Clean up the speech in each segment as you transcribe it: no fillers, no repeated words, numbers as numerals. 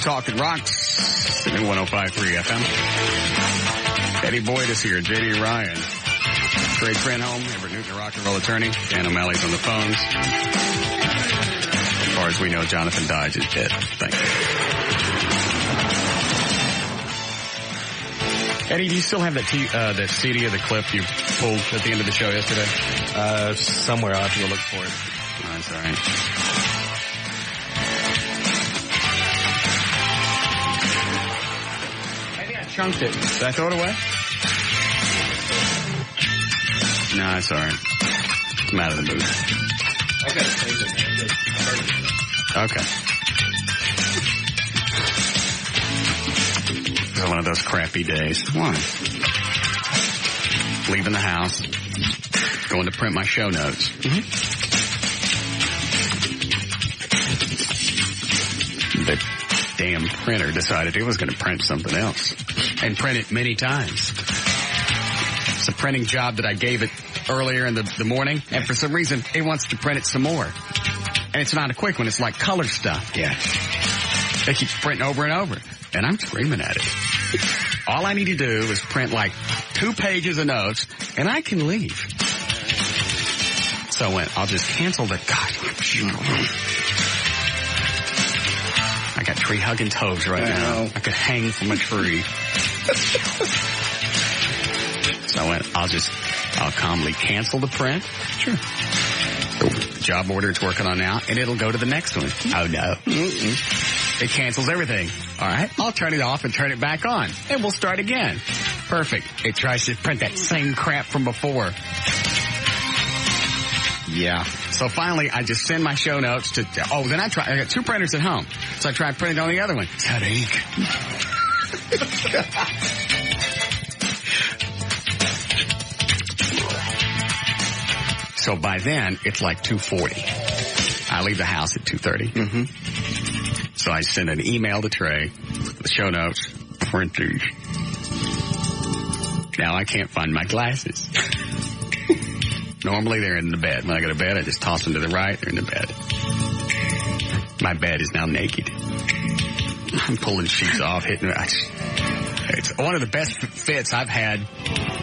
Talk and Rocks. The new 105.3 FM. Eddie Boyd is here. J.D. Ryan. Trey Cranholm, Everett Newton, rock and roll attorney. Dan O'Malley's on the phones. As far as we know, Jonathan Dodge is dead. Thank you. Eddie, do you still have that CD of the clip you pulled at the end of the show yesterday? Somewhere. I'll have to go look for it. Oh, that's all right. Maybe I chunked it. Did I throw it away? No, it's all right. I'm out of the mood. I've got to change it, man. Okay. It's one of those crappy days. Why? Leaving the house, going to print my show notes. The damn printer decided it was going to print something else and print it many times. It's a printing job that I gave it earlier in the morning, and for some reason, it wants to print it some more. And it's not a quick one. It's like color stuff. Yeah. It keeps printing over and over. And I'm screaming at it. All I need to do is print like 2 pages of notes, and I can leave. So I'll just cancel the... God, I got tree-hugging toes right now. I could hang from a tree. So I'll calmly cancel the print. Sure. The job order it's working on now, and it'll go to the next one. Oh, no. It cancels everything. All right. I'll turn it off and turn it back on, and we'll start again. Perfect. It tries to print that same crap from before. Yeah. So finally, I just send my show notes to... then I got 2 printers at home. So I try printing on the other one. It's headache. So by then, it's like 2:40. I leave the house at 2:30. So I send an email to Trey, the show notes, printers. Now I can't find my glasses. Normally they're in the bed. When I go to bed, I just toss them to the right. They're in the bed. My bed is now naked. I'm pulling sheets off, hitting... It's one of the best fits I've had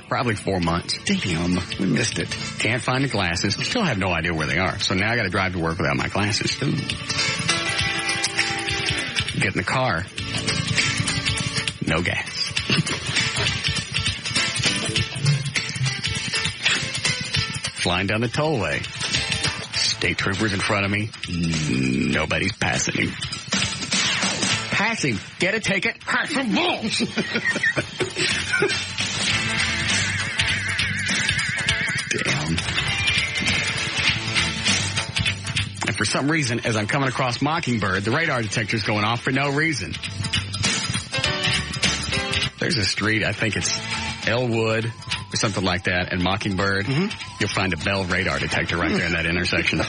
probably 4 months. Damn, we missed it. Can't find the glasses. Still have no idea where they are. So now I got to drive to work without my glasses. Ooh. Get in the car. No gas. Flying down the tollway. State troopers in front of me. Nobody's passing him. Pass him. Get a ticket. Pass some balls. Damn. And for some reason, as I'm coming across Mockingbird, the radar detector's going off for no reason. There's a street, I think it's Elwood or something like that, and Mockingbird. You'll find a Bell radar detector right there in that intersection.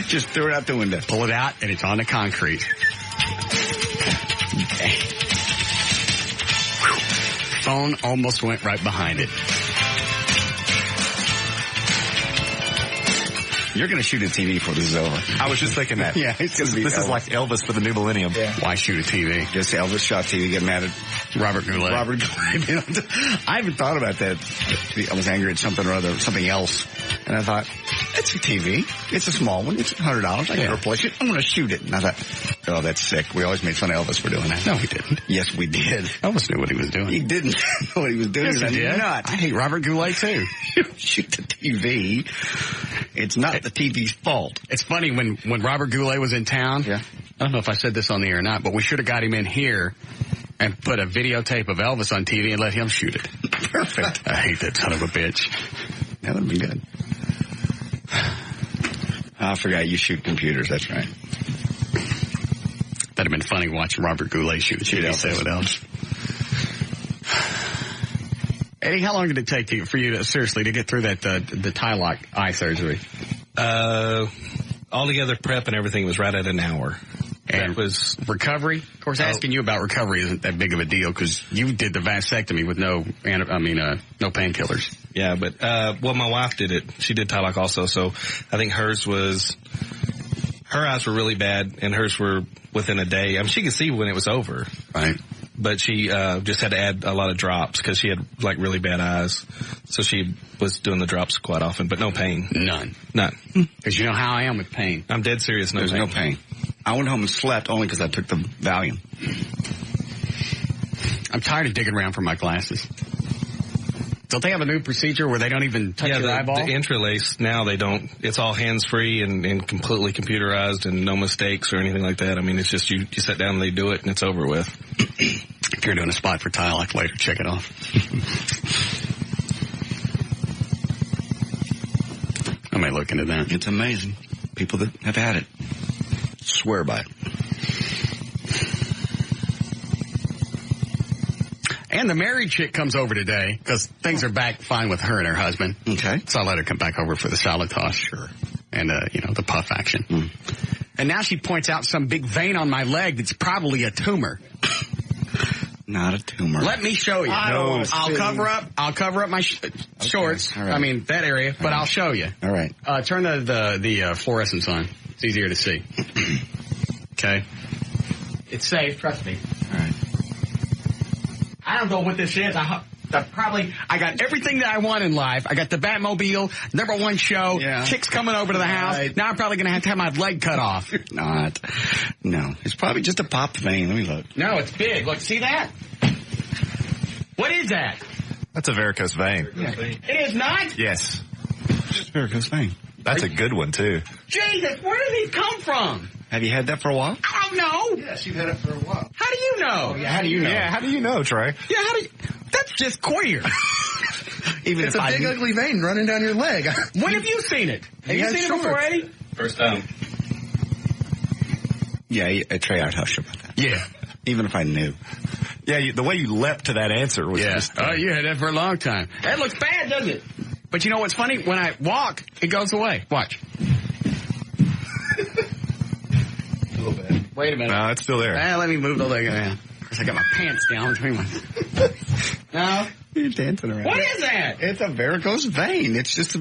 Just throw it out the window. Pull it out, and it's on the concrete. Phone almost went right behind it. You're going to shoot a TV before this is over. I was just thinking that. Yeah, it's going to be This Elvis. is like Elvis for the new millennium. Yeah. Why shoot a TV? Just Elvis shot TV, get mad at Robert Goulet. Robert Goulet. I haven't thought about that. I was angry at something or other, something else. And I thought, it's a TV. It's a small one. It's $100. I can replace it. I'm going to shoot it. And I thought, oh, that's sick. We always made fun of Elvis for doing that. No, he didn't. Yes, we did. Elvis knew what he was doing. He didn't know what he was doing. Yes, he did. Not. I hate Robert Goulet, too. Shoot the TV. It's not the TV's fault. It's funny, when Robert Goulet was in town, I don't know if I said this on the air or not, but we should have got him in here and put a videotape of Elvis on TV and let him shoot it. Perfect. I hate that son of a bitch. That would have been good. I forgot you shoot computers, that's right. That'd have been funny watching Robert Goulet shoot Elvis. With Elvis. Eddie, how long did it take for you to get through that the tie lock eye surgery? Altogether prep and everything was right at an hour. And that was recovery. Of course, asking you about recovery isn't that big of a deal because you did the vasectomy with no painkillers. Yeah, but my wife did it. She did tie lock also, so I think hers was her eyes were really bad, and hers were within a day. I mean, she could see when it was over. Right. But she just had to add a lot of drops because she had, like, really bad eyes. So she was doing the drops quite often, but no pain. None. Because you know how I am with pain. I'm dead serious. There's no pain. I went home and slept only because I took the Valium. I'm tired of digging around for my glasses. Don't they have a new procedure where they don't even touch your eyeball? The Intralace, now they don't. It's all hands-free and completely computerized and no mistakes or anything like that. I mean, it's just you sit down and they do it and it's over with. If you're doing a spot for tile, like later, check it off. I may look into that. It's amazing. People that have had it swear by it. And the married chick comes over today because things are back fine with her and her husband. Okay. So I let her come back over for the salad toss. Sure. And, the puff action. Mm. And now she points out some big vein on my leg that's probably a tumor. Not a tumor. Let me show you. I'll cover up my shorts. Right. I mean, that area, but I'll show you. All right. Turn the fluorescence on. It's easier to see. Okay. It's safe. Trust me. All right. I don't know what this is. I got everything that I want in life. I got the Batmobile, #1 show, chicks coming over to the house. Right. Now I'm probably going to have my leg cut off. Not. No. It's probably just a popped vein. Let me look. No, it's big. Look, see that? What is that? That's a varicose vein. Yeah. It is not? Yes. Just a varicose vein. That's a good one, too. Jesus, where did these come from? Have you had that for a while? I don't know. Yes, you've had it for a while. How do you know? Oh, yeah, how do you know? Yeah, how do you know, Trey? Yeah, that's just queer. Even it's a big, ugly vein running down your leg. When have you seen it? Have you seen it before, Eddie? First time. Yeah, Trey, I'd hush about that. Yeah. Even if I knew. Yeah, the way you leapt to that answer was just... Oh, you had that for a long time. That looks bad, doesn't it? But you know what's funny? When I walk, it goes away. Watch. A little bit. Wait a minute. No, it's still there. Let me move the leg around. Of course, I got my pants down between my... No? You're dancing around. What is that? It's a varicose vein. It's just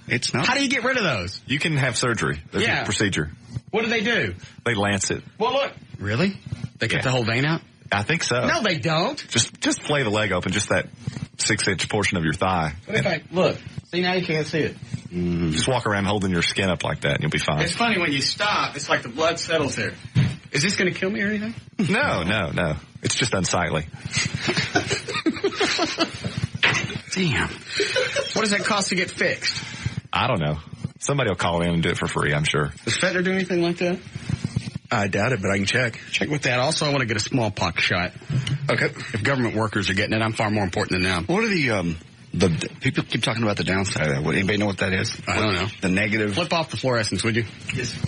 it's not... How do you get rid of those? You can have surgery. There's a procedure. What do they do? They lance it. Well, look. Really? They cut the whole vein out? I think so. No, they don't. Just flay the leg open, just that 6-inch portion of your thigh. What if I... Look. See, now you can't see it. Just walk around holding your skin up like that and you'll be fine. It's funny, when you stop, it's like the blood settles there. Is this going to kill me or anything? No. It's just unsightly. Damn. What does that cost to get fixed? I don't know. Somebody will call in and do it for free, I'm sure. Does Fettner do anything like that? I doubt it, but I can check. Check with that. Also, I want to get a smallpox shot. Okay. If government workers are getting it, I'm far more important than them. What are the people keep talking about the downside of that? Anybody know what that is? I don't know. The negative? Flip off the fluorescence, would you? Yes.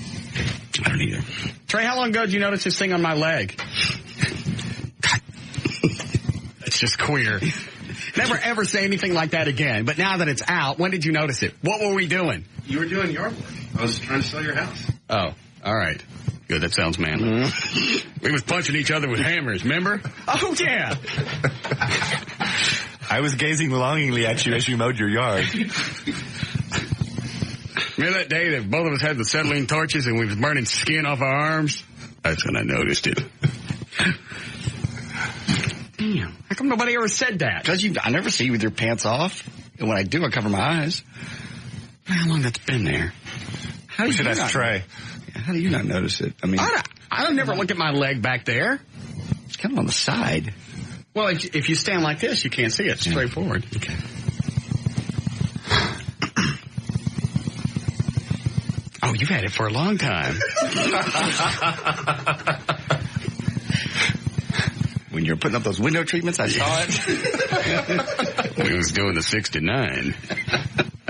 I don't either. Trey, how long ago did you notice this thing on my leg? It's just queer. Never ever say anything like that again. But now that it's out, when did you notice it? What were we doing? You were doing yard work. I was trying to sell your house. Oh, all right. Good, that sounds manly. Mm-hmm. We was punching each other with hammers, remember? Oh, yeah. I was gazing longingly at you as you mowed your yard. Remember that day that both of us had the acetylene torches and we was burning skin off our arms? That's when I noticed it. Damn. How come nobody ever said that? Because I never see you with your pants off. And when I do, I cover my eyes. How long that's been there? How do we should ask Trey. How do you not notice it? I mean, I don't never look at my leg back there. It's kind of on the side. Well, if you stand like this, you can't see it. It's straightforward. Okay. Oh, you've had it for a long time. When you were putting up those window treatments, I saw it. We was doing the 69.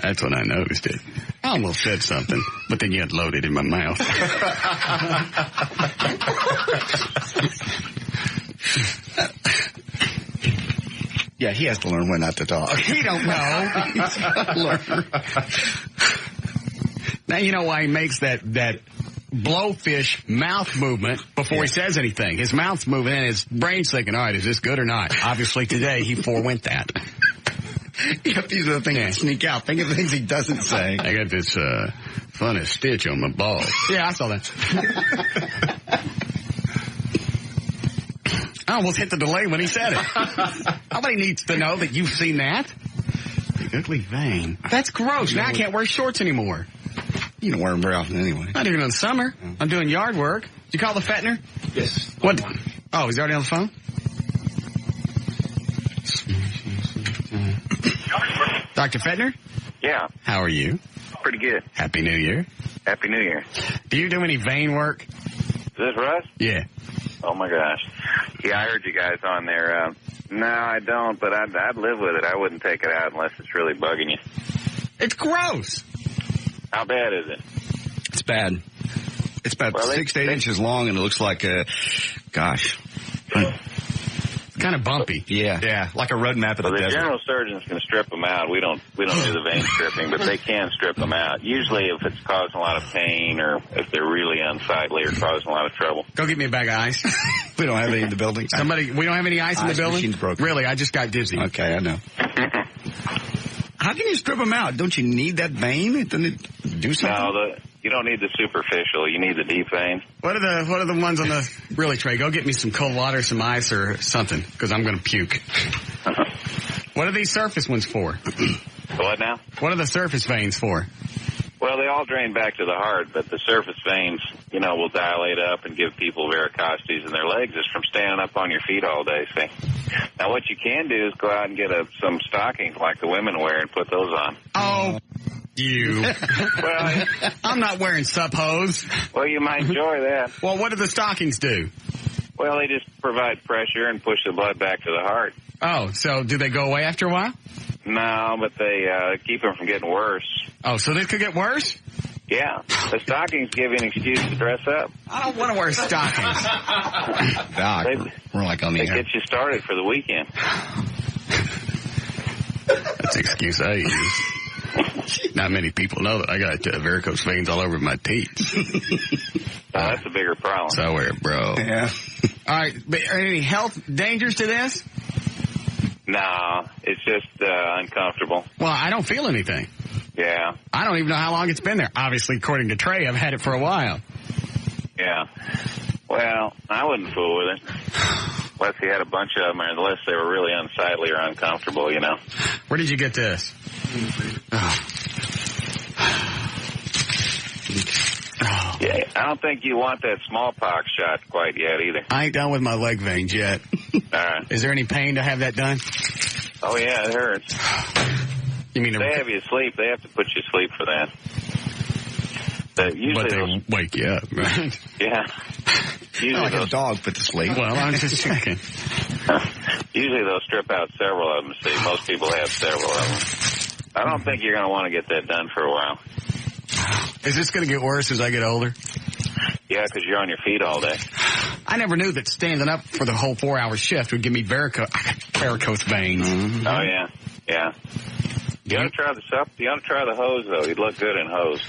That's when I noticed it. I almost said something, but then you had loaded in my mouth. Yeah, he has to learn when not to talk. He don't know. He's got to learn. Now you know why he makes that blowfish mouth movement before he says anything. His mouth's moving and his brain's thinking, all right, is this good or not? Obviously today he forewent that. These are the things that sneak out. Think of things he doesn't say. I got this Funny stitch on my balls. Yeah, I saw that. I almost hit the delay when he said it. Nobody needs to know that you've seen that. The ugly vein. That's gross. Now I can't wear shorts anymore. You don't wear them very often anyway. Not even in the summer. I'm doing yard work. Did you call the Fettner? Yes. What? Oh, he's already on the phone? Dr. Fettner? Yeah, How are you? pretty good. Happy New Year. Happy New Year. Do you do any vein work? Is this Russ? Yeah. Oh my gosh. Yeah, I heard you guys on there. No, I don't, but I'd live with it. I wouldn't take it out unless it's really bugging you. It's gross. How bad is it? It's bad. It's about Well, 6 to 8 inches long, and it looks like gosh. It's kind of bumpy. Yeah. Yeah, like a road map of Well, the the desert. general surgeons can strip them out. We don't do the vein stripping, but they can strip them out. Usually if it's causing a lot of pain or if they're really unsightly or causing a lot of trouble. Go get me a bag of ice. We don't have any in the building. We don't have any ice in the Ice building? machine's broken. Really, I just got dizzy. Okay, I know. How can you strip them out? Don't you need that vein? Doesn't it do something? No, you don't need the superficial. You need the deep vein. What are the ones on the... Really, Trey, go get me some cold water, some ice, or something, because I'm going to puke. What are these surface ones for? What now? What are the surface veins for? Well, they all drain back to the heart, but the surface veins, will dilate up and give people varicosities in their legs just from standing up on your feet all day, see? Now, what you can do is go out and get some stockings like the women wear and put those on. Oh, you. Well, I'm not wearing sup-hose. well, you might enjoy that. Well, what do the stockings do? Well, they just provide pressure and push the blood back to the heart. Oh, so do they go away after a while? No, but they keep them from getting worse. Oh, so this could get worse? Yeah, the stockings give you an excuse to dress up. I don't want to wear stockings. Doc, we're like on the They air. get you started for the weekend. That's the excuse I use. Not many people know that I got varicose veins all over my teeth. Now, that's a bigger problem. So I wear it, bro. Yeah. All right, but are there any health dangers to this? No, it's just uncomfortable. Well, I don't feel anything. Yeah, I don't even know how long it's been there. Obviously, according to Trey, I've had it for a while. yeah. Well, I wouldn't fool with it. Unless he had a bunch of them, or unless they were really unsightly or uncomfortable, Where did you get this? Oh. Yeah, I don't think you want that smallpox shot quite yet either. I ain't done with my leg veins yet. All right. Is there any pain to have that done? Oh, yeah, it hurts. You mean They have you asleep. They have to put you asleep for that. Usually but they those, wake you up, right? yeah. Usually Like a those, dog put to sleep. Well, I'm just checking. usually they'll strip out several of them. See, most people have several of them. I don't think you're going to want to get that done for a while. Is this going to get worse as I get older? Yeah, because you're on your feet all day. I never knew that standing up for the whole 4-hour shift would give me varicose veins. Mm-hmm. Oh, yeah. Yeah. You ought to try you ought to try the hose, though. You'd look good in hose.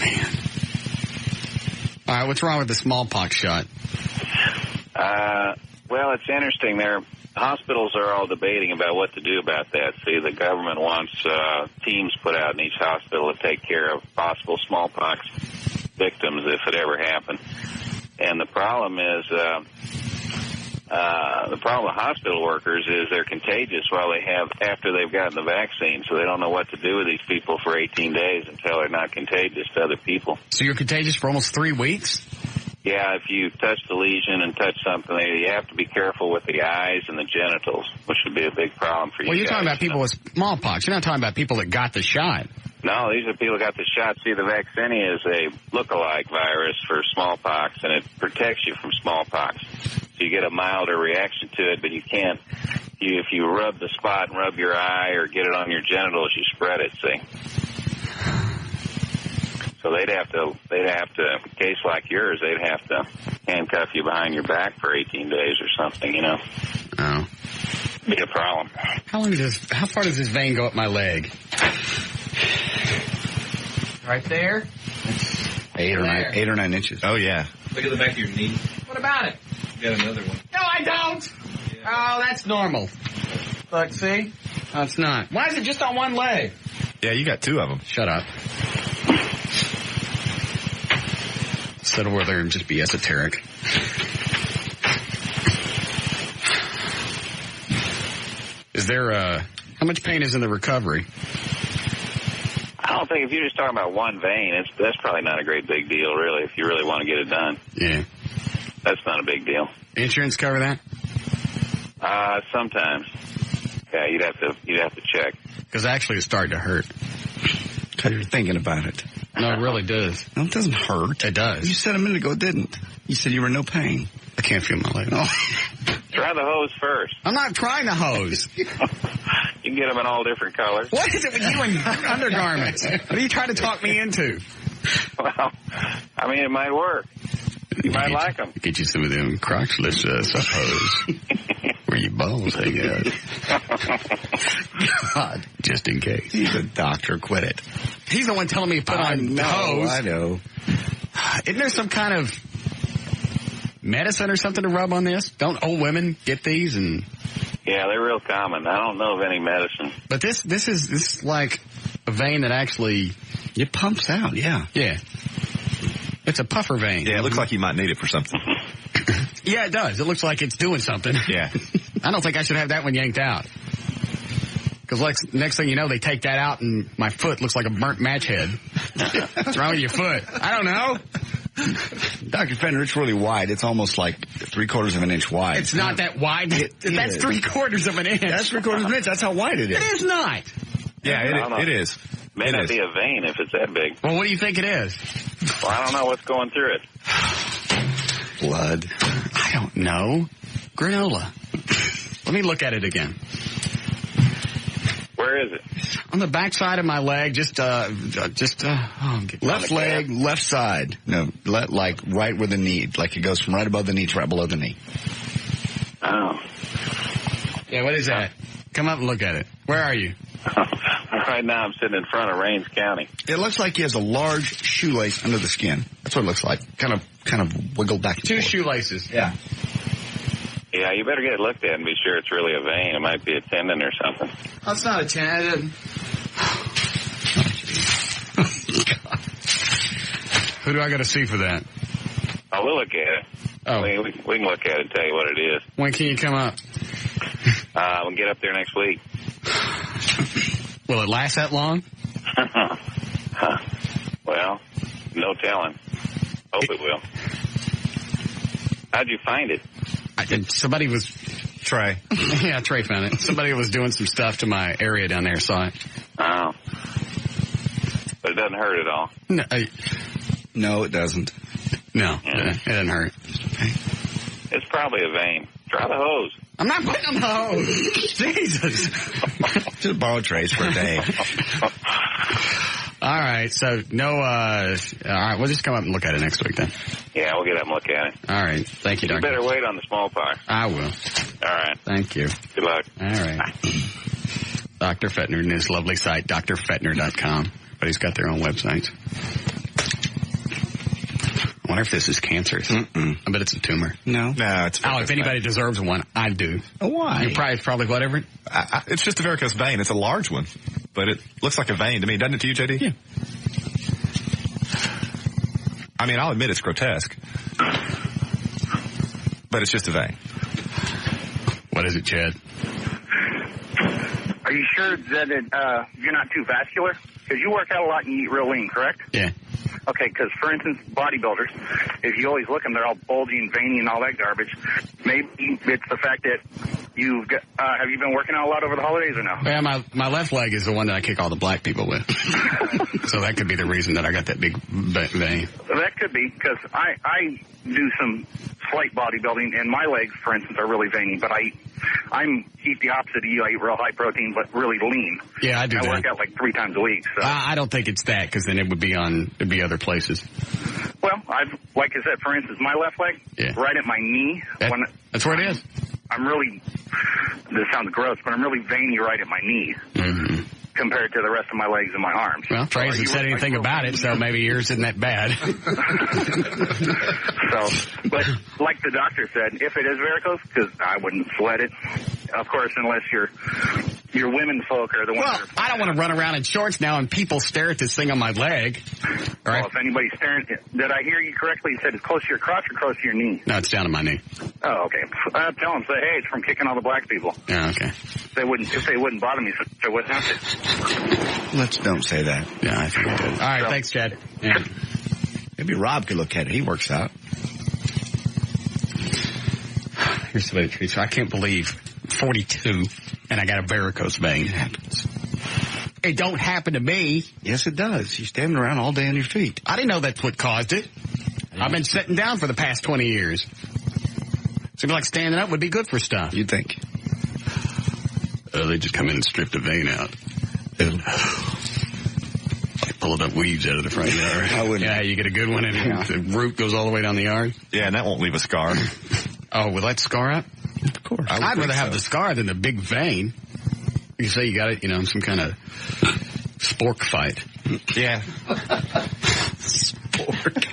Man. All right, what's wrong with the smallpox shot? Well, it's interesting. Hospitals are all debating about what to do about that. See, the government wants teams put out in each hospital to take care of possible smallpox victims if it ever happened. And the problem is, the problem with hospital workers is they're contagious after they've gotten the vaccine, so they don't know what to do with these people for 18 days until they're not contagious to other people. So you're contagious for almost 3 weeks? Yeah, if you touch the lesion and touch something, you have to be careful with the eyes and the genitals, which would be a big problem for you. Well, you're guys. talking about people with smallpox. You're not talking about people that got the shot. No, these are people who got the shot. See, the vaccinia is a look-alike virus for smallpox, and it protects you from smallpox. So you get a milder reaction to it, but you can't. If you rub the spot and rub your eye or get it on your genitals, you spread it, see. So they'd have to, in a case like yours, they'd have to handcuff you behind your back for 18 days or something, Oh. Be a problem. How far does this vein go up my leg? Right there? 8 or 9 inches. Oh, yeah. Look at the back of your knee. What about it? You got another one. No, I don't. Yeah. Oh, that's normal. Look, see? No, it's not. Why is it just on one leg? Yeah, you got 2 of them. Shut up. Sit over there and just be esoteric. Is there, how much pain is in the recovery? I don't think if you're just talking about one vein, that's probably not a great big deal, really, if you really want to get it done. Yeah. That's not a big deal. Insurance cover that? Sometimes. Yeah, you'd have to check. Because actually it's starting to hurt. Because you're thinking about it. No, it really does. No, it doesn't hurt. It does. You said a minute ago it didn't. You said you were in no pain. I can't feel my leg. Oh. Try the hose first. I'm not trying to hose. You can get them in all different colors. What is it with you and undergarments? What are you trying to talk me into? Well, I mean, it might work. You might like them. Get you some of them crotchless hose where your balls hang out. God, just in case. He's a doctor. Quit it. He's the one telling me to put on hose. I know. Isn't there some kind of medicine or something to rub on this? Don't old women get these? And yeah, they're real common. I don't know of any medicine. But this is like a vein that actually it pumps out. Yeah. Yeah. It's a puffer vein. Yeah, it looks like you might need it for something. Yeah, it does. It looks like it's doing something. Yeah. I don't think I should have that one yanked out. Because next thing you know, they take that out and my foot looks like a burnt match head. What's wrong with your foot? I don't know. Dr. Fenner, it's really wide. It's almost like 3/4 of an inch wide. It's not that wide. That's 3/4 of an inch. That's 3/4 of an inch. That's how wide it is. It is not. Yeah, it is. May not be a vein if it's that big. Well, what do you think it is? Well, I don't know what's going through it. Blood. I don't know. Granola. Let me look at it again. Where is it? On the back side of my leg, left leg, left side. No, like right where the knee. Like it goes from right above the knee to right below the knee. Oh. Yeah, what is that? Come up and look at it. Where are you? Right now I'm sitting in front of Rains County. It looks like he has a large shoelace under the skin. That's what it looks like. Kind of wiggled back and Two forth. shoelaces. Yeah. Yeah, you better get it looked at and be sure it's really a vein. It might be a tendon or something. That's not a tendon. Who do I got to see for that? Oh, we'll look at it. Oh. We can look at it and tell you what it is. When can you come up? We'll get up there next week. Will it last that long? Well, no telling. Hope it will. How'd you find it? Somebody was... Trey. Yeah, Trey found it. Somebody was doing some stuff to my area down there, saw it. Oh. But it doesn't hurt at all. No, it doesn't. No, it doesn't hurt. It's probably a vein. Try the hose. I'm not putting on the hose. Jesus. Just borrow Trey's for a day. All right, so all right, we'll just come up and look at it next week then. Yeah, we'll get up and look at it. All right, thank you, You Doctor. better wait on the smallpox. I will. All right. Thank you. Good luck. All right. Dr. Fettner and his lovely site, drfettner.com. But he's got their own websites. I wonder if this is cancerous. I bet it's a tumor. No. No, it's Oh, if anybody deserves one, I do. Why? It's probably whatever. it's just a varicose vein. It's a large one, but it looks like a vein to me. Doesn't it to you, JD? Yeah. I mean, I'll admit it's grotesque, but it's just a vein. What is it, Chad? Are you sure that you're not too vascular? Because you work out a lot and you eat real lean, correct? Yeah. Okay, because, for instance, bodybuilders, if you always look at them, they're all bulgy and veiny and all that garbage. Maybe it's the fact that you've got, have you been working out a lot over the holidays or no? Yeah, my left leg is the one that I kick all the black people with. So that could be the reason that I got that big vein. That could be, because I do some slight bodybuilding, and my legs, for instance, are really veiny, but I eat the opposite of you. I eat real high protein, but really lean. Yeah, I do that. I work out like 3 times a week. So. I don't think it's that, because then it'd be other places. Well, like I said, for instance, my left leg, right at my knee. That's where it is. I'm really, this sounds gross, but I'm really veiny right at my knee compared to the rest of my legs and my arms. Well, Trey hasn't said anything about it, so maybe yours isn't that bad. But like the doctor said, if it is varicose, because I wouldn't sweat it, of course, unless you're your women folk are the ones. Well, I don't want to run around in shorts now and people stare at this thing on my leg. All right. Well, if anybody's staring, did I hear you correctly? You said it's close to your crotch or close to your knee? No, it's down to my knee. Oh, okay. Tell them, say, hey, it's from kicking all the black people. Yeah, okay. If they wouldn't bother me, so I wouldn't have to. Let's don't say that. Yeah, I think I did. All right, thanks, Chad. Yeah. Maybe Rob could look at it. He works out. Here's somebody treats. I can't believe 42 and I got a varicose vein. It happens. It don't happen to me. Yes, it does. You're standing around all day on your feet. I didn't know that's what caused it. I've been sitting down for the past 20 years. Seems like standing up would be good for stuff. You'd think. They just come in and strip the vein out. Like pulling up weeds out of the front yard. I wouldn't. Yeah, you get a good one and the root goes all the way down the yard. Yeah, and that won't leave a scar. Oh, will that scar out? Of course. I'd rather have the scar than the big vein. You say you got it, some kind of spork fight. Yeah. Spork.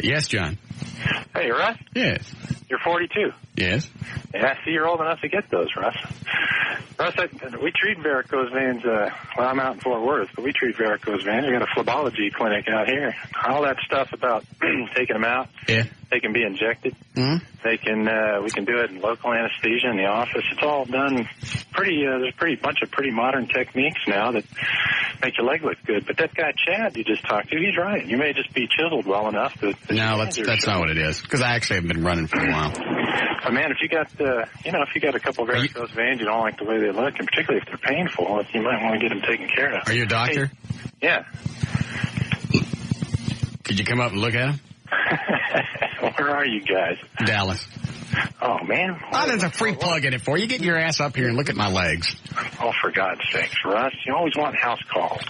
Yes, John. Hey, Russ. Yes. You're 42. Yes. Yeah, I see you're old enough to get those, Russ. Russ, we treat varicose veins, I'm out in Fort Worth, but we treat varicose veins. We got a phlebology clinic out here. All that stuff about taking them out. Yeah. They can be injected. Mm-hmm. We can do it in local anesthesia in the office. It's all done there's a bunch of pretty modern techniques now that make your leg look good. But that guy Chad you just talked to, he's right. You may just be chiseled well enough that... No, that's not what it is. Because I actually have been running for a while. But man, if you got a couple of varicose veins, you don't like the way they look, and particularly if they're painful, you might want to get them taken care of. Are you a doctor? Hey, yeah. Could you come up and look at them? Where are you guys? Dallas. Oh, man. Oh, there's a free plug in it for you. Get your ass up here and look at my legs. Oh, for God's sakes, Russ. You always want house calls.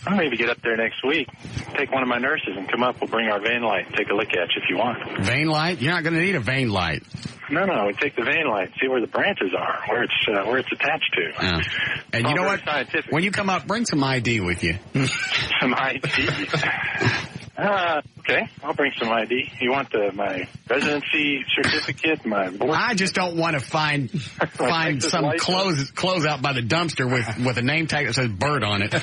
I'll maybe get up there next week, take one of my nurses and come up. We'll bring our vein light and take a look at you if you want. Vein light? You're not going to need a vein light. No, we take the vein light, see where the branches are, where it's attached to. Yeah. And you know what? Scientific. When you come up, bring some ID with you. Some ID? Okay, I'll bring some ID. You want my residency certificate, my board? I just don't want to find some clothes out by the dumpster with a name tag that says Bird on it.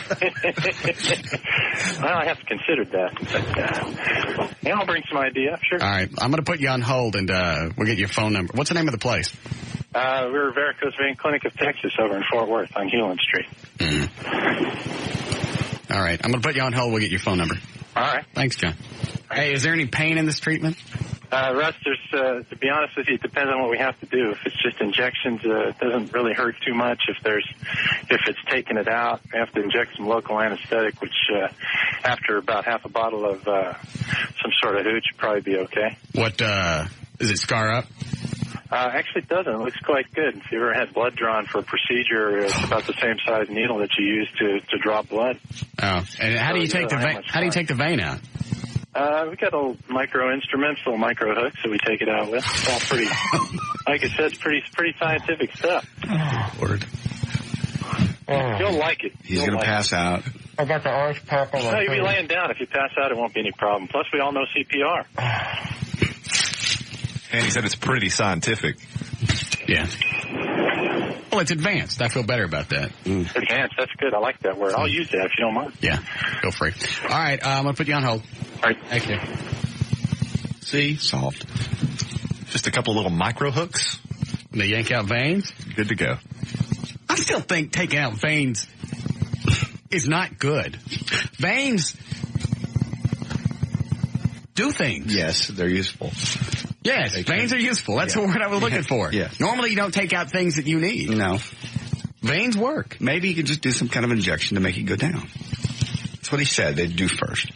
Well, I have to consider that. But, yeah, I'll bring some ID up, sure. All right, I'm going to put you on hold, and we'll get your phone number. What's the name of the place? We're Varicose Vein Clinic of Texas over in Fort Worth on Hewlin Street. All right, I'm going to put you on hold. We'll get your phone number. All right. Thanks, John. Hey, is there any pain in this treatment? Russ, to be honest with you, it depends on what we have to do. If it's just injections, it doesn't really hurt too much. If it's taking it out, we have to inject some local anesthetic, which after about half a bottle of some sort of hooch, would probably be okay. What, does it scar up? Actually, it doesn't. It looks quite good. If you ever had blood drawn for a procedure, it's about the same size needle that you use to draw blood. Oh, and how do you take the vein? How do you take the vein out? We got little micro instruments, little micro hooks that we take it out with. It's all pretty, like I said, it's pretty scientific stuff. Oh, word. You'll like it. He's going to pass out. I got the arse pop on. No, you'll be laying down. If you pass out, it won't be any problem. Plus, we all know CPR. And he said it's pretty scientific. Yeah. Well, it's advanced. I feel better about that. Advanced, that's good. I like that word. I'll use that if you don't mind. Yeah, feel free. All right, I'm going to put you on hold. All right. Thank you. See? Solved. Just a couple little micro hooks. And they yank out veins? Good to go. I still think taking out veins is not good. Veins do things. Yes, they're useful. Yes, veins are useful. That's the word I was looking for. Yes. Normally you don't take out things that you need. No. Veins work. Maybe you could just do some kind of injection to make it go down. That's what he said they'd do first.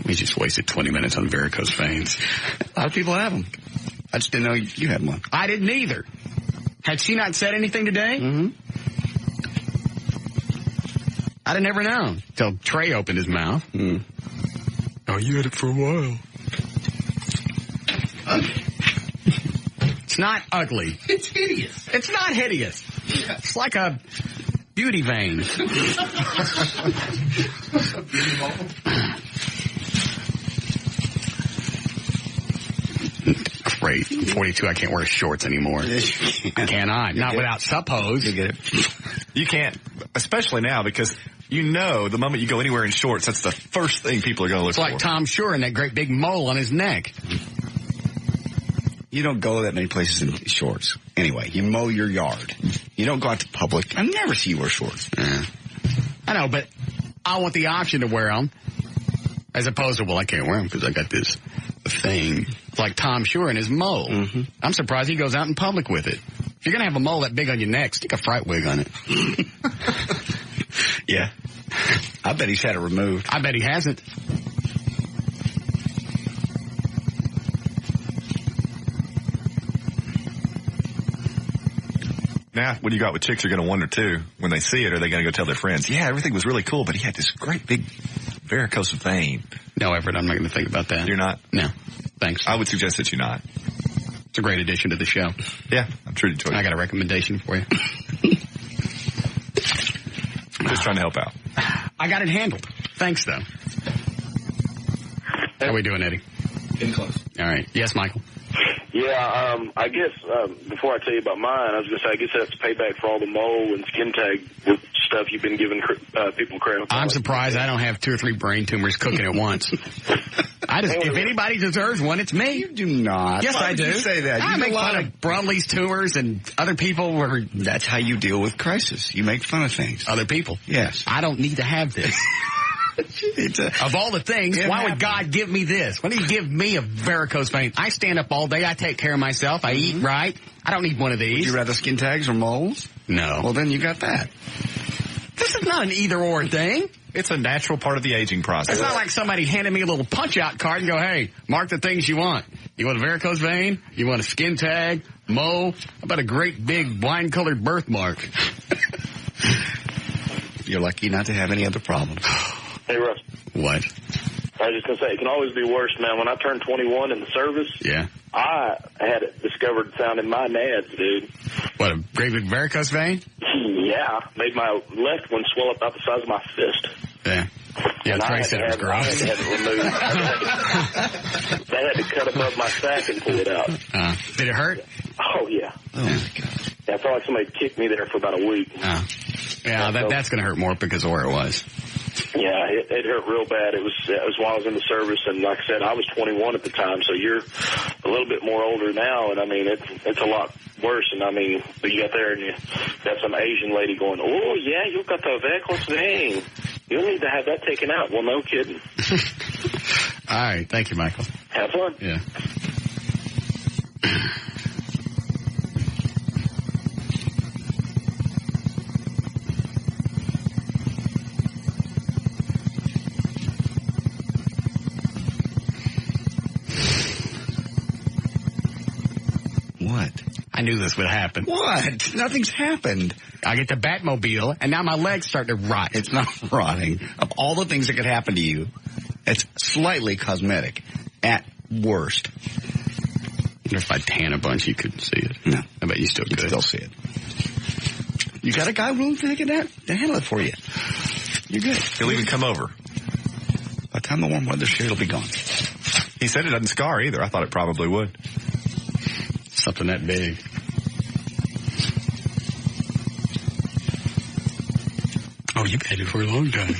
We just wasted 20 minutes on varicose veins. A lot of people have them. I just didn't know you had one. I didn't either. Had she not said anything today? Mm-hmm. I'd have never known until Trey opened his mouth. Oh, you had it for a while. It's not ugly. It's hideous. It's not hideous. Yeah. It's like a Beauty veins. Great. 42, I can't wear shorts anymore. Can I? Not without suppos. You get it. You can't, especially now, because you know the moment you go anywhere in shorts, that's the first thing people are going to look for. It's like Tom Shore and that great big mole on his neck. You don't go that many places in shorts. Anyway, you mow your yard. You don't go out to public. I never see you wear shorts. I know, but I want the option to wear them as opposed to, well, I can't wear them because I got this thing. It's like Tom Shore and his mole. Mm-hmm. I'm surprised he goes out in public with it. If you're going to have a mole that big on your neck, stick a fright wig on it. Yeah. I bet he's had it removed. I bet he hasn't. Now, when you go out with chicks, you're going to wonder, too, when they see it, are they going to go tell their friends, yeah, everything was really cool, but he had this great big varicose vein. No, Everett, I'm not going to think about that. You're not? No. Thanks. I would suggest that you not. It's a great addition to the show. Yeah, I'm sure you enjoyed it. I got a recommendation for you. Just trying to help out. I got it handled. Thanks, though. How we doing, Eddie? Getting close. All right. Yes, Michael? Yeah, I guess before I tell you about mine, I was going to say I guess that's payback for all the mole and skin tag stuff you've been giving people crap. I'm surprised I don't have 2 or 3 brain tumors cooking at once. If anybody deserves one, it's me. You do not. Yes, I do. You say that. I make fun of Brumley's tumors and other people. That's how you deal with crisis. You make fun of things. Other people. Yes. I don't need to have this. Of all the things, why would God give me this? Why did he give me a varicose vein? I stand up all day. I take care of myself. I eat right. I don't need one of these. Would you rather skin tags or moles? No. Well, then you got that. This is not an either-or thing. It's a natural part of the aging process. It's not like somebody handed me a little punch-out card and go, hey, mark the things you want. You want a varicose vein? You want a skin tag? Mole? How about a great big wine-colored birthmark? You're lucky not to have any other problems. Hey, Russ. What? I was just going to say, it can always be worse, man. When I turned 21 in the service, yeah, I had it discovered found in my nads, dude. What, a great big varicose vein? Yeah. Made my left one swell up about the size of my fist. Yeah. Yeah, Trey said it was gross. I had to have it removed. They had to cut above my sack and pull it out. Did it hurt? Oh, yeah. Oh, my God. Yeah, I felt like somebody kicked me there for about a week. Yeah, that's going to hurt more because of where it was. Yeah, it hurt real bad. It was while I was in the service, and like I said, I was 21 at the time, so you're a little bit more older now, and I mean, it's a lot worse. And I mean, you got there and you got some Asian lady going, oh, yeah, you've got the varicose vein. You'll need to have that taken out. Well, no kidding. All right. Thank you, Michael. Have fun. Yeah. What? I knew this would happen. What? Nothing's happened. I get the Batmobile, and now my legs start to rot. It's not rotting. Of all the things that could happen to you, it's slightly cosmetic at worst. If I tan a bunch, you could see it. No. I bet you still could. You still see it. You got a guy willing to handle it for you. You're good. He'll even come over. By the time the warm weather's here, it'll be gone. He said it doesn't scar either. I thought it probably would. Something that big. Oh, you've had it for a long time.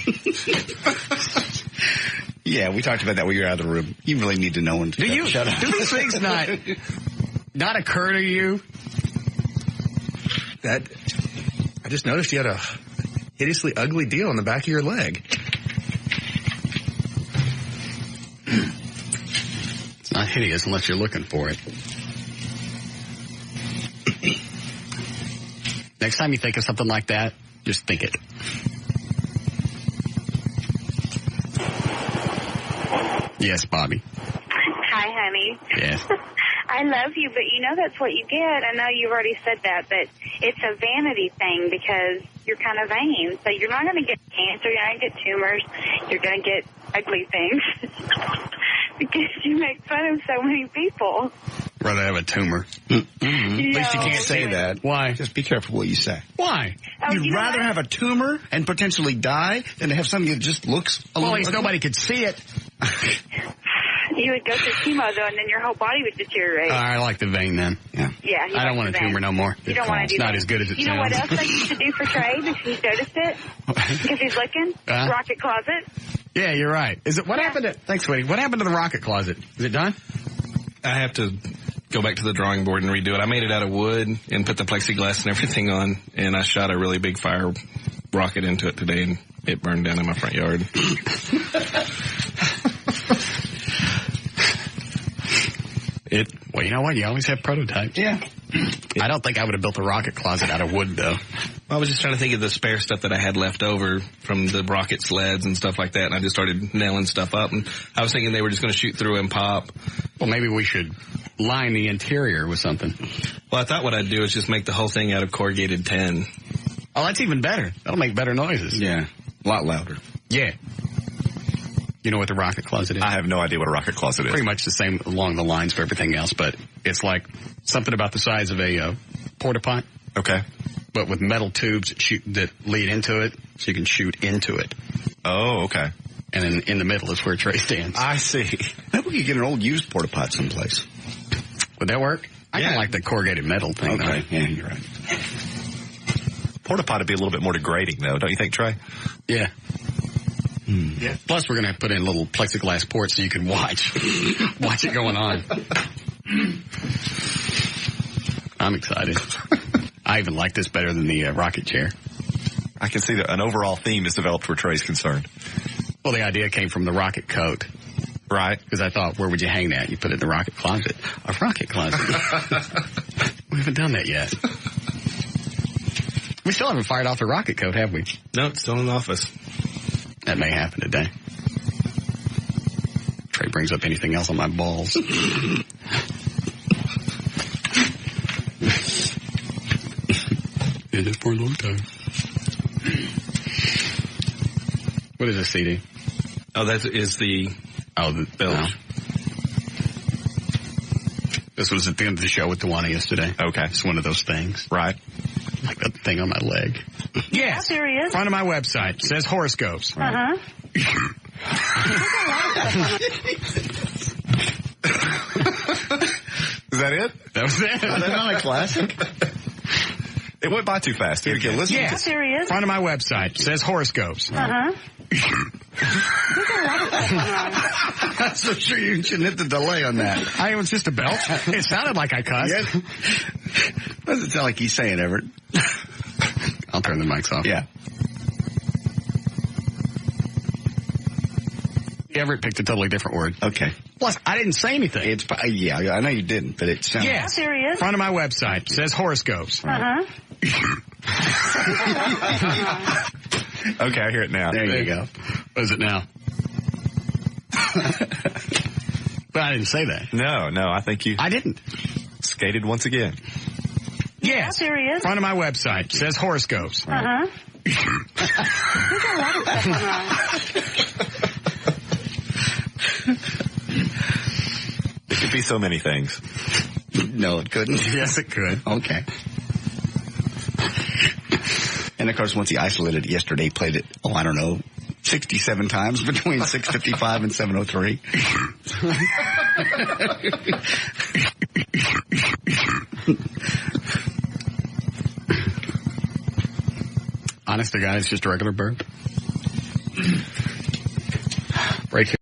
Yeah, we talked about that when you were out of the room. You really need to know when to shut up. Do these things not occur to you? I just noticed you had a hideously ugly deal on the back of your leg. It's not hideous unless you're looking for it. Next time you think of something like that, just think it. Yes, Bobby. Hi, honey. Yes. I love you, but you know that's what you get. I know you've already said that, but it's a vanity thing because you're kind of vain. So you're not going to get cancer, you're not going to get tumors, you're going to get ugly things because you make fun of so many people. rather have a tumor. At least you can't say that. Why? Just be careful what you say. Why? You'd rather have a tumor and potentially die than to have something that just looks a Well, at little least nobody could see it. You would go through chemo, though, and then your whole body would deteriorate. I like the vein then. Yeah. Yeah. I don't want a tumor no more. You don't want to do It's that. not as good as it You know what sounds. else I used to do for Trey, if he's noticed it? Because he's looking? Rocket closet. Yeah, you're right. Is it? What happened to... Thanks, sweetie. What happened to the rocket closet? Is it done? I have to go back to the drawing board and redo it. I made it out of wood and put the plexiglass and everything on, and I shot a really big fire rocket into it today, and it burned down in my front yard. Well, you know what? You always have prototypes. Yeah. I don't think I would have built a rocket closet out of wood, though. I was just trying to think of the spare stuff that I had left over from the rocket sleds and stuff like that, and I just started nailing stuff up, and I was thinking they were just going to shoot through and pop. Well, maybe we should line the interior with something. Well, I thought what I'd do is just make the whole thing out of corrugated tin. Oh, that's even better. That'll make better noises. Yeah. A lot louder. Yeah. You know what the rocket closet is? I have no idea what a rocket closet is. Pretty much the same along the lines of everything else, but it's like something about the size of a porta pot. Okay. But with metal tubes that lead into it, so you can shoot into it. Oh, okay. And then in the middle is where Trey stands. I see. Maybe we could get an old used porta pot someplace. Would that work? I kind of like the corrugated metal thing, Okay. though. Yeah, you're right. Porta pot would be a little bit more degrading, though, don't you think, Trey? Yeah. Yeah. Plus, we're going to put in little plexiglass ports so you can watch it going on. I'm excited. I even like this better than the rocket chair. I can see that an overall theme is developed where Trey's concerned. Well, the idea came from the rocket coat. Right. Because I thought, where would you hang that? You put it in the rocket closet. A rocket closet. We haven't done that yet. We still haven't fired off the rocket coat, have we? No, it's still in the office. That may happen today. Trey brings up anything else on my balls. Did it for a long time. What is this CD? Oh, that is the bill. No. This was at the end of the show with Dewana yesterday. Okay. It's one of those things. Right. Like that thing on my leg. Yes. There he is. Front of my website. Says horoscopes. Uh-huh. Is that it? That was it. Is that not a classic? It went by too fast. Here, okay, listen. Yes. There he is. Front of my website. Says horoscopes. Uh-huh. That's for sure. You shouldn't hit the delay on that. It was just a belt. It sounded like I cussed. Yeah. Doesn't sound like he's saying Everett. I'll turn the mics off. Yeah. Everett picked a totally different word. Okay. Plus, I didn't say anything. It's yeah, I know you didn't, but it sounds. Yes. There he is. Front of my website. Says horoscopes. Uh-huh. Okay, I hear it now. There you go. What is it now? But I didn't say that. No, I think you I didn't. skated once again. Yes. There he is. Front of my website. Says horoscopes. Uh-huh. It could be so many things. No, it couldn't. Yes, it could. Okay. And of course, once he isolated it yesterday, he played it, 67 times between 6:55 and 7:03. Honest to God, it's just a regular burp. Right here.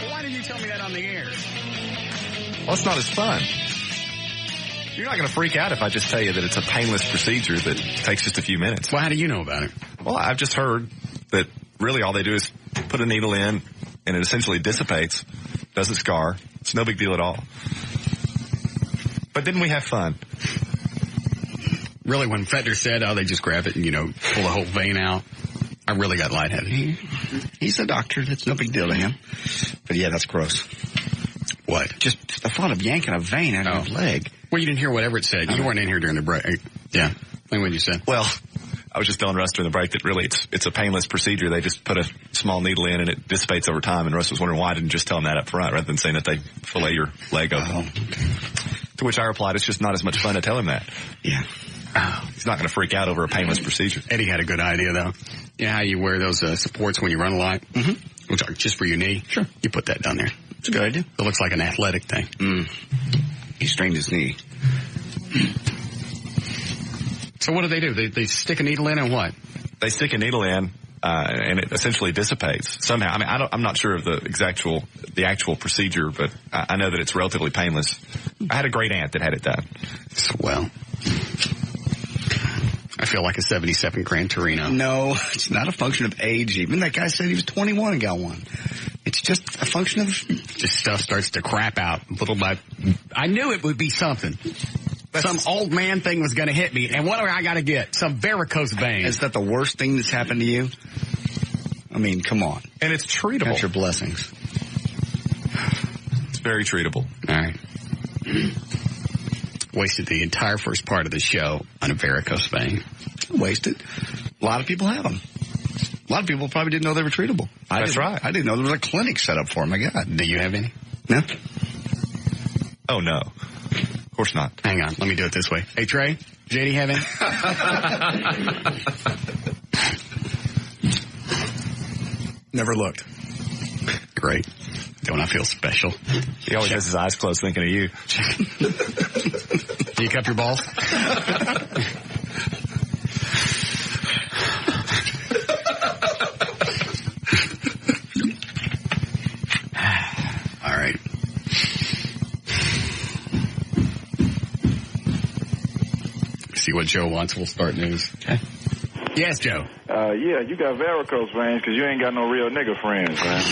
Why didn't you tell me that on the air? Well, it's not as fun. You're not going to freak out if I just tell you that it's a painless procedure that takes just a few minutes. Well, how do you know about it? Well, I've just heard that really all they do is put a needle in and it essentially dissipates, doesn't scar. It's no big deal at all. But didn't we have fun? Really, when Fettner said, they just grab it and, pull the whole vein out, I really got lightheaded. He's a doctor. That's no big deal to him. But yeah, that's gross. What? Just the thought of yanking a vein out of your leg. Well, you didn't hear what Everett said. You weren't in here during the break. Yeah. What you said? Well, I was just telling Russ during the break that really it's a painless procedure. They just put a small needle in and it dissipates over time. And Russ was wondering why I didn't just tell him that up front rather than saying that they fillet your leg open. Oh, okay. To which I replied, it's just not as much fun to tell him that. Yeah. He's not going to freak out over a painless procedure. Eddie had a good idea, though. You know how you wear those supports when you run a lot? Mm-hmm. Which are just for your knee? Sure. You put that down there. It's a good idea. It looks like an athletic thing. He strained his knee. So what do? They stick a needle in and what? They stick a needle in, and it essentially dissipates somehow. I mean, I'm not sure of the actual procedure, but I know that it's relatively painless. I had a great aunt that had it done. Well, I feel like a 77 Gran Torino. No, it's not a function of age even. That guy said he was 21 and got one. It's just a function of... Just stuff starts to crap out little by... I knew it would be something. Some old man thing was going to hit me. And what do I got to get? Some varicose vein. Is that the worst thing that's happened to you? I mean, come on. And it's treatable. Count your blessings. It's very treatable. All right. Wasted the entire first part of the show on a varicose vein. Wasted. A lot of people have them. A lot of people probably didn't know they were treatable. That's right. I didn't know there was a clinic set up for them. My God. Do you have any? No. Oh, no. Of course not. Hang on. Let me do it this way. Hey, Trey, JD have any? Never looked. Great. Don't I feel special? He always has his eyes closed thinking of you. Do you cup your balls? All right. See what Joe wants. We'll start news. Okay. Yes, Joe. Yeah, you got varicose veins because you ain't got no real nigga friends, man.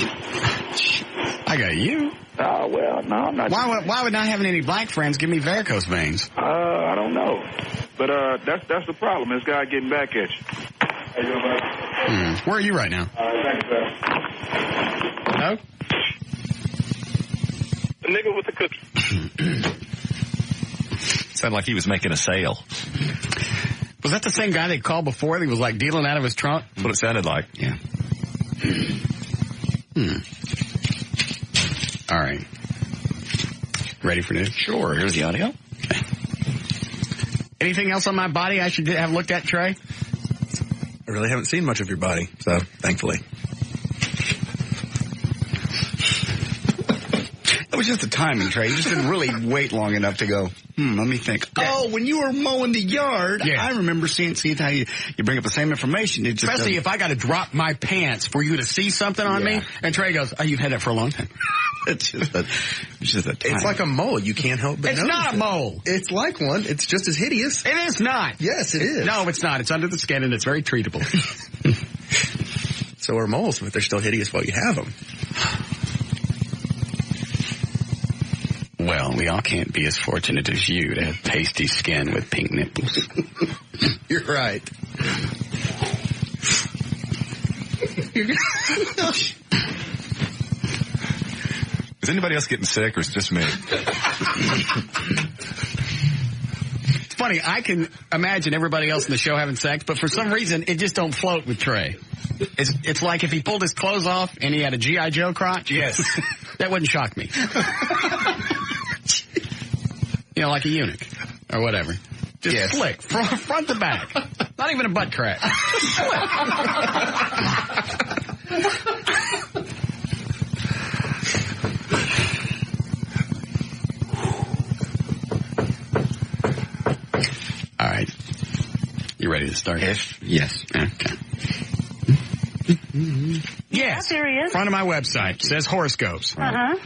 I got you. Well, no, I'm not. Why would not having any black friends give me varicose veins? I don't know. But that's the problem. This guy getting back at you. How you doing, buddy? Where are you right now? Thank you, sir. No? The nigga with the cookie. Sounded like he was making a sale. Was that the same guy they called before? He was like dealing out of his trunk? That's what it sounded like. Yeah. All right. Ready for news? Sure. Here's the audio. Okay. Anything else on my body I should have looked at, Trey? I really haven't seen much of your body, so thankfully. That was just the timing, Trey. You just didn't really wait long enough to go, let me think. Oh, when you were mowing the yard, I remember seeing how you bring up the same information. It just especially if I got to drop my pants for you to see something on me. And Trey goes, oh, you've had that for a long time. It's just a time. It's like a mole. You can't help but It's notice not a mole. It's like one. It's just as hideous. It is not. Yes, it is. No, it's not. It's under the skin and it's very treatable. So are moles, but they're still hideous while you have them. Well, we all can't be as fortunate as you to have pasty skin with pink nipples. You're right. Is anybody else getting sick or is it just me? It's funny. I can imagine everybody else in the show having sex, but for some reason, it just don't float with Trey. It's like if he pulled his clothes off and he had a G.I. Joe crotch. Yes. That wouldn't shock me. You know, like a eunuch or whatever. Just flick front to back. Not even a butt crack. Flick. All right. You ready to start? Yes. Okay. Yes. There he is. Front of my website says horoscopes. Uh-huh.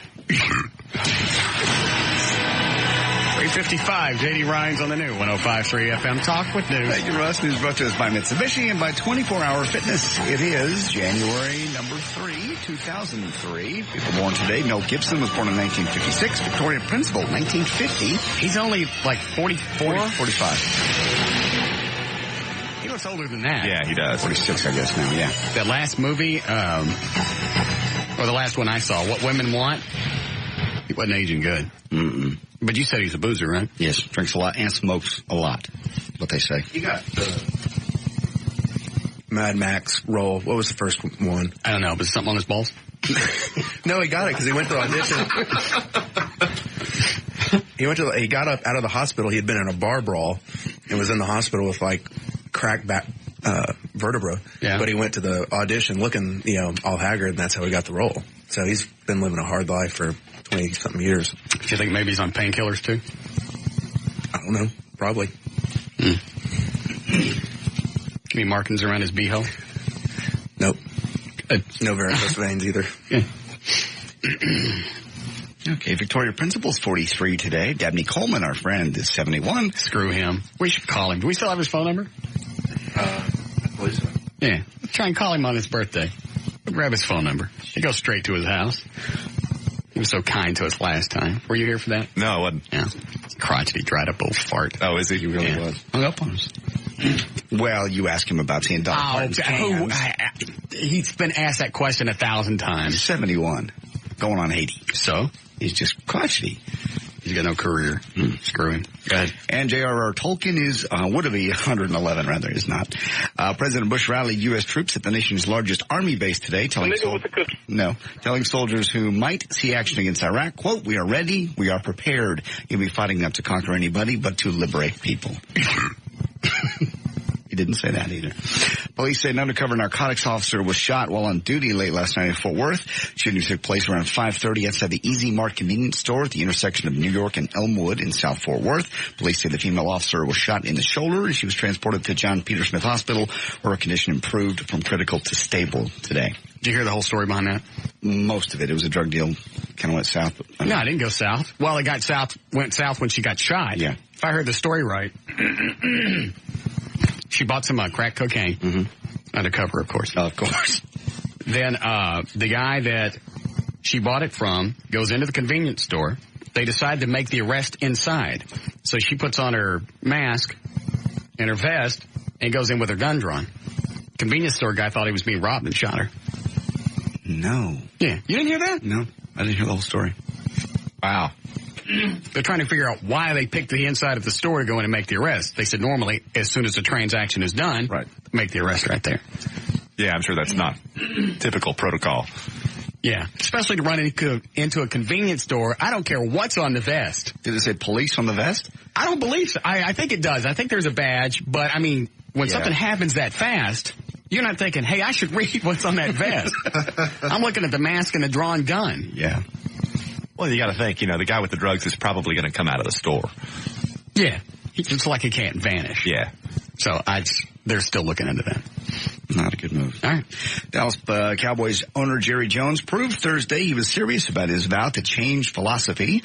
Trey's 7:55. J.D. Ryan's on the new 105.3 FM Talk with News. Thank you, Russ. News brought to us by Mitsubishi and by 24-Hour Fitness. It is January number 3, 2003. People born today. Mel Gibson was born in 1956. Victoria Principal, 1950. He's only like 44? 45. He looks older than that. Yeah, he does. 46, I guess now, yeah. That last movie, or the last one I saw, What Women Want, he wasn't aging good. Mm-mm. But you said he's a boozer, right? Yes, drinks a lot and smokes a lot, what they say. He got the Mad Max role. What was the first one? I don't know, but something on his balls? No, he got it because he went to audition. He got up out of the hospital. He had been in a bar brawl and was in the hospital with like cracked back vertebra. Yeah. But he went to the audition looking, all haggard, and that's how he got the role. So he's been living a hard life for 20-something years. Do you think maybe he's on painkillers too? I don't know. Probably. Any markings around his beehole? Nope. No varicose veins either. Yeah. Okay, Victoria Principal's 43 today. Dabney Coleman, our friend, is 71. Screw him. We should call him. Do we still have his phone number? I believe so. Yeah. Let's try and call him on his birthday. We'll grab his phone number. He goes straight to his house. He was so kind to us last time. Were you here for that? No, I wasn't. Yeah. Crotchety, dried up old fart. Oh, is he? He really was. Hung up on us. Well, you ask him about seeing Dolly Parton's cans. He's been asked that question 1,000 times. 71. Going on 80. So? He's just crotchety. He's got no career. Screw him. Go ahead. And J.R.R. Tolkien is, would be 111 rather, is not. President Bush rallied U.S. troops at the nation's largest army base today, telling soldiers who might see action against Iraq, quote, "We are ready, we are prepared. You'll be fighting not to conquer anybody, but to liberate people." He didn't say that either. Police say an undercover narcotics officer was shot while on duty late last night in Fort Worth. Shooting took place around 5:30 outside the Easy Mart convenience store at the intersection of New York and Elmwood in South Fort Worth. Police say the female officer was shot in the shoulder and she was transported to John Peter Smith Hospital where her condition improved from critical to stable today. Did you hear the whole story behind that? Most of it. It was a drug deal. Kind of went south. No, it didn't go south. Well, it went south when she got shot. Yeah. If I heard the story right, she bought some crack cocaine. Mm-hmm. Undercover, of course. Of course. Then the guy that she bought it from goes into the convenience store. They decide to make the arrest inside. So she puts on her mask and her vest and goes in with her gun drawn. Convenience store guy thought he was being robbed and shot her. No. Yeah. You didn't hear that? No. I didn't hear the whole story. Wow. They're trying to figure out why they picked the inside of the store to go in and make the arrest. They said normally, as soon as the transaction is done, make the arrest right there. Yeah, I'm sure that's not typical protocol. Yeah, especially to run into a convenience store. I don't care what's on the vest. Did it say police on the vest? I don't believe so. I think it does. I think there's a badge, but I mean, when something happens that fast, you're not thinking, hey, I should read what's on that vest. I'm looking at the mask and the drawn gun. Yeah. Well, you got to think, the guy with the drugs is probably going to come out of the store. Yeah. It's like he can't vanish. Yeah. So they're still looking into that. Not a good move. All right. Dallas Cowboys owner Jerry Jones proved Thursday he was serious about his vow to change philosophy,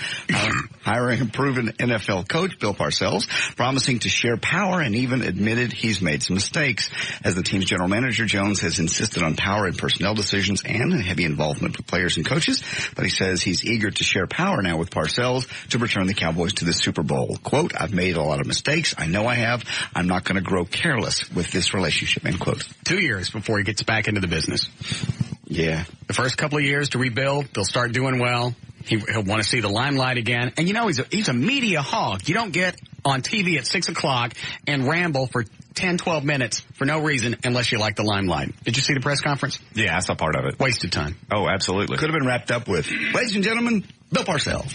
hiring a proven NFL coach, Bill Parcells, promising to share power and even admitted he's made some mistakes. As the team's general manager, Jones has insisted on power in personnel decisions and heavy involvement with players and coaches, but he says he's eager to share power now with Parcells to return the Cowboys to the Super Bowl. Quote, "I've made a lot of mistakes. I know I have. I'm not going to grow careless with this relationship," end quote. 2 years before he gets back into the business. Yeah. The first couple of years to rebuild, they'll start doing well. He'll want to see the limelight again. And he's a media hog. You don't get on TV at 6 o'clock and ramble for 10, 12 minutes for no reason unless you like the limelight. Did you see the press conference? Yeah, I saw part of it. Wasted time. Oh, absolutely. Could have been wrapped up with, ladies and gentlemen, Bill Parcells.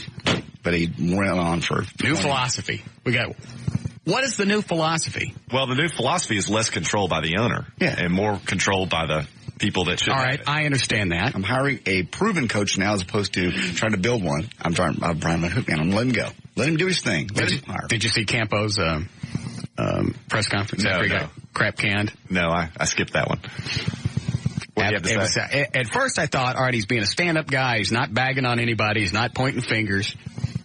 But he went on for... New philosophy. What is the new philosophy? Well, the new philosophy is less controlled by the owner and more controlled by the people that should. All right, I understand that. I'm hiring a proven coach now as opposed to trying to build one. I'm Brian Hook, and I'm letting him go. Let him do his thing. Did you see Campo's press conference after he got crap canned? No, I skipped that one. What do you have to say? At first I thought, all right, he's being a stand-up guy. He's not bagging on anybody. He's not pointing fingers.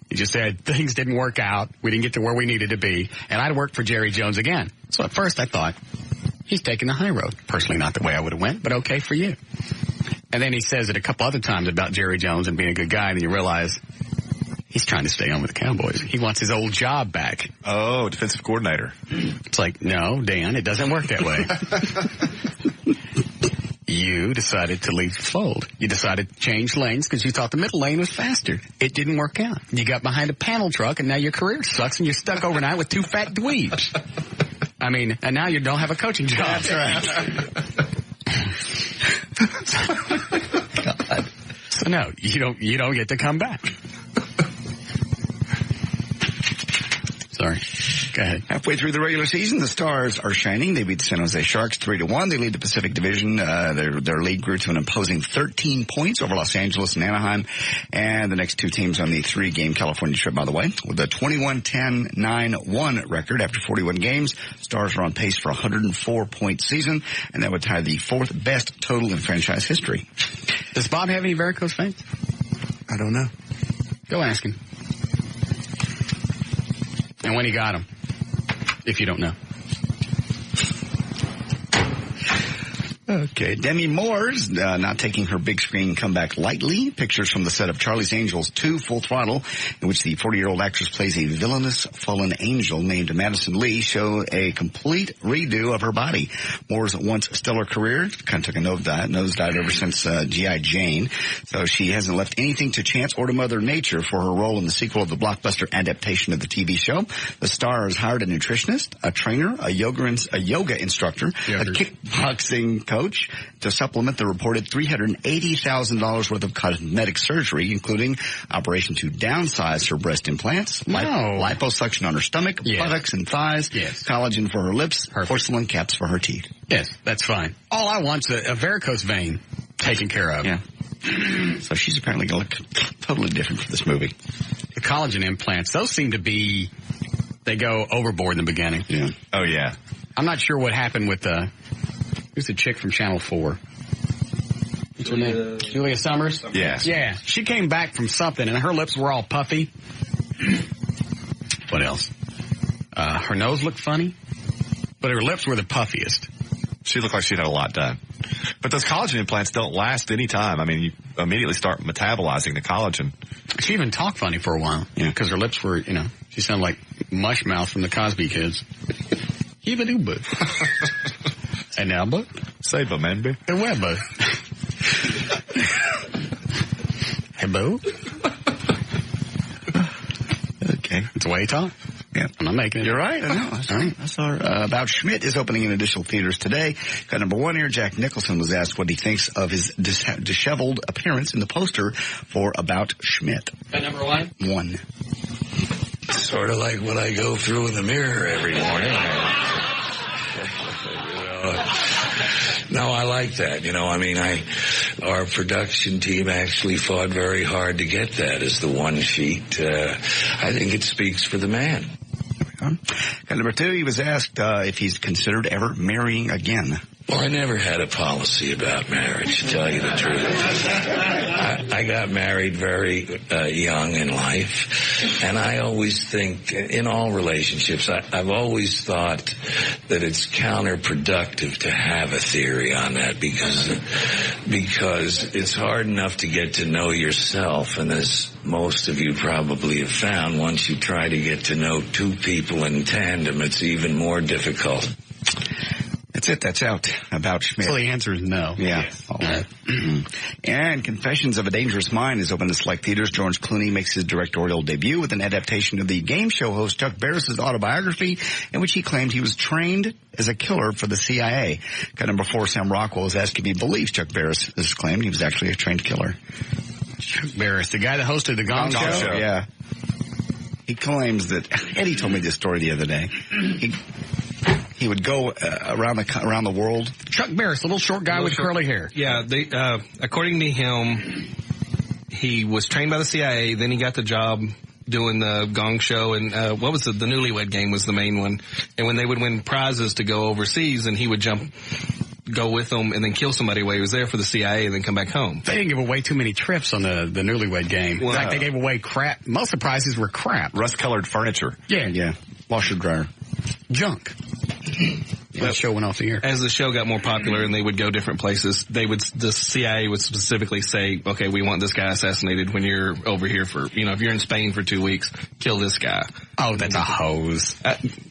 He just said things didn't work out. We didn't get to where we needed to be. And I'd work for Jerry Jones again. So at first I thought, he's taking the high road. Personally, not the way I would have went, but okay for you. And then he says it a couple other times about Jerry Jones and being a good guy, and you realize he's trying to stay on with the Cowboys. He wants his old job back. Oh, defensive coordinator. It's like, no, Dan, it doesn't work that way. You decided to leave the fold. You decided to change lanes because you thought the middle lane was faster. It didn't work out. You got behind a panel truck, and now your career sucks, and you're stuck overnight with two fat dweebs. I mean, and now you don't have a coaching job. That's right. God. So no, you don't get to come back. Sorry. Go ahead. Halfway through the regular season, the Stars are shining. They beat the San Jose Sharks 3-1. They lead the Pacific Division. Their lead grew to an imposing 13 points over Los Angeles and Anaheim. And the next two teams on the 3-game California trip, by the way, with a 21-10-9-1 record after 41 games. Stars are on pace for a 104-point season, and that would tie the fourth best total in franchise history. Does Bob have any varicose veins? I don't know. Go ask him. And when he got him, if you don't know. Okay. Demi Moore's not taking her big screen comeback lightly. Pictures from the set of Charlie's Angels 2 Full Throttle, in which the 40-year-old actress plays a villainous fallen angel named Madison Lee, show a complete redo of her body. Moore's once stellar career kind of took a nosedive ever since G.I. Jane. So she hasn't left anything to chance or to Mother Nature for her role in the sequel of the blockbuster adaptation of the TV show. The star has hired a nutritionist, a trainer, a yoga instructor, a kickboxing coach to supplement the reported $380,000 worth of cosmetic surgery, including operation to downsize her breast implants, liposuction on her stomach, buttocks and thighs, collagen for her lips, porcelain caps for her teeth. Yes, that's fine. All I want's a varicose vein taken care of. Yeah. So she's apparently going to look totally different for this movie. The collagen implants, those seem to be, they go overboard in the beginning. Yeah. Oh, yeah. I'm not sure what happened with who's the chick from Channel 4? What's her name? Julia Summers? Yes. Yeah. She came back from something, and her lips were all puffy. What else? Her nose looked funny, but her lips were the puffiest. She looked like she'd had a lot done. But those collagen implants don't last any time. I mean, you immediately start metabolizing the collagen. She even talked funny for a while, because her lips were, she sounded like Mushmouth from the Cosby Kids. Heeba-doo-boo. And now, but say, but man, be the webbo. Hey, boo. Okay, it's the way he talks. Yeah, I'm not making it. You're right. I know. That's all right. About Schmidt is opening in additional theaters today. Got number one here. Jack Nicholson was asked what he thinks of his disheveled appearance in the poster for About Schmidt. Got number one? One. Sort of like what I go through in the mirror every morning. No, I like that. Our production team actually fought very hard to get that as the one sheet. I think it speaks for the man. And number two, he was asked if he's considered ever marrying again. Well, I never had a policy about marriage, to tell you the truth. I got married very young in life, and I always think, in all relationships, I've always thought that it's counterproductive to have a theory on that because it's hard enough to get to know yourself, and as most of you probably have found, once you try to get to know two people in tandem, it's even more difficult. That's it. That's out. About Schmidt. So the answer is no. Yeah. Yes. All right. And Confessions of a Dangerous Mind is open to select theaters. George Clooney makes his directorial debut with an adaptation of the game show host Chuck Barris's autobiography, in which he claimed he was trained as a killer for the CIA. Got number four, Sam Rockwell is asked if he believes Chuck Barris has claimed he was actually a trained killer. Chuck Barris, the guy that hosted the Gong Show? Yeah. He claims that, Eddie told me this story the other day. He would go around the world. Chuck Barris, the little short guy with curly hair. Yeah, according to him, he was trained by the CIA. Then he got the job doing the Gong Show, and what was the Newlywed Game was the main one. And when they would win prizes to go overseas, and he would jump go with them and then kill somebody while he was there for the CIA and then come back home. They didn't give away too many trips on the Newlywed Game. Wow. In fact, they gave away crap. Most of the prizes were crap. Rust-colored furniture. Yeah. Washer dryer. Junk. The show went off the air. As the show got more popular and they would go different places, the CIA would specifically say, okay, we want this guy assassinated when you're over here for, if you're in Spain for 2 weeks, kill this guy. Oh, that's a hose.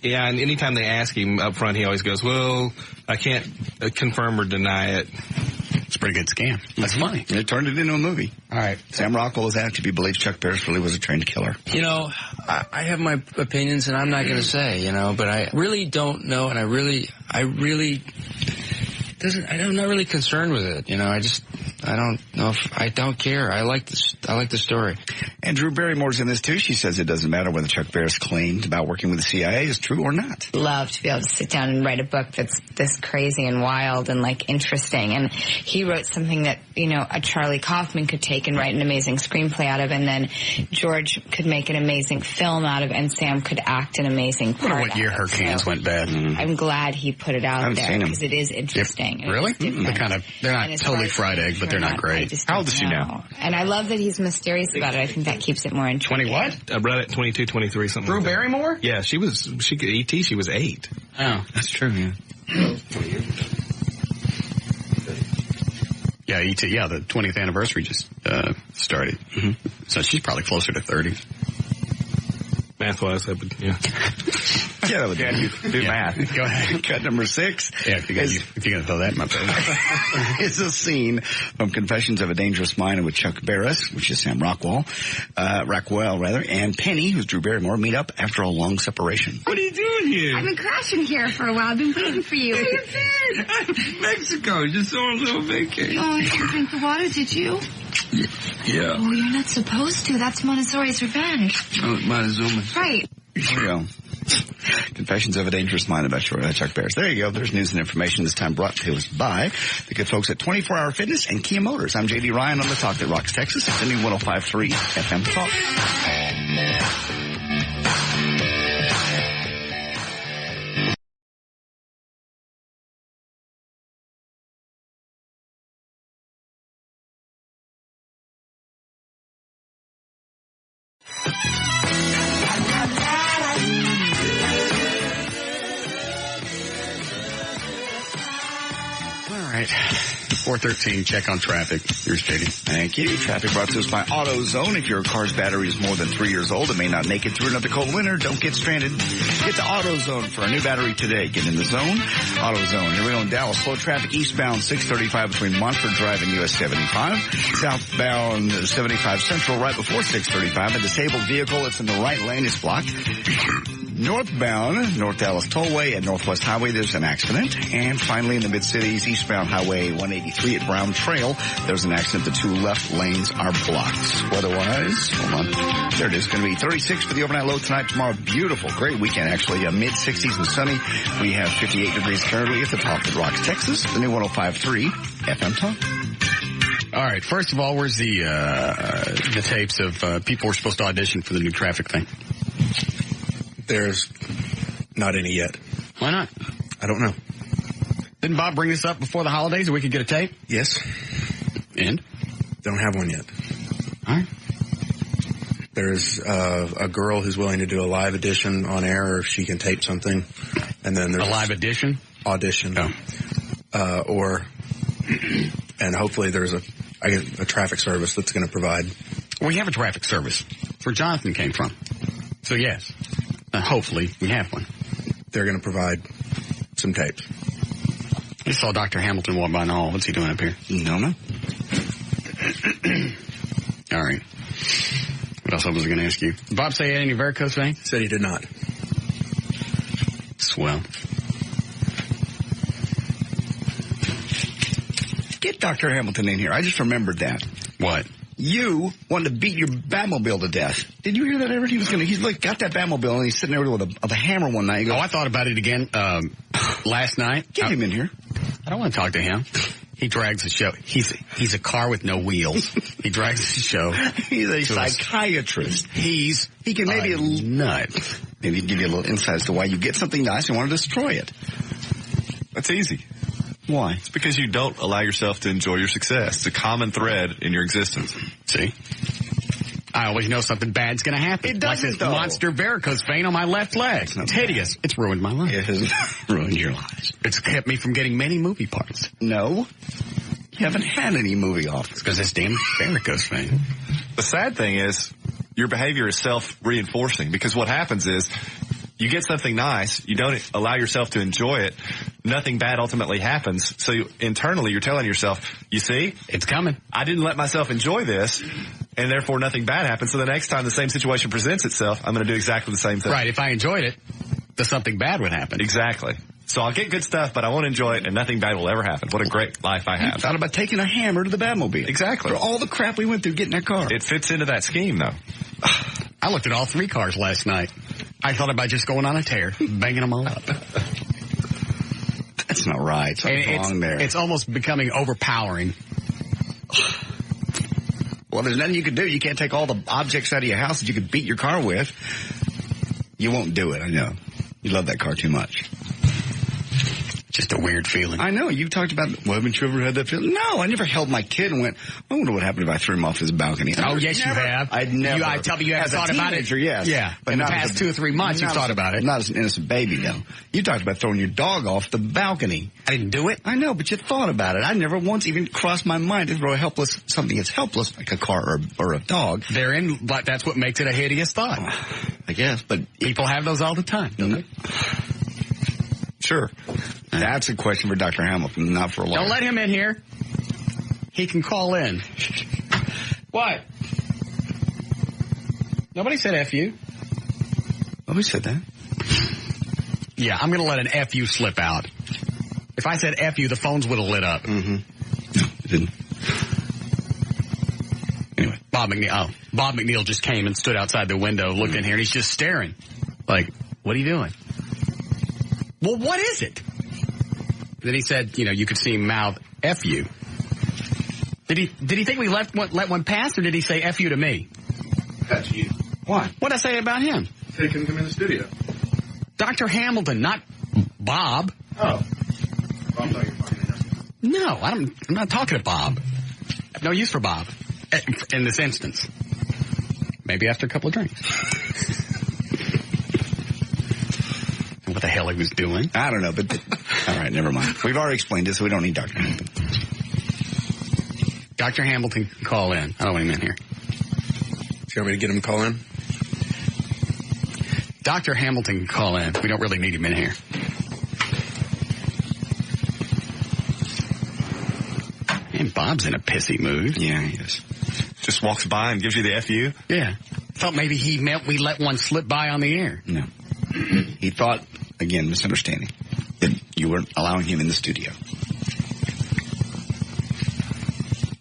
Yeah, and anytime they ask him up front, he always goes, well, I can't confirm or deny it. It's a pretty good scam. That's funny. They turned it into a movie. All right. Sam Rockwell is asked if he believes Chuck Barris really was a trained killer. I have my opinions, and I'm not going to say, but I really don't know, and I'm not really concerned with it. I don't know if I don't care. I like the story. And Drew Barrymore's in this too. She says it doesn't matter whether Chuck Barris claimed about working with the CIA is true or not. Love to be able to sit down and write a book that's this crazy and wild and interesting. And he wrote something that, a Charlie Kaufman could take and write an amazing screenplay out of, and then George could make an amazing film out of, and Sam could act an amazing part. I wonder what year her cans went bad. I'm glad he put it out there because it is interesting. Yep. Really? They're not totally fried egg, but they're not great. How old is she now? And I love that he's mysterious about it. I think that keeps it more interesting. 20 what? Right at 22, 23, something. Drew like that. Barrymore? Yeah, she could E.T., she was 8. Oh, that's true, yeah. Yeah, E.T., the 20th anniversary just started. Mm-hmm. So she's probably closer to 30. Math-wise, that would, yeah. Yeah, that would do math. Go ahead. Cut number 6. Yeah, if you're going to throw that in my face. It's a scene from Confessions of a Dangerous Mind with Chuck Barris, which is Sam Rockwell, and Penny, who's Drew Barrymore, meet up after a long separation. What are you doing here? I've been crashing here for a while. I've been waiting for you. Where you been? I'm in Mexico, just on a little vacation. Oh, you didn't drink the water, did you? Yeah. Oh, you're not supposed to. That's Montessori's revenge. Oh, Montezuma. Right. There you go. Confessions of a Dangerous Mind about Chuck Barris. There you go. There's news and information this time brought to us by the good folks at 24 Hour Fitness and Kia Motors. I'm J.D. Ryan on the Talk That Rocks Texas. It's the new 105.3 FM Talk. All right. 413, check on traffic. Here's JD. Thank you. Traffic brought to us by AutoZone. If your car's battery is more than 3 years old and may not make it through another cold winter, don't get stranded. Get to AutoZone for a new battery today. Get in the zone. AutoZone. Here we go in Dallas. Slow traffic eastbound 635 between Montford Drive and US 75. Southbound 75 Central right before 635. A disabled vehicle that's in the right lane is blocked. Northbound, North Dallas Tollway and Northwest Highway, there's an accident. And finally in the mid-cities, eastbound Highway 183 at Brown Trail, there's an accident. The 2 left lanes are blocked. Weather-wise, hold on. There it is. Going to be 36 for the overnight low tonight. Tomorrow, beautiful. Great weekend, actually. Mid-60s and sunny. We have 58 degrees currently at the Talk That Rocks Texas. The new 105.3 FM Talk. All right. First of all, where's the tapes of people who are supposed to audition for the new traffic thing? There's not any yet. Why not? I don't know. Didn't Bob bring this up before the holidays so we could get a tape? Yes. And? Don't have one yet. All right. There's a girl who's willing to do a live audition on air, or she can tape something. And then there's a live audition? Audition. Oh. And hopefully there's a traffic service that's going to provide. We have a traffic service. That's where Jonathan came from. So yes. Hopefully we have one. They're going to provide some tapes. I saw Dr. Hamilton walk by in the hall. What's he doing up here? No. All right. What else was I going to ask you? Did Bob say he had any varicose vein? Said he did not. Swell. Get Dr. Hamilton in here. I just remembered that. What? You wanted to beat your Batmobile to death. Did you hear that ever? He's got that Batmobile and he's sitting there with a hammer one night. He goes, I thought about it again last night. Get him in here. I don't want to talk to him. He drags the show. He's a car with no wheels. He drags the show. He's a psychiatrist. He can maybe a nut. Maybe give you a little insight as to why you get something nice and want to destroy it. That's easy. Why? It's because you don't allow yourself to enjoy your success. It's a common thread in your existence. See? I always know something bad's going to happen. It doesn't, like this monster varicose vein on my left leg. It's hideous. It's ruined my life. It has ruined your lives. It's kept me from getting many movie parts. No. You haven't had any movie offers. Because this damn varicose vein. The sad thing is, your behavior is self-reinforcing, because what happens is, you get something nice, you don't allow yourself to enjoy it, nothing bad ultimately happens. So internally you're telling yourself, you see? It's coming. I didn't let myself enjoy this, and therefore nothing bad happens. So the next time the same situation presents itself, I'm going to do exactly the same thing. Right. If I enjoyed it, then something bad would happen. Exactly. So I'll get good stuff, but I won't enjoy it, and nothing bad will ever happen. What a great life I have. You thought about taking a hammer to the Batmobile. Exactly. For all the crap we went through getting that car. It fits into that scheme, though. I looked at all 3 cars last night. I thought about just going on a tear, banging them all up. That's not right. Something's wrong there. It's almost becoming overpowering. Well, there's nothing you can do. You can't take all the objects out of your house that you could beat your car with. You won't do it, I know. You love that car too much. Just a weird feeling. I know. You talked about, well, haven't you ever had that feeling? No, I never held my kid and went, I wonder what happened if I threw him off his balcony. Oh, yes, you have. I'd never. I tell me you have thought about it. Yes. Yeah. But in the past 2 or 3 months, you've thought about it. Not as an innocent baby, though. You talked about throwing your dog off the balcony. I didn't do it. I know, but you thought about it. I never once even crossed my mind to throw something that's helpless, like a car or a dog. But that's what makes it a hideous thought. I guess, but people have those all the time, don't they? Sure. That's a question for Dr. Hamilton, not for a lawyer. Don't let him in here. He can call in. What? Nobody said F you. Nobody said that. Yeah, I'm going to let an F you slip out. If I said F you, the phones would have lit up. Mm-hmm. No, it didn't. Anyway. Bob McNeil just came and stood outside the window looking here, and he's just staring. Like, what are you doing? Well, what is it? Then he said, you could see him mouth F you. Did he think we let one pass, or did he say F you to me? That's you. Why? What'd I say about him? He couldn't come in the studio. Dr. Hamilton, not Bob. Oh. I'm talking about No, I'm not talking to Bob. I have no use for Bob in this instance. Maybe after a couple of drinks. What the hell he was doing? I don't know, but all right, never mind. We've already explained this, so we don't need Dr. Hamilton. Dr. Hamilton can call in. I don't want him in here. Do you want me to get him to call in? Dr. Hamilton can call in. We don't really need him in here. And Bob's in a pissy mood. Yeah, he is. Just walks by and gives you the FU? Yeah. Thought maybe he meant we let one slip by on the air. No. He thought, again, misunderstanding, that you weren't allowing him in the studio.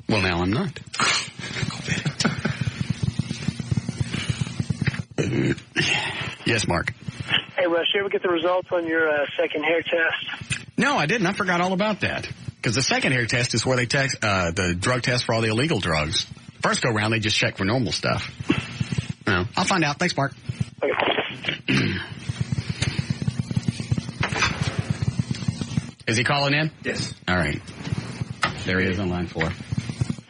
Well, now I'm not. Yes, Mark. Hey, Russ, you ever get the results on your second hair test? No, I didn't. I forgot all about that. Because the second hair test is where they test the drug test for all the illegal drugs. First go round, they just check for normal stuff. No, I'll find out. Thanks, Mark. Okay. Is he calling in? Yes. All right. There he is on line 4.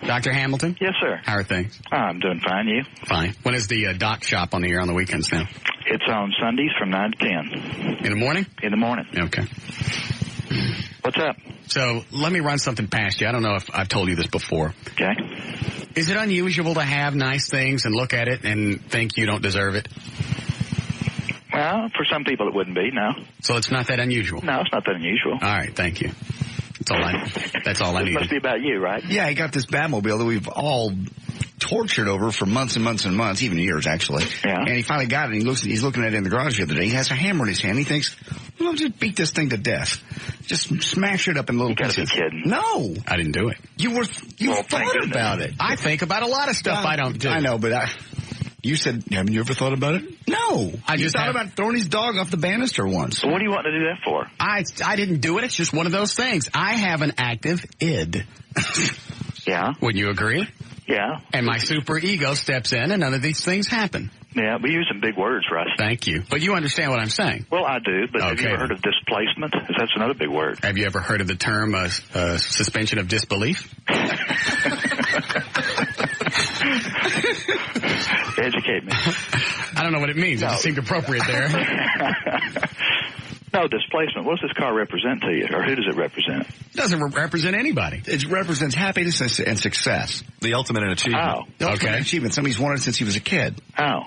Dr. Hamilton? Yes, sir. How are things? I'm doing fine. You? Fine. When is the doc shop on the air on the weekends now? It's on Sundays from 9 to 10. In the morning? In the morning. Okay. What's up? So let me run something past you. I don't know if I've told you this before. Okay. Is it unusual to have nice things and look at it and think you don't deserve it? Well, for some people it wouldn't be, no. So it's not that unusual? No, it's not that unusual. All right, thank you. That's all I It needed. must be about you, right? Yeah, he got this Batmobile that we've all tortured over for months and months and months, even years, actually. Yeah. And he finally got it, and he's looking at it in the garage the other day. He has a hammer in his hand. He thinks, well, I'll just beat this thing to death. Just smash it up in little pieces. You gotta be kidding. No. I didn't do it. You thought about it. I think about a lot of stuff I don't do. I know, but you said, haven't you ever thought about it? No. I just thought about throwing his dog off the banister once. So what do you want to do that for? I didn't do it. It's just one of those things. I have an active id. Yeah. Wouldn't you agree? Yeah. And my super ego steps in, and none of these things happen. Yeah, we use some big words, Russ. Thank you. But you understand what I'm saying. Well, I do, but have Okay. you ever heard of displacement? That's another big word. Have you ever heard of the term suspension of disbelief? Educate me. I don't know what it means. It just seemed appropriate there. No, displacement. What does this car represent to you, or who does it represent? It doesn't represent anybody. It represents happiness and success. The ultimate in achievement. Oh. The ultimate achievement. Somebody's wanted it since he was a kid. Oh.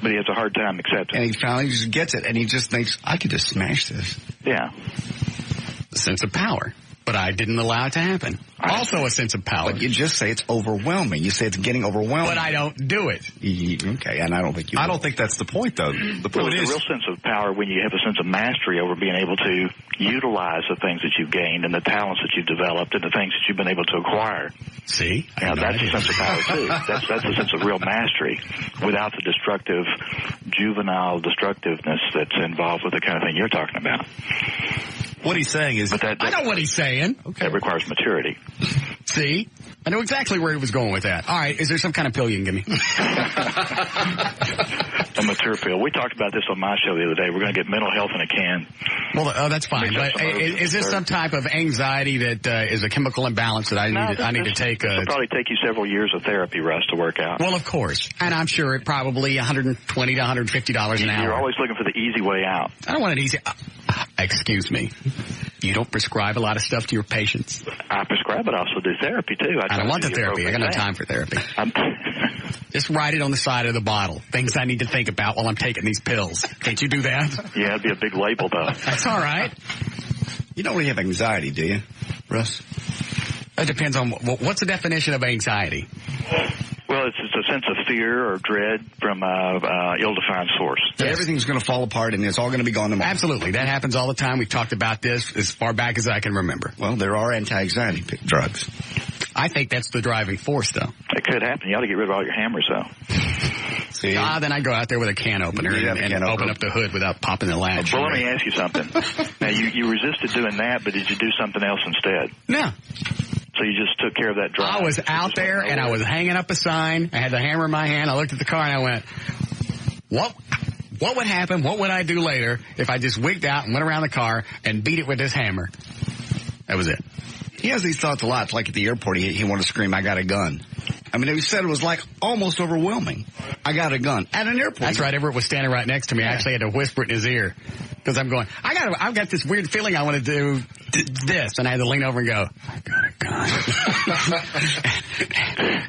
But he has a hard time accepting. And he finally just gets it, and he just thinks, I could just smash this. Yeah. A sense of power. But I didn't allow it to happen. Also a sense of power. But you just say it's overwhelming. You say it's getting overwhelming. But I don't do it. Okay, and I don't think you I don't think that's the point, though. The Well, point it's is... a real sense of power when you have a sense of mastery over being able to utilize the things that you've gained and the talents that you've developed and the things that you've been able to acquire. See? Now, that's a sense of power, too. That's a sense of real mastery without the destructive, juvenile destructiveness that's involved with the kind of thing you're talking about. What he's saying is... I know what he's saying. That requires maturity. See? I know exactly where he was going with that. All right, is there some kind of pill you can give me? A mature pill. We talked about this on my show the other day. We're going to get mental health in a can. Well, that's fine. But is this some type of anxiety that is a chemical imbalance that I need to take? It'll probably take you several years of therapy, Russ, to work out. Well, of course. And I'm sure it probably $120 to $150 an hour. You're always looking for the easy way out. I don't want it easy. Excuse me. You don't prescribe a lot of stuff to your patients. I prescribe it. I also do therapy, too. I don't want the therapy. I got no time for therapy. Just write it on the side of the bottle. Things I need to think about while I'm taking these pills. Can't you do that? Yeah, it'd be a big label, though. That's all right. You don't really have anxiety, do you, Russ? It depends on what's the definition of anxiety. Well, it's a sense of fear or dread from ill-defined source. Yes. Everything's going to fall apart and it's all going to be gone tomorrow. Absolutely. That happens all the time. We've talked about this as far back as I can remember. Well, there are anti-anxiety drugs. I think that's the driving force, though. It could happen. You ought to get rid of all your hammers, though. See? Then I go out there with a can opener and open up the hood without popping the latch. Well, let me ask you something. Now, you resisted doing that, but did you do something else instead? No. So you just took care of that drive? I was out there and I was hanging up a sign. I had the hammer in my hand. I looked at the car and I went, what would happen? What would I do later if I just wigged out and went around the car and beat it with this hammer? That was it. He has these thoughts a lot. Like at the airport, he wanted to scream, I got a gun. I mean, he said it was like almost overwhelming. I got a gun at an airport. That's right. Everett was standing right next to me. I actually had to whisper it in his ear because I'm going, I've got this weird feeling I want to do this. And I had to lean over and go, I got a gun.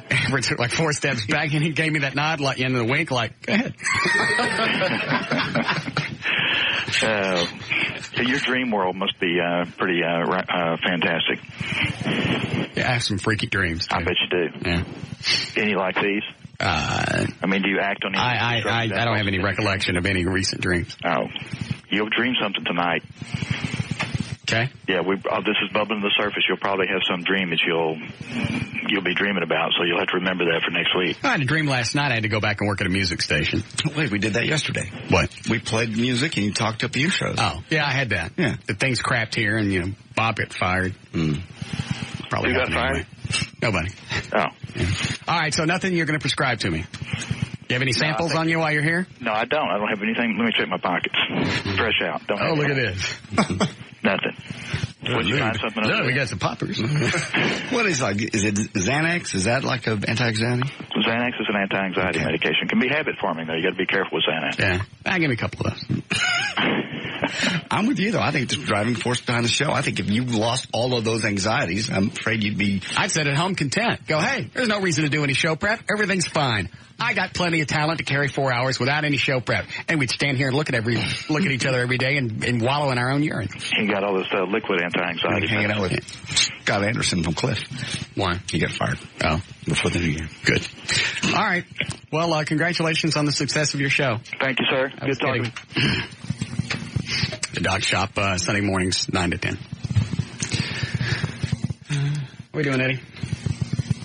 Everett took like 4 steps back and he gave me that nod like in the wink like, go ahead. So your dream world must be pretty fantastic. Yeah, I have some freaky dreams, too. I bet you do. Yeah. Any like these? I mean, do you act on any? I don't have any recollection of any recent dreams. Oh. You'll dream something tonight. Okay. Yeah, this is bubbling to the surface. You'll probably have some dream that you'll be dreaming about, so you'll have to remember that for next week. I had a dream last night. I had to go back and work at a music station. Wait, we did that yesterday. What? We played music and you talked up the intros. Oh, yeah, I had that. Yeah. The things crapped here and, Bob got fired. Probably Who got fired? Anyway. Nobody. Oh. Yeah. All right, so nothing you're going to prescribe to me. You have any samples on you while you're here? No, I don't. I don't have anything. Let me check my pockets. Fresh out. Don't have look at anything. this. Nothing. Would you find something else? No, we got some poppers. What is is it Xanax? Is that like an anti-anxiety? Xanax is an anti-anxiety medication. It can be habit forming, though. You got to be careful with Xanax. Yeah. Give me a couple of those. I'm with you, though. I think it's the driving force behind the show. I think if you lost all of those anxieties, I'm afraid you'd be... I'd sit at home content. Go, hey, there's no reason to do any show prep. Everything's fine. I got plenty of talent to carry 4 hours without any show prep. And we'd stand here and look at each other every day and wallow in our own urine. You got all this liquid anti-anxiety. Hanging out with Scott Anderson from Cliff. Why? He got fired. Oh. Before the new year. Good. All right. Well, congratulations on the success of your show. Thank you, sir. Good talking. The Doc Shop, Sunday mornings, 9 to 10. What are we doing, Eddie?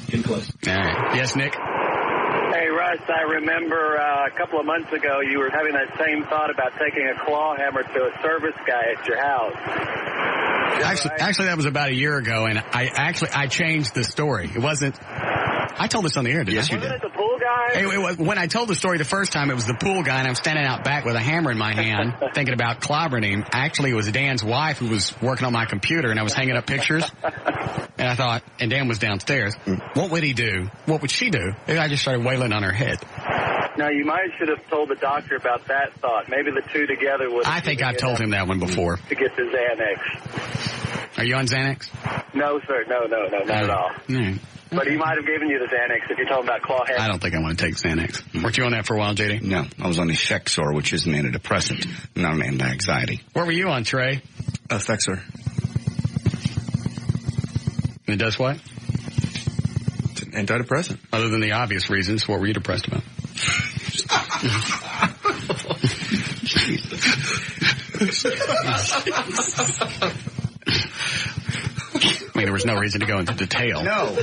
Getting close. All right. Yes, Nick? Hey, Russ, I remember a couple of months ago you were having that same thought about taking a claw hammer to a service guy at your house. Actually, that was about a year ago, and I changed the story. It wasn't I told this on the air, didn't I? Yes, you did. The pool guy? Hey, when I told the story the first time, it was the pool guy, and I'm standing out back with a hammer in my hand, thinking about clobbering him. Actually, it was Dan's wife who was working on my computer, and I was hanging up pictures. And I thought, and Dan was downstairs. What would he do? What would she do? And I just started wailing on her head. Now, you might should have told the doctor about that thought. Maybe the two together would. I think I've told him that one before. To get the Xanax. Are you on Xanax? No, sir. No, not at all. No. But he might have given you the Xanax if you told him about claw hammer. I don't think I want to take Xanax. Weren't you on that for a while, JD? No, I was on Effexor, which is an antidepressant, not an anti-anxiety. What were you on, Trey? Effexor. And it does what? It's an antidepressant. Other than the obvious reasons, what were you depressed about? I mean, there was no reason to go into detail. No.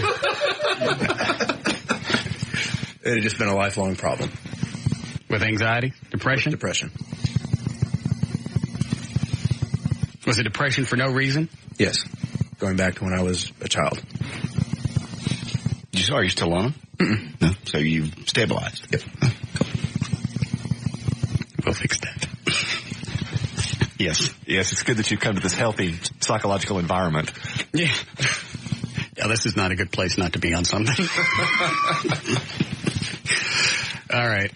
It had just been a lifelong problem. With anxiety? Depression? With depression. Was it depression for no reason? Yes. Going back to when I was a child. Are you still on? Mm-mm. No. So you've stabilized? Yep. We'll fix that. Yes, it's good that you've come to this healthy psychological environment. Yeah. Yeah, this is not a good place not to be on something. All right.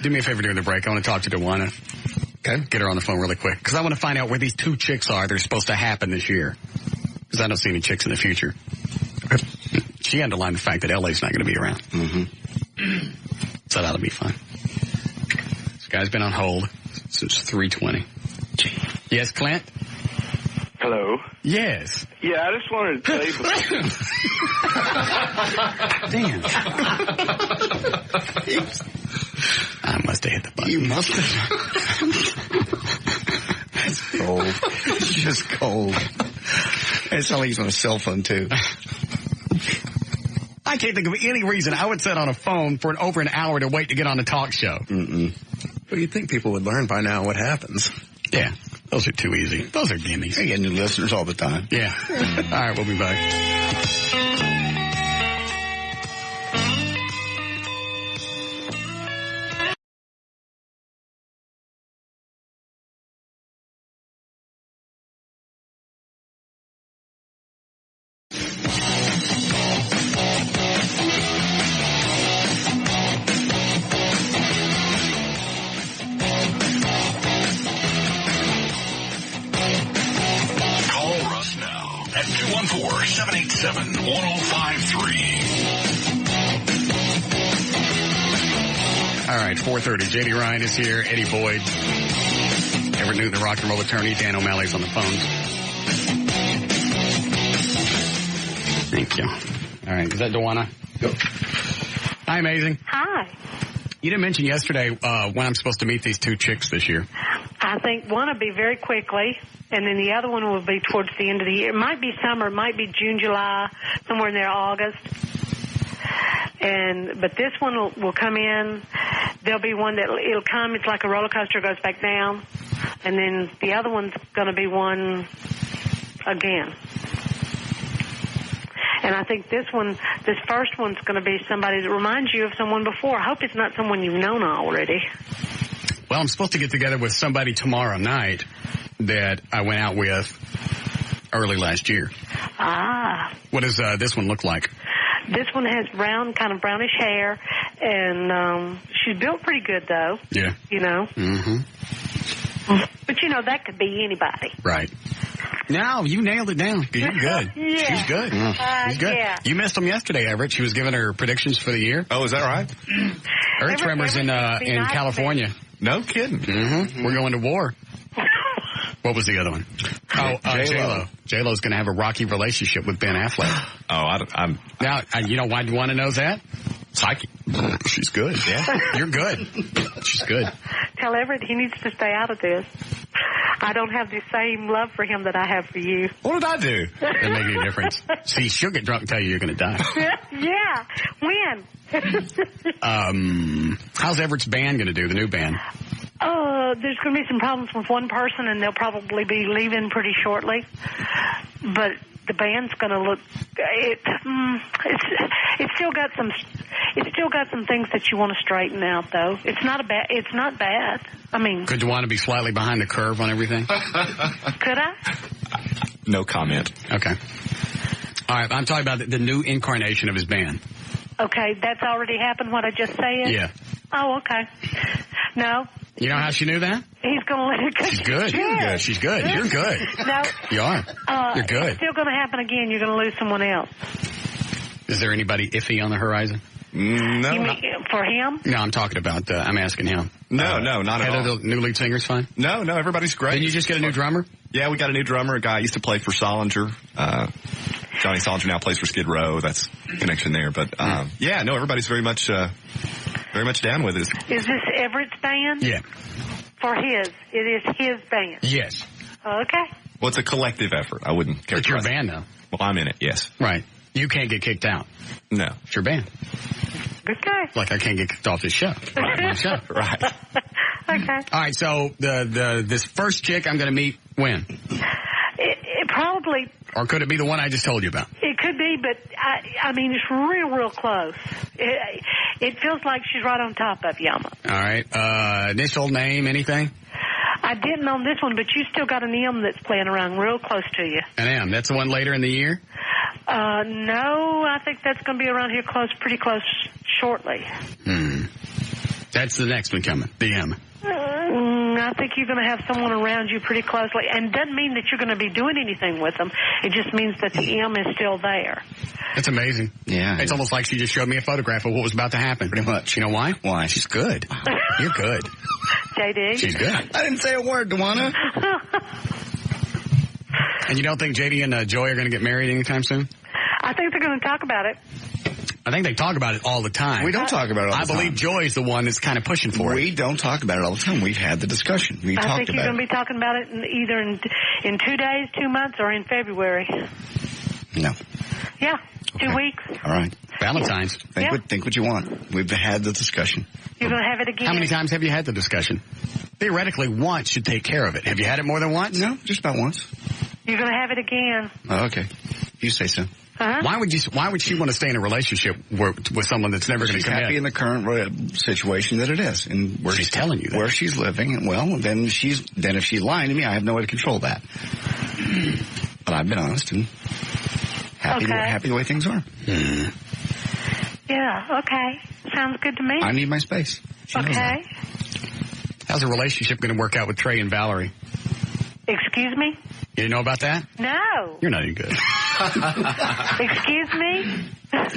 Do me a favor during the break. I want to talk to Dewana. Okay. Get her on the phone really quick. Because I want to find out where these two chicks are that are supposed to happen this year. Because I don't see any chicks in the future. Okay. She underlined the fact that LA's not going to be around. Mm-hmm. So that'll be fun. This guy's been on hold since 3:20. Yes, Clint? Hello. Yes. Yeah, I just wanted to tell you. Damn. I must have hit the button. You must have. That's cold. It's just cold. It's not like he's on a cell phone, too. I can't think of any reason I would sit on a phone for over an hour to wait to get on a talk show. Mm-mm. Well, you'd think people would learn by now what happens. Yeah. Those are too easy. Those are gimmies. I get new listeners all the time. Yeah. All right, we'll be back. All right, 4:30. J.D. Ryan is here. Eddie Boyd. Everett Newton, the rock and roll attorney. Dan O'Malley's on the phone. Thank you. All right, is that Dewana? Yep. Hi, Amazing. Hi. You didn't mention yesterday when I'm supposed to meet these two chicks this year. I think one will be very quickly, and then the other one will be towards the end of the year. It might be summer, it might be June, July, somewhere in there, August. But this one will come in. There'll be one it'll come. It's like a roller coaster, goes back down, and then the other one's going to be one again. And I think this first one's going to be somebody that reminds you of someone before. I hope it's not someone you've known already. Well, I'm supposed to get together with somebody tomorrow night that I went out with early last year. Ah. What does this one look like? This one has kind of brownish hair, and she's built pretty good, though. Yeah. You know? Mm-hmm. But, that could be anybody. Right. No, you nailed it down. You're good. Yeah. She's good. She's good. Yeah. You missed them yesterday, Everett. She was giving her predictions for the year. Oh, is that right? Earth tremors in California. No kidding. Mm-hmm. We're going to war. What was the other one? Oh, J-Lo. J-Lo's going to have a rocky relationship with Ben Affleck. I'm... Now, why do you want to know that? Psyche. She's good. Yeah. You're good. She's good. Tell Everett he needs to stay out of this. I don't have the same love for him that I have for you. What did I do? Doesn't make any difference. See, she'll get drunk and tell you you're going to die. Yeah. When? How's Everett's band going to do, the new band? There's going to be some problems with one person, and they'll probably be leaving pretty shortly. But the band's going to look. It's still got some things that you want to straighten out, though. It's not bad. I mean, Could you want to be slightly behind the curve on everything? could I? No comment. Okay. All right, I'm talking about the new incarnation of his band. Okay, that's already happened, what I just said? Yeah. Oh, okay. No. You know how she knew that? He's going to let it go. She's good. She's good. You're good. No. You are. You're good. It's still going to happen again. You're going to lose someone else. Is there anybody iffy on the horizon? No. You mean for him? No, I'm talking about, I'm asking him. No, not at all. The new lead singer's fine? No, everybody's great. Didn't you just get a new drummer? Yeah, we got a new drummer. A guy used to play for Solinger. Johnny Solinger now plays for Skid Row. That's a connection there. But, everybody's very much down with it. Is this Everett's band? Yeah. For his. It is his band. Yes. Okay. Well, it's a collective effort. I wouldn't characterize It's your band, though. Well, I'm in it, yes. Right. You can't get kicked out. No. It's your band. Okay. Like I can't get kicked off this show. My show. Right. Okay. All right, so this first chick I'm going to meet when? It probably... Or could it be the one I just told you about? It could be, but I mean, it's real close. It feels like she's right on top of you. All right. Initial name, anything? I didn't on this one, but you still got an M that's playing around real close to you. An M. That's the one later in the year? No, I think that's going to be around here pretty close shortly. That's the next one coming, the M. I think you're going to have someone around you pretty closely. And doesn't mean that you're going to be doing anything with them. It just means that the M is still there. That's amazing. Yeah. It's almost like she just showed me a photograph of what was about to happen. Pretty much. You know why? Why? She's good. You're good. JD? She's good. I didn't say a word, Dewana. And you don't think JD and Joy are going to get married anytime soon? I think they're going to talk about it. I think they talk about it all the time. We don't talk about it all the time. I believe Joy's the one that's kind of pushing for it. We don't talk about it all the time. We've had the discussion. I think you're going to be talking about it either in 2 days, 2 months, or in February. No. Yeah, 2 weeks. All right. Valentine's. Think what you want. We've had the discussion. You're going to have it again. How many times have you had the discussion? Theoretically, once should take care of it. Have you had it more than once? No, just about once. You're going to have it again. Oh, okay. You say so. Uh-huh. Why would she want to stay in a relationship with someone that's never going to commit? She's happy in the current situation that it is, and where she's telling you that. Where she's living. And well, then if she's lying to me, I have no way to control that. But I've been honest and happy the way things are. Yeah. Okay. Sounds good to me. I need my space. Okay. How's the relationship going to work out with Trey and Valerie? Excuse me? You didn't know about that? No. You're not any good. Excuse me?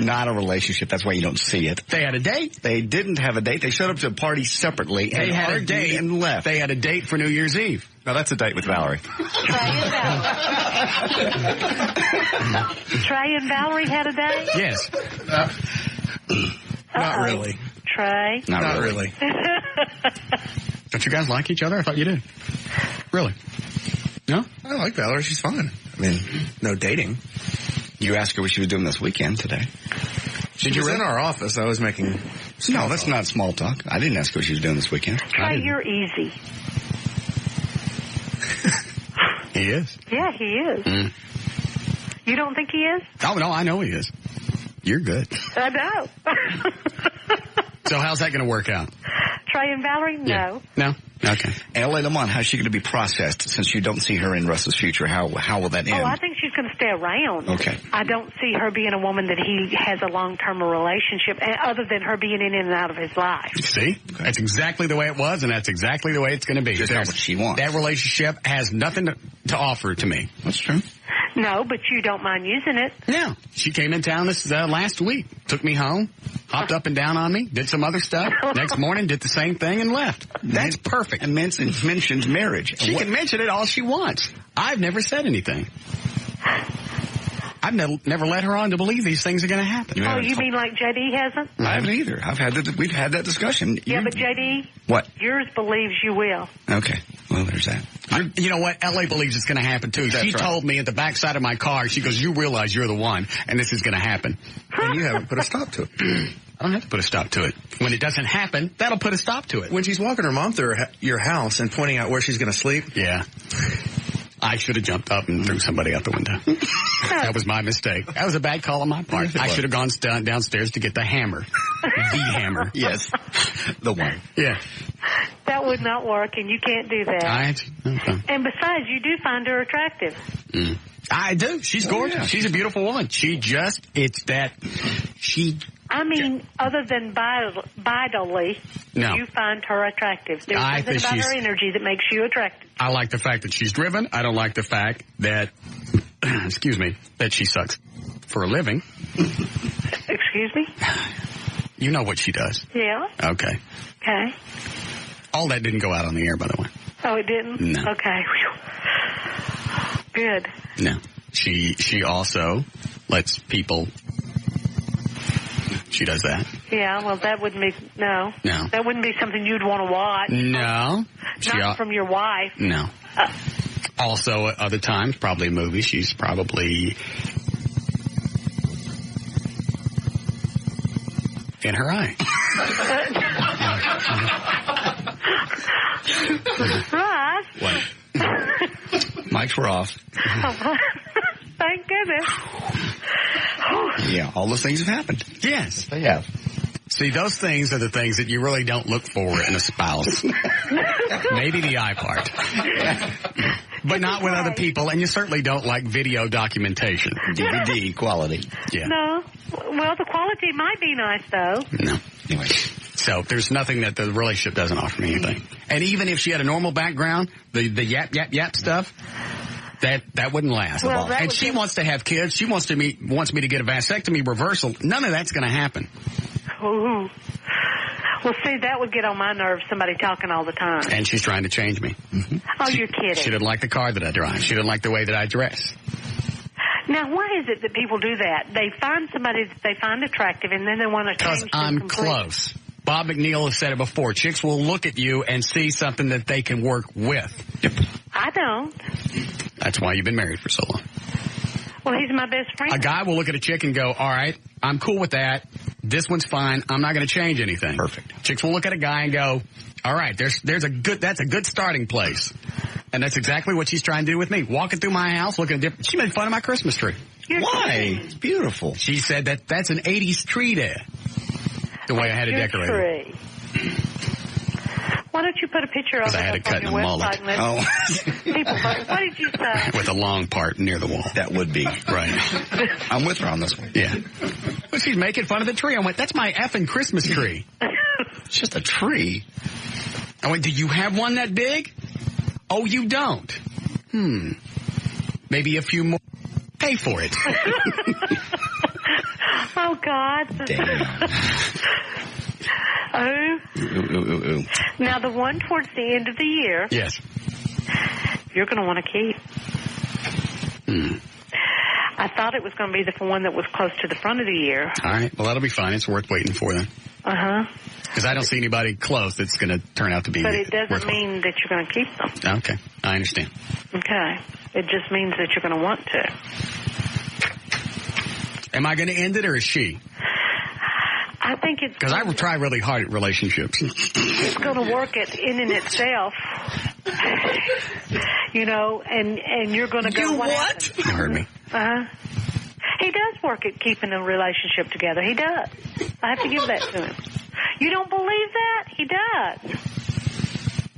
Not a relationship. That's why you don't see it. They had a date. They didn't have a date. They showed up to a party separately. They had a date and left. They had a date for New Year's Eve. No, that's a date with Valerie. Trey and Valerie had a date? Yes. Not really. Trey? Not really. Don't you guys like each other? I thought you did. Really? No? I like Valerie. She's fine. I mean, no dating. You asked her what she was doing this weekend today. She was in our office. I was making No, that's not small talk. I didn't ask her what she was doing this weekend. Trey, you're easy. He is. Yeah, he is. You don't think he is? Oh, no, I know he is. You're good. I know. So how's that going to work out? Trey and Valerie? No. Yeah. No? Okay. L.A. Lamont, how's she going to be processed since you don't see her in Russ's future? How will that end? Oh, I think she's going to stay around. Okay. I don't see her being a woman that he has a long-term relationship, other than her being in and out of his life. See? That's exactly the way it was, and that's exactly the way it's going to be. Just not what she wants. That relationship has nothing to offer to me. That's true. No, but you don't mind using it. Yeah. She came in town this last week. Took me home, hopped up and down on me, did some other stuff. Next morning, did the same thing and left. That's perfect. And mentioned marriage. She can mention it all she wants. I've never said anything. I've never led her on to believe these things are going to happen. Oh, you mean like JD hasn't? I haven't either. We've had that discussion. Yeah, but JD? What? Yours believes you will. Okay. Well, there's that. You know what? L.A. believes it's going to happen, too. She told me at the backside of my car, she goes, you realize you're the one, and this is going to happen. And you haven't put a stop to it. I don't have to put a stop to it. When it doesn't happen, that'll put a stop to it. When she's walking her mom through your house and pointing out where she's going to sleep. Yeah. I should have jumped up and threw somebody out the window. That was my mistake. That was a bad call on my part. I should have gone downstairs to get the hammer. The hammer. Yes. The one. Yeah. That would not work, and you can't do that. Okay. And besides, you do find her attractive. I do. She's gorgeous. Yeah. She's a beautiful woman. I mean, other than vitally, no. You find her attractive. There's something about her energy that makes you attractive. I like the fact that she's driven. I don't like the fact that, that she sucks for a living. Excuse me? You know what she does. Yeah. Okay. Okay. All that didn't go out on the air, by the way. Oh, it didn't? No. Okay. Good. No. She also lets people... She does that. Yeah, well, that wouldn't be... No. No. That wouldn't be something you'd want to watch. No. Not from your wife. No. Also, at other times, probably a movie, she's probably... in her eye. Russ. What? Mics were off. Thank goodness. Yeah, all those things have happened. Yes. They have. See, those things are the things that you really don't look for in a spouse. Maybe the eye part. But not with other people, and you certainly don't like video documentation. DVD quality. Yeah. No. Well, the quality might be nice, though. No. Anyway. So there's nothing that the relationship doesn't offer me anything. And even if she had a normal background, the yap stuff, that wouldn't last. Well, and she wants to have kids. She wants me to get a vasectomy reversal. None of that's going to happen. Ooh. Well, see, that would get on my nerves, somebody talking all the time. And she's trying to change me. Mm-hmm. Oh, you're kidding. She didn't like the car that I drive. She didn't like the way that I dress. Now, why is it that people do that? They find somebody that they find attractive, and then they want to change them I'm completely. close. Bob McNeil has said it before. Chicks will look at you and see something that they can work with. Yep. I don't. That's why you've been married for so long. Well, he's my best friend. A guy will look at a chick and go, all right, I'm cool with that. This one's fine. I'm not going to change anything. Perfect. Chicks will look at a guy and go, all right, that's a good starting place. And that's exactly what she's trying to do with me. Walking through my house, looking at different. She made fun of my Christmas tree. Why? It's beautiful. She said that's an 80s tree there. The way I had it decorated. Tree. Why don't you put a picture of it I had it cut in a mullet. People, what did you say? With a long part near the wall. That would be. Right. I'm with her on this one. Yeah. Well, she's making fun of the tree. I went, that's my effing Christmas tree. It's just a tree. I went, do you have one that big? Oh, you don't? Maybe a few more. Pay for it. Oh, God. Damn. Ooh. Now, the one towards the end of the year. Yes. You're going to want to keep. I thought it was going to be the one that was close to the front of the year. All right. Well, that'll be fine. It's worth waiting for then. Uh-huh. Because I don't see anybody close that's going to turn out to be. But it doesn't mean that you're going to keep them. Okay. I understand. Okay. It just means that you're going to want to. Am I going to end it, or is she? I think it's... Because I try really hard at relationships. It's going to work in itself. You know, and you're going to go... What? You heard me. Uh-huh. He does work at keeping a relationship together. He does. I have to give that to him. You don't believe that? He does.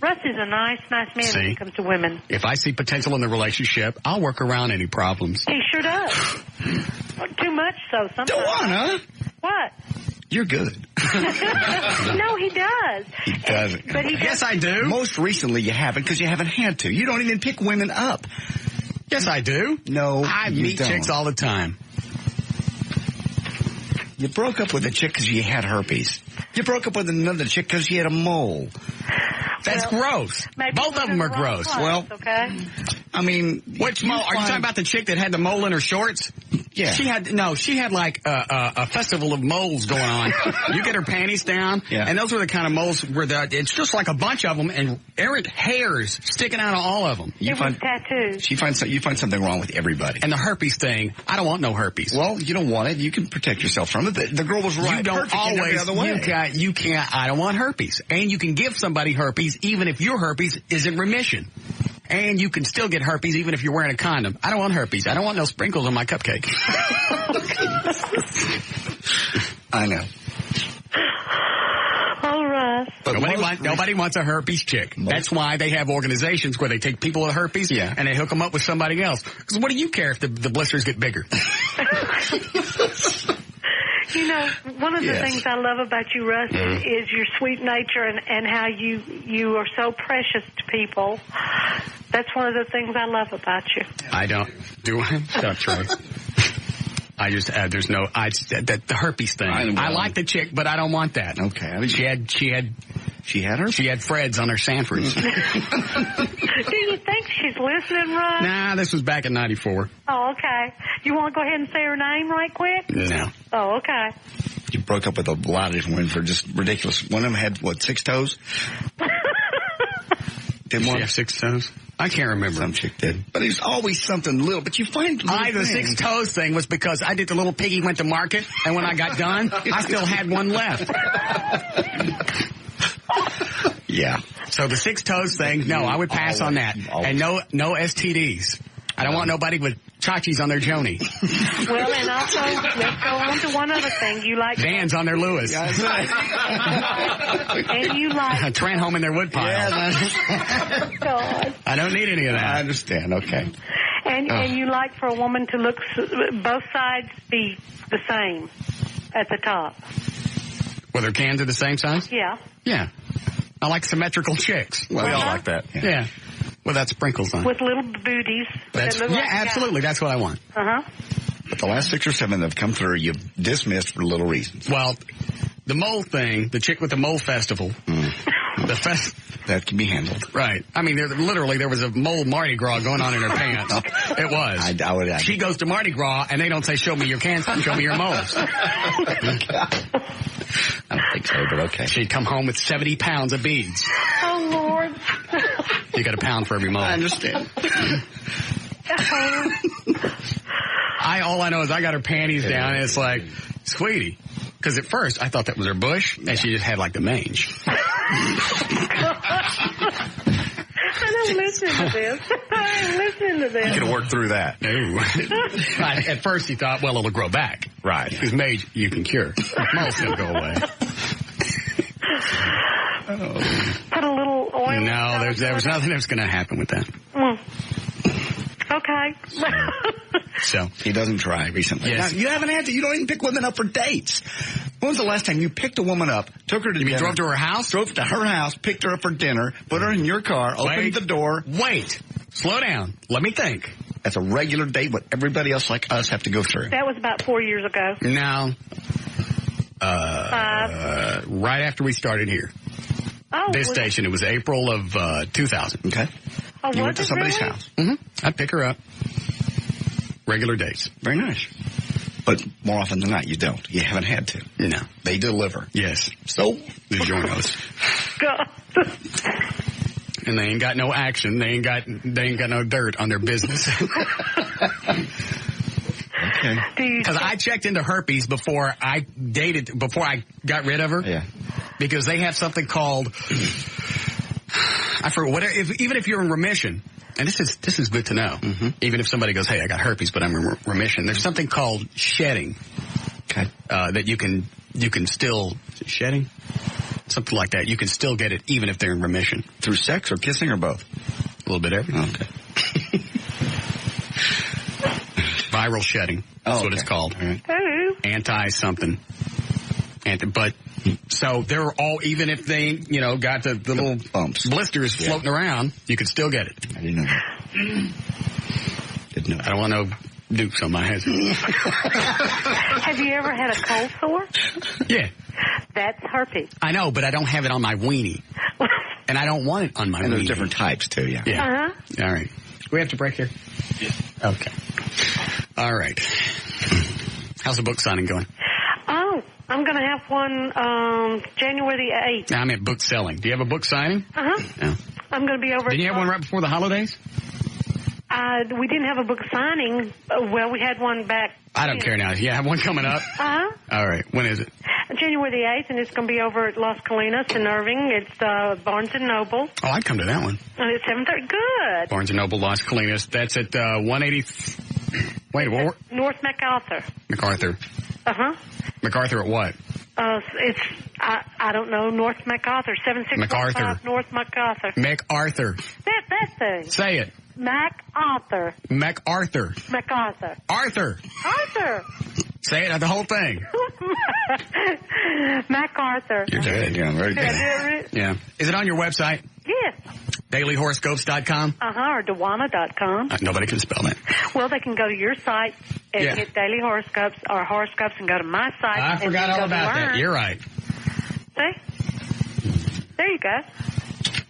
Russ is a nice man when it comes to women. If I see potential in the relationship, I'll work around any problems. He sure does. Too much so sometimes. Don't want, huh? What? You're good. No, he does. He doesn't. But he does. Yes, I do. Most recently, you haven't because you haven't had to. You don't even pick women up. Yes, I do. No, I meet chicks all the time. You broke up with a chick because you had herpes. You broke up with another chick because you had a mole. That's gross. Both of them are gross. Well, okay. I mean, which mole? Are you talking about the chick that had the mole in her shorts? Yeah. She had like a festival of moles going on. You get her panties down, and those were the kind of moles where it's just like a bunch of them and errant hairs sticking out of all of them. It was tattoos. You find something wrong with everybody. And the herpes thing, I don't want no herpes. Well, you don't want it. You can protect yourself from it. The girl was right. You don't perfect always. in every other way. You can't. I don't want herpes. And you can give somebody herpes even if your herpes isn't remission. And you can still get herpes even if you're wearing a condom. I don't want herpes. I don't want no sprinkles on my cupcake. I know. All right. But nobody wants a herpes chick. That's why they have organizations where they take people with herpes and they hook them up with somebody else. Because what do you care if the blisters get bigger? You know, one of the things I love about you, Russ, is your sweet nature and how you are so precious to people. That's one of the things I love about you. I don't. Do I? Stop, Troy. I just, there's no, the herpes thing. I like the chick, but I don't want that. Okay. I mean, she had her? She had Freds on her Sanfords. Do you think she's listening, Russ? Nah, this was back in 94. Oh, okay. You want to go ahead and say her name right quick? No. Oh, okay. You broke up with a lot of different women for just ridiculous. One of them had, 6 toes? Did she have 6 toes? I can't remember. Some chick did. But it's always something little. But you find the 6 toes thing was because I did the little piggy went to market, and when I got done, I still had one left. Yeah. So the 6 toes thing, no, I would pass on that. And no STDs. I don't want nobody with chachis on their Joni. Well, and also, let's go on to one other thing. You like Vans on their Lewis. And you like Trent in their woodpile. Yeah, God. I don't need any of that. I understand. Okay. And you like for a woman to look both sides be the same at the top. Well, their cans are the same size? Yeah. Yeah. I like symmetrical chicks. Well, we all like that. Yeah. With that sprinkles on. With little booties. Absolutely. That's what I want. Uh-huh. But the last 6 or 7 that have come through, you've dismissed for little reasons. Well, the mole thing, the chick with the mole festival, that can be handled. Right. I mean, there was a mole Mardi Gras going on in her pants. It was. I would. She goes to Mardi Gras, and they don't say, show me your cans, show me your moles. I don't think so, but okay. She'd come home with 70 pounds of beads. Oh, Lord. You got a pound for every mole. I understand. All I know is I got her panties down, and it's like, sweetie. Because at first, I thought that was her bush, and she just had, like, the mange. I'm listening to this. I'm listening to this. You can work through that. No. At first, he thought, well, it'll grow back. Right. Because mange, you can cure. Mole's going to go away. Put a little oil. No, there was nothing that was going to happen with that. Okay. So he doesn't try recently. Yes. Now, you haven't had to. You don't even pick women up for dates. When was the last time you picked a woman up, took her to dinner? You drove to her house? Drove to her house, picked her up for dinner, put her in your car, opened the door. Wait. Slow down. Let me think. That's a regular date what everybody else like us have to go through. That was about 4 years ago. No. 5. Right after we started here. Oh, this station. It was April of 2000. Okay. Oh, you went to somebody's house. Mm-hmm. I'd pick her up. Regular dates. Very nice. But more often than not, you don't. You haven't had to. No. They deliver. Yes. So? The journos. And they ain't got no action. They ain't got no dirt on their business. Okay. Because I checked into herpes before I got rid of her. Yeah. Because they have something called, I forget, even if you're in remission, and this is good to know, even if somebody goes, hey, I got herpes, but I'm in remission, there's something called shedding. Okay. That you can still, shedding? Something like that. You can still get it even if they're in remission. Through sex or kissing or both? A little bit of everything. Okay. Viral shedding. That's what it's called. Right. Anti-something. But, so they're all, even if they, got the little bumps, blisters floating around, you could still get it. I didn't know that. Didn't know that. I don't want no dukes on my head. Have you ever had a cold sore? Yeah. That's herpes. I know, but I don't have it on my weenie. And I don't want it on my weenie. And there's different types, too, yeah. Uh-huh. All right. Do we have to break here? Yeah. Okay. All right. How's the book signing going? Oh, I'm going to have one January the 8th. I meant book selling. Do you have a book signing? Uh-huh. No. I'm going to be over. Didn't you have one right before the holidays? We didn't have a book signing. Well, we had one back. I don't care now. You have one coming up? Uh-huh. All right. When is it? January the 8th, and it's going to be over at Las Colinas in Irving. It's Barnes & Noble. Oh, I'd come to that one. And it's 7:30. Good. Barnes & Noble, Las Colinas. That's at 180... Wait, what? North MacArthur. MacArthur. Uh-huh. MacArthur at what? It's, I don't know, North MacArthur. 7615 North MacArthur. MacArthur. That thing. Say it. MacArthur. MacArthur. MacArthur. Arthur. Arthur. Say it, the whole thing. MacArthur. You're good. Yeah, very good. Yeah. Is it on your website? Yes. DailyHoroscopes.com? Or Dewana.com. Nobody can spell that. Well, they can go to your site and hit Daily Horoscopes or Horoscopes and go to my site. I forgot all about that. You're right. See? There you go.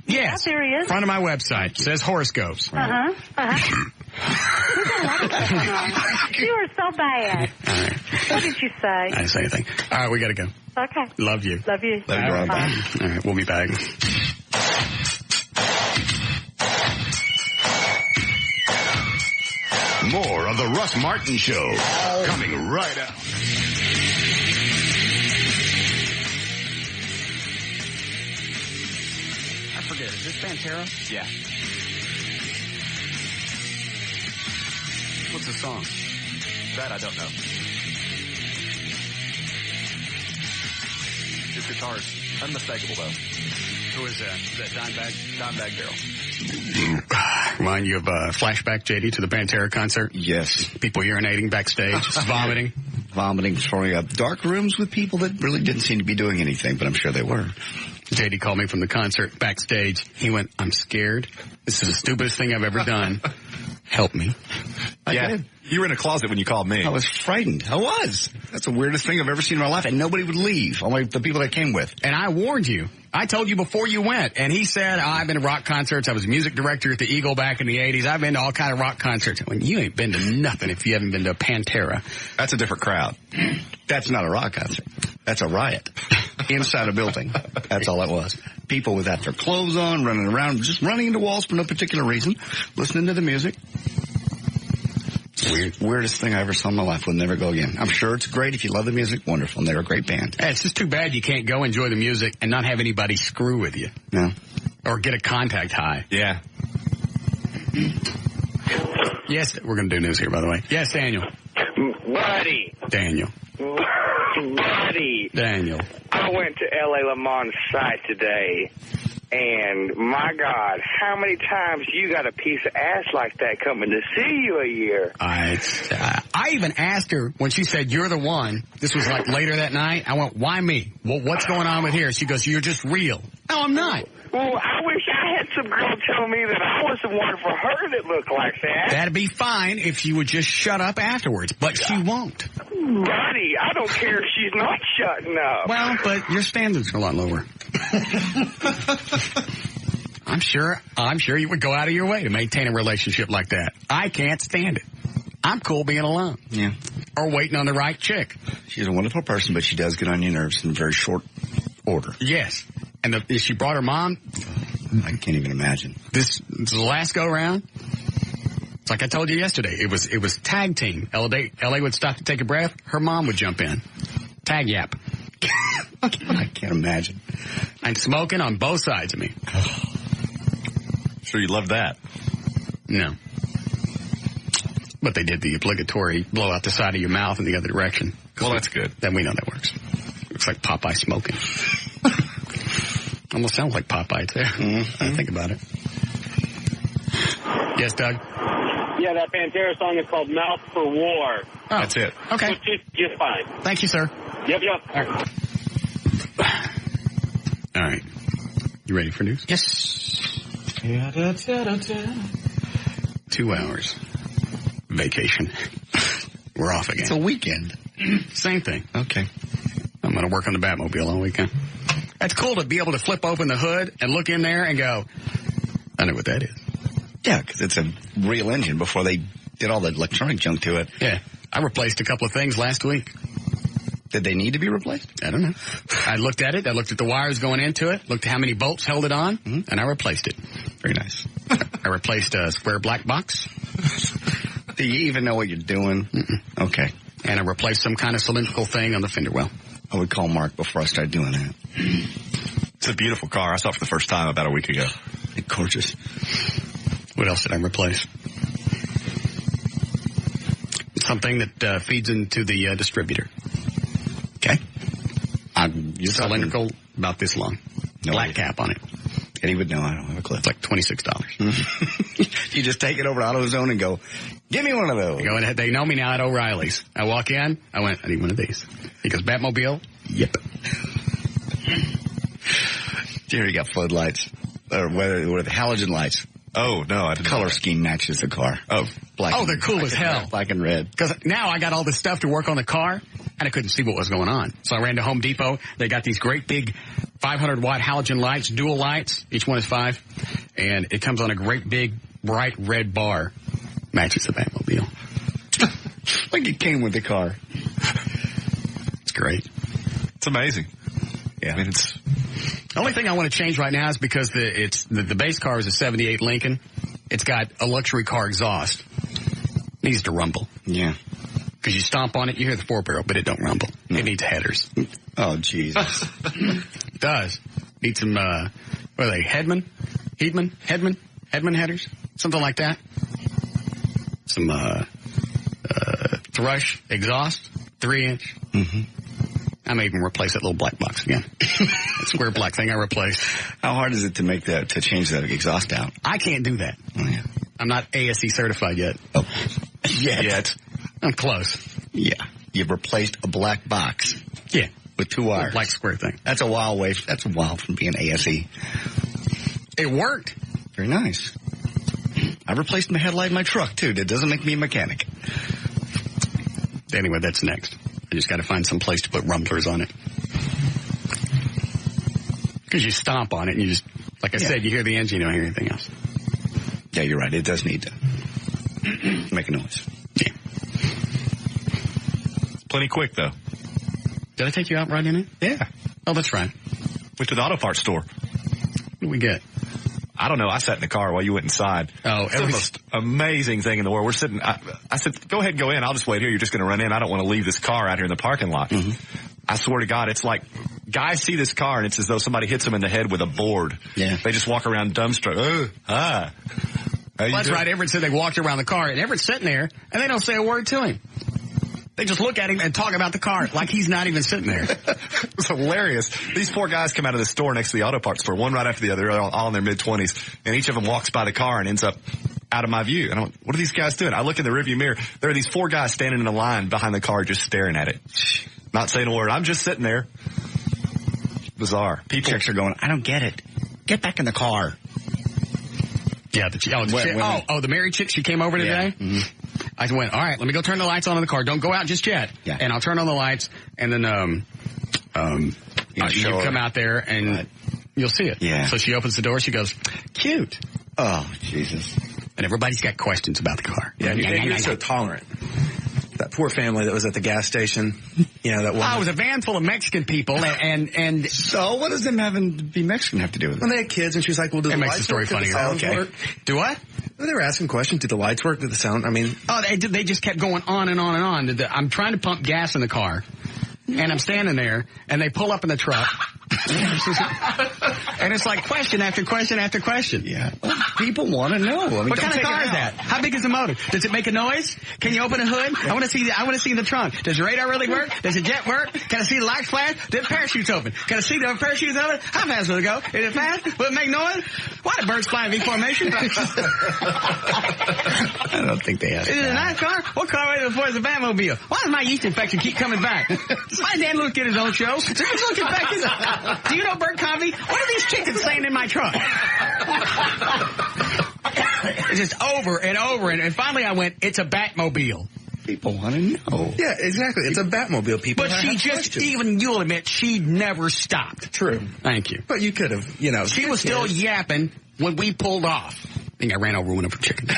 Yes. There he is. Front of my website. It says horoscopes. Uh-huh. You are so bad. All right. What did you say? I didn't say anything. All right, we got to go. Okay. Love you. Love you. Love you. All right, we'll be back. More of the Russ Martin Show coming right up. I forget. Is this Pantera? Yeah. What's the song? That I don't know. His guitar's unmistakable, though. Who is that? Is that Dimebag? Dimebag Darrell. Remind you of flashback, JD, to the Pantera concert? Yes. People urinating backstage, vomiting. Vomiting, throwing up dark rooms with people that really didn't seem to be doing anything, but I'm sure they were. JD called me from the concert backstage. He went, I'm scared. This is the stupidest thing I've ever done. Help me. I did. You were in a closet when you called me. I was frightened. I was. That's the weirdest thing I've ever seen in my life. And nobody would leave. Only the people that came with. And I warned you. I told you before you went. And he said, I've been to rock concerts. I was a music director at the Eagle back in the 80s. I've been to all kind of rock concerts. I went, you ain't been to nothing if you haven't been to Pantera. That's a different crowd. That's not a rock concert. That's a riot. Inside a building. That's all it was. People without their clothes on, running around, just running into walls for no particular reason, listening to the music. Weirdest thing I ever saw in my life. Will never go again. I'm sure it's great if you love the music. Wonderful. And they're a great band. Hey, it's just too bad you can't go enjoy the music and not have anybody screw with you. No. Or get a contact high. Yeah. Yes, we're going to do news here, by the way. Yes, Daniel. Buddy. Daniel. Buddy. Daniel. I went to L.A. Le Mans site today, and my God, how many times you got a piece of ass like that coming to see you a year? I even asked her when she said, you're the one. This was like later that night. I went, why me? Well, what's going on with here? She goes, you're just real. No, I'm not. Well, I wish I had some girl tell me that I was the one for her that looked like that. That'd be fine if she would just shut up afterwards, but she won't. Buddy, I don't care if she's not shutting up. Well, but your standards are a lot lower. I'm sure you would go out of your way to maintain a relationship like that. I can't stand it. I'm cool being alone. Yeah. Or waiting on the right chick. She's a wonderful person, but she does get on your nerves in very short order. Yes. And she brought her mom. I can't even imagine. This is the last go round. It's like I told you yesterday. It was tag team. LA would stop to take a breath. Her mom would jump in. Tag yap. I can't imagine. And smoking on both sides of me. Sure you love that. No. But they did the obligatory blow out the side of your mouth in the other direction. Well, that's good. Then we know that works. Looks like Popeye smoking. Almost sounds like Popeye, too. I think about it. Yes, Doug? Yeah, that Pantera song is called Mouth for War. Oh, that's it. Okay. Just fine. Thank you, sir. Yep. All right. You ready for news? Yes. 2 hours. Vacation. We're off again. It's a weekend. Same thing. Okay. I'm going to work on the Batmobile all weekend. That's cool to be able to flip open the hood and look in there and go, I know what that is. Yeah, because it's a real engine before they did all the electronic junk to it. Yeah. I replaced a couple of things last week. Did they need to be replaced? I don't know. I looked at it. I looked at the wires going into it, looked at how many bolts held it on, and I replaced it. Very nice. I replaced a square black box. Do you even know what you're doing? Okay. And I replaced some kind of cylindrical thing on the fender well. I would call Mark before I start doing that. It's a beautiful car. I saw it for the first time about a week ago. It's gorgeous. What else did I replace? Something that feeds into the distributor. Okay. Cylindrical, about this long. No Black idea. cap on it. Eddie would know. I don't have a clue. It's like $26. You just take it over to AutoZone and go, give me one of those. Go ahead. They know me now at O'Reilly's. I walk in. I went, I need one of these. He goes, Batmobile? Yep. Jerry got floodlights. Or what are the halogen lights? Oh, no. I didn't Color scheme matches the car. Oh, black. Oh, they're cool as hell. Black and red. Because now I got all this stuff to work on the car, and I couldn't see what was going on. So I ran to Home Depot. They got these great big 500-watt halogen lights, dual lights. Each one is 5. And it comes on a great big bright red bar. Matches the Batmobile. Like it came with the car. It's great. It's amazing. Yeah. I mean, it's... The only thing I want to change right now is because the base car is a 78 Lincoln. It's got a luxury car exhaust. It needs to rumble. Yeah. Because you stomp on it, you hear the 4-barrel, but it don't rumble. It needs headers. Oh, Jesus. It does. Need some, what are they, Hedman headers? Something like that. Some, Thrush exhaust, 3-inch. Mm-hmm. I may even replace that little black box again. That square black thing I replaced. How hard is it to make that, to change that exhaust out? I can't do that. Oh, yeah. I'm not ASE certified yet. Oh. Yet. I'm close. Yeah. You've replaced a black box. Yeah. With 2 wires. Black square thing. That's a while away. That's a while from being ASE. It worked. Very nice. I replaced my headlight in my truck, too. That doesn't make me a mechanic. Anyway, that's next. I just got to find some place to put rumblers on it. Because you stomp on it and you just, like I said, you hear the engine, you don't hear anything else. Yeah, you're right. It does need to make a noise. Yeah. It's plenty quick, though. Did I take you out right in it? Yeah. Oh, that's right. Went to the auto parts store. What do we get? I don't know. I sat in the car while you went inside. Oh, it's the most amazing thing in the world. We're sitting. I said, go ahead and go in. I'll just wait here. You're just going to run in. I don't want to leave this car out here in the parking lot. Mm-hmm. I swear to God, it's like guys see this car and it's as though somebody hits them in the head with a board. Yeah. They just walk around dumbstruck. Well, that's right. Everett said they walked around the car and Everett's sitting there and they don't say a word to him. They just look at him and talk about the car like he's not even sitting there. It's hilarious. These poor guys come out of the store next to the auto parts store, one right after the other, all in their mid-20s, and each of them walks by the car and ends up out of my view. And I'm like, what are these guys doing? I look in the rearview mirror. There are these 4 guys standing in a line behind the car just staring at it. Not saying a word. I'm just sitting there. Bizarre. People are going, I don't get it. Get back in the car. Yeah, the married chick, she came over today. Yeah. Mm-hmm. I went, all right, let me go turn the lights on in the car. Don't go out just yet. Yeah. And I'll turn on the lights, and then you come out there, and you'll see it. Yeah. So she opens the door. She goes, cute. Oh, Jesus. And everybody's got questions about the car. Yeah, you're so tolerant. That poor family that was at the gas station, that one. Oh, it was a van full of Mexican people, and so what does them having to be Mexican have to do with it? Well, they had kids, and she was like, well, do the makes lights the story work? funny. Do the sounds work? Do what? Well, they were asking questions. Did the lights work? Did the sound? I mean, they just kept going on and on and on. I'm trying to pump gas in the car, and I'm standing there, and they pull up in the truck. And it's like question after question after question. Yeah. People want to know. I mean, what kind of car is that? How big is the motor? Does it make a noise? Can you open a hood? I want to see the trunk. Does the radar really work? Does the jet work? Can I see the lights flash? Did the parachutes open? Can I see the parachutes open? How fast will it go? Is it fast? Will it make noise? Why do birds fly in V formation? I don't think they have. Is it a nice car? What car is it for? Is a Batmobile? Why does my yeast infection keep coming back? My dad looked at his own show. So he's looking back. He's like, do you know Bert Covey? What are these chickens saying in my truck? It's just over and over. And finally I went, it's a Batmobile. People want to know. Yeah, exactly. It's a Batmobile. People But she just, even you'll admit, she never stopped. True. Thank you. But you could have, She was still yapping when we pulled off. I think I ran over one of her chickens.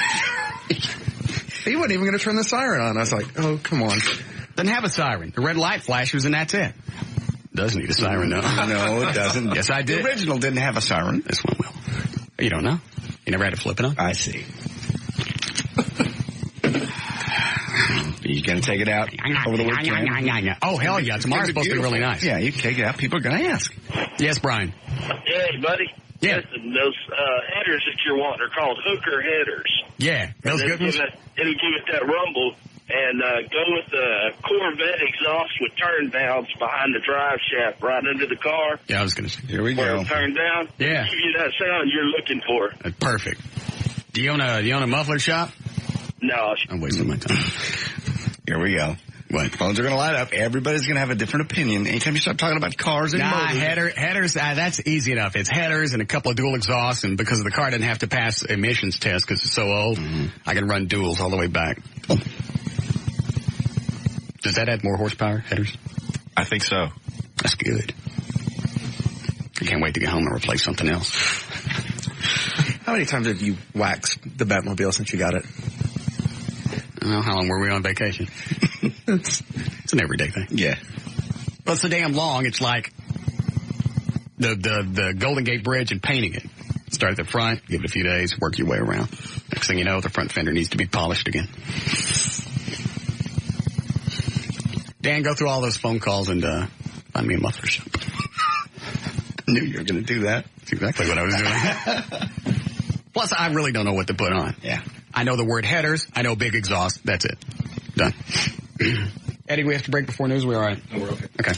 He wasn't even going to turn the siren on. I was like, oh, come on. Doesn't have a siren. The red light flashes and that's it. Does need a siren, though. No, it doesn't. Yes, I did. The original didn't have a siren. This one will. You don't know? You never had to flip it on? I see. going to take it out over the weekend? Oh, hell yeah. Tomorrow's supposed to be really nice. Yeah, you can take it out. People are going to ask. Yes, Brian. Hey, buddy. Yeah. Listen, those headers that you're wanting are called hooker headers. Yeah, those good ones. It'll give it that rumble. And go with the Corvette exhaust with turn downs behind the drive shaft right under the car. Yeah, I was going to say. Here we go. Turn down. Yeah. Give you that sound you're looking for. Perfect. Do you own a muffler shop? No. I'm wasting my time. Here we go. What? Phones are going to light up. Everybody's going to have a different opinion. Anytime you start talking about cars and motors. Headers, that's easy enough. It's headers and a couple of dual exhausts, and because the car doesn't have to pass emissions tests because it's so old, I can run duals all the way back. Oh. Does that add more horsepower, headers? I think so. That's good. I can't wait to get home and replace something else. How many times have you waxed the Batmobile since you got it? How long were we on vacation? It's an everyday thing. Yeah. Well, it's so damn long, it's like the Golden Gate Bridge and painting it. Start at the front, give it a few days, work your way around. Next thing you know, the front fender needs to be polished again. Dan, go through all those phone calls and find me a muffler shop. Knew you were going to do that. That's exactly what I was doing. Plus, I really don't know what to put on. Yeah. I know the word headers. I know big exhaust. That's it. Done. Eddie, we have to break before news. We're all right? No, we're okay. Okay.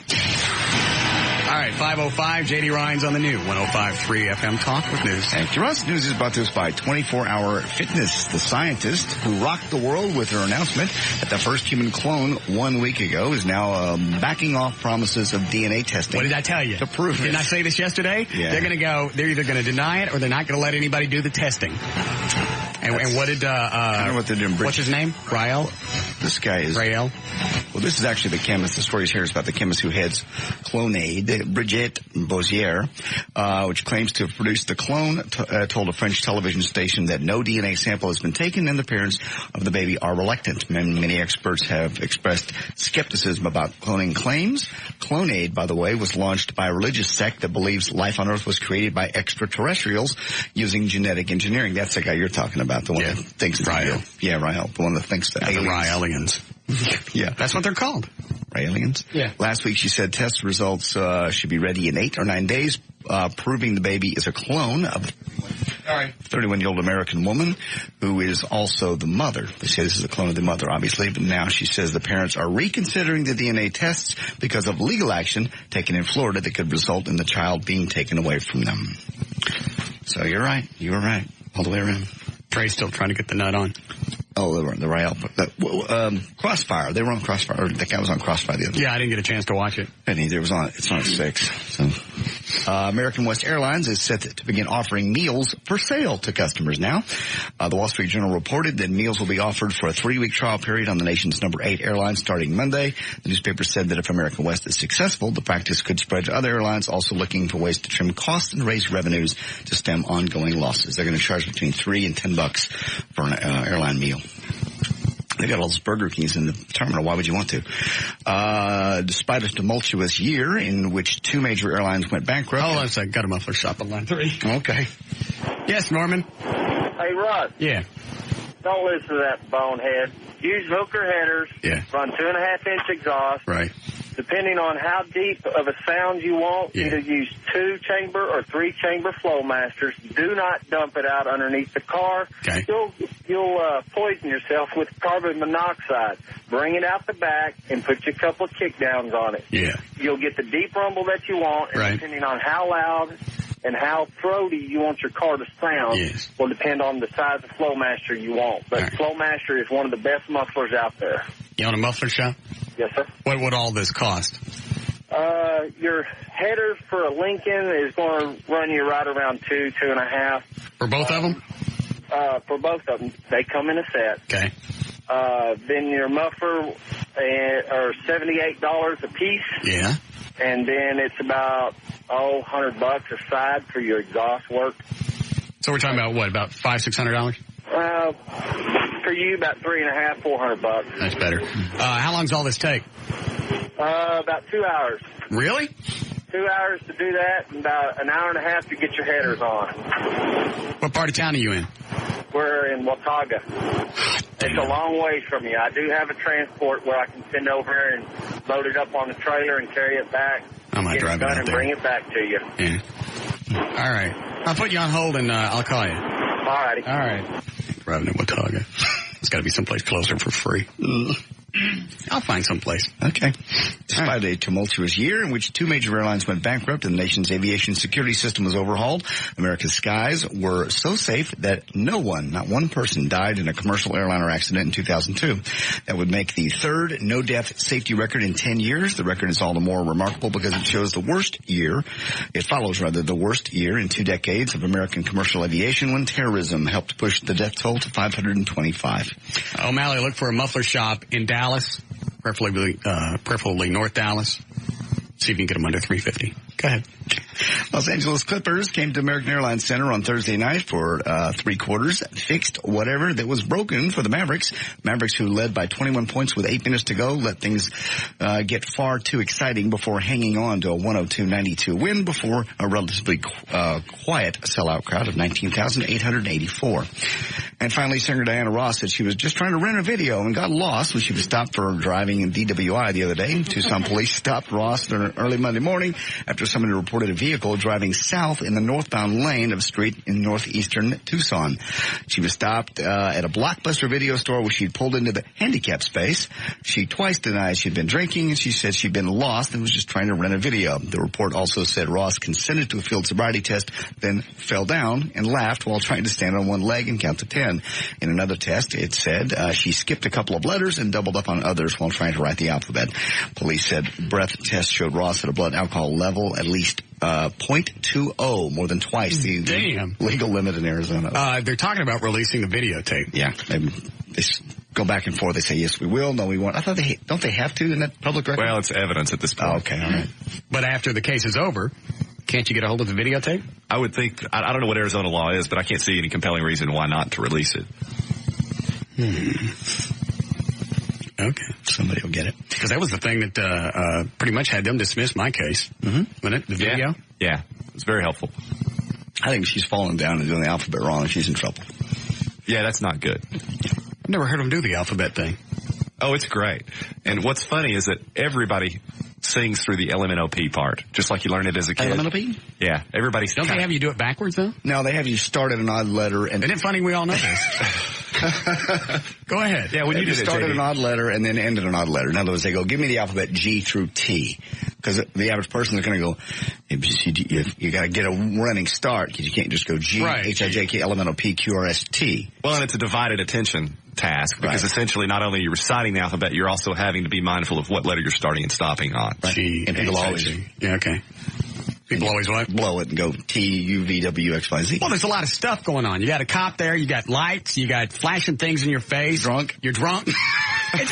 All right, 5:05, J.D. Ryan's on the new 105.3 FM Talk with news. Thank you, Russ. News is brought to us by 24-Hour Fitness. The scientist who rocked the world with her announcement that the first human clone 1 week ago is now backing off promises of DNA testing. What did I tell you? To prove it. Didn't I say this yesterday? Yeah. They're either going to deny it or they're not going to let anybody do the testing. And what did, I don't know what they're doing. What's his name? Rael? This guy is. Rael? Well, this is actually the chemist. The story here is about the chemist who heads Clonade, Brigitte Bozier, which claims to have produced the clone, told a French television station that no DNA sample has been taken and the parents of the baby are reluctant. Many experts have expressed skepticism about cloning claims. Clonade, by the way, was launched by a religious sect that believes life on Earth was created by extraterrestrials using genetic engineering. That's the guy you're talking about, the one that thinks Rael. Yeah, Rael, the one that thinks that the Raelians. Yeah. That's what they're called. Raelians? Yeah. Last week she said test results should be ready in 8 or 9 days, proving the baby is a clone of a 31-year-old American woman who is also the mother. They say this is a clone of the mother, obviously, but now she says the parents are reconsidering the DNA tests because of legal action taken in Florida that could result in the child being taken away from them. So you're right. You were right. All the way around. Trey's still trying to get the nut on. Oh, the Rael. Crossfire. They were on Crossfire. Or that guy was on Crossfire the other day. Yeah, I didn't get a chance to watch it. And neither was on. It's on at 6. So, American West Airlines is set to begin offering meals for sale to customers now. The Wall Street Journal reported that meals will be offered for a 3-week trial period on the nation's number 8 airline starting Monday. The newspaper said that if American West is successful, the practice could spread to other airlines also looking for ways to trim costs and raise revenues to stem ongoing losses. They're going to charge between $3 and $10 for an airline meal. They got all those Burger Kings in the terminal. Why would you want to? Despite a tumultuous year in which 2 major airlines went bankrupt. Hold on a second. Got a muffler shop on line 3. Okay. Yes, Norman. Hey, Russ. Yeah. Don't listen to that bonehead. Use hooker headers. Yeah. Run 2.5-inch exhaust. Right. Depending on how deep of a sound you want, either use 2-chamber or 3-chamber flow masters. Do not dump it out underneath the car. Okay. You'll poison yourself with carbon monoxide. Bring it out the back and put your couple of kickdowns on it. Yeah. You'll get the deep rumble that you want, and depending on how loud and how throaty you want your car to sound will depend on the size of Flowmaster you want. But Flowmaster is one of the best mufflers out there. You own a muffler shop? Yes, sir. What would all this cost? Your header for a Lincoln is going to run you right around $2.5. For both of them? For both of them. They come in a set. Okay. Then your muffler are $78 a piece. Yeah. And then it's about, $100 a side for your exhaust work. So we're talking about what, about $500-600? For you, about $350, $400. That's better. How long does all this take? About 2 hours. Really? 2 hours to do that, and about an hour and a half to get your headers on. What part of town are you in? We're in Watauga. It's a long ways from you. I do have a transport where I can send over and load it up on the trailer and carry it back. I might drive it out and there. Bring it back to you. Yeah. All right. I'll put you on hold and I'll call you. All righty. All right. Driving to Watauga. It's got to be someplace closer for free. I'll find someplace. Okay. Despite a tumultuous year in which 2 major airlines went bankrupt and the nation's aviation security system was overhauled, America's skies were so safe that not one person died in a commercial airliner accident in 2002. That would make the third no-death safety record in 10 years. The record is all the more remarkable because it follows the worst year in 2 decades of American commercial aviation when terrorism helped push the death toll to 525. O'Malley, look for a muffler shop in Dallas, preferably North Dallas. See if you can get them under $350. Go ahead. Los Angeles Clippers came to American Airlines Center on Thursday night for 3 quarters, fixed whatever that was broken for the Mavericks. Mavericks, who led by 21 points with 8 minutes to go, let things get far too exciting before hanging on to a 102-92 win before a relatively quiet sellout crowd of 19,884. And finally, singer Diana Ross said she was just trying to rent a video and got lost when she was stopped for driving in DWI the other day. Tucson police stopped Ross early Monday morning after somebody reported a vehicle driving south in the northbound lane of a street in northeastern Tucson. She was stopped at a Blockbuster video store where she'd pulled into the handicap space. She twice denied she'd been drinking, and she said she'd been lost and was just trying to rent a video. The report also said Ross consented to a field sobriety test, then fell down and laughed while trying to stand on one leg and count to 10. In another test, it said she skipped a couple of letters and doubled up on others while trying to write the alphabet. Police said breath tests showed Ross at a blood alcohol level at least 0.20, more than twice the legal limit in Arizona. They're talking about releasing the videotape. Yeah. They go back and forth. They say, yes, we will. No, we won't. I thought don't they have to in that public record? Well, it's evidence at this point. Oh, okay. All right. But after the case is over, can't you get a hold of the videotape? I would think, I don't know what Arizona law is, but I can't see any compelling reason why not to release it. Okay. Somebody will get it. Because that was the thing that pretty much had them dismiss my case. Wasn't it? The video? Yeah. It's very helpful. I think she's falling down and doing the alphabet wrong and she's in trouble. Yeah, that's not good. I've never heard them do the alphabet thing. Oh, it's great. And what's funny is that everybody sings through the LMNOP part, just like you learned it as a kid. LMNOP? Yeah. Everybody's Don't they have you do it backwards, though? No, they have you start at an odd letter. And isn't it funny we all know this? Go ahead. Yeah, when you start at an odd letter and then end at an odd letter. In other words, they go, give me the alphabet G through T. Because the average person is going to go, you got to get a running start because you can't just go G, H-I-J-K, L-M-N-O-P, Q-R-S-T. Well, and it's a divided attention task because essentially not only are you reciting the alphabet, you're also having to be mindful of what letter you're starting and stopping on. Right. G, and people always, yeah, okay. People always what? Blow it and go T-U-V-W-X-Y-Z. Well, there's a lot of stuff going on. You got a cop there, you got lights, you got flashing things in your face. You're drunk. It's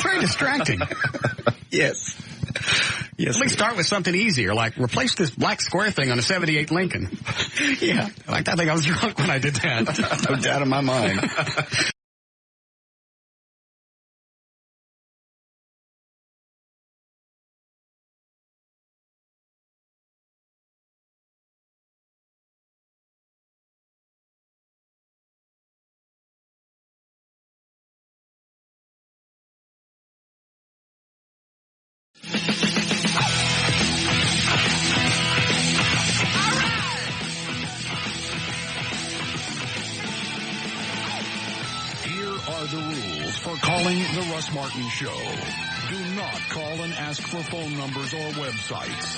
very distracting. Yes. Yes. Let me start with something easier, like replace this black square thing on a 78 Lincoln. Yeah. Like, I think I was drunk when I did that. No doubt in my mind. Calling the Russ Martin Show. Do not call and ask for phone numbers or websites.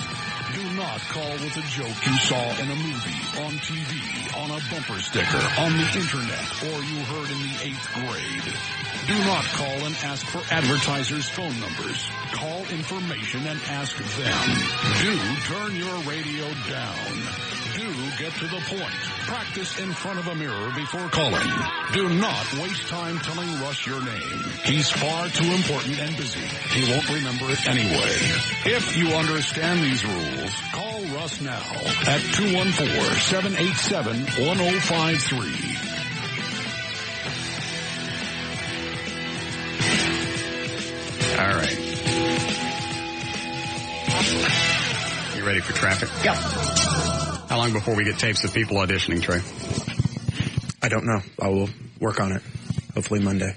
Do not call with a joke you saw in a movie, on TV, on a bumper sticker, on the internet, or you heard in the 8th grade. Do not call and ask for advertisers' phone numbers. Call information and ask them. Do turn your radio down. Do get to the point. Practice in front of a mirror before calling. Do not waste time telling Russ your name. He's far too important and busy. He won't remember it anyway. If you understand these rules, call Russ now at 214-787-1053. All right. You ready for traffic? Yeah. How long before we get tapes of people auditioning, Trey? I don't know. I will work on it. Hopefully Monday.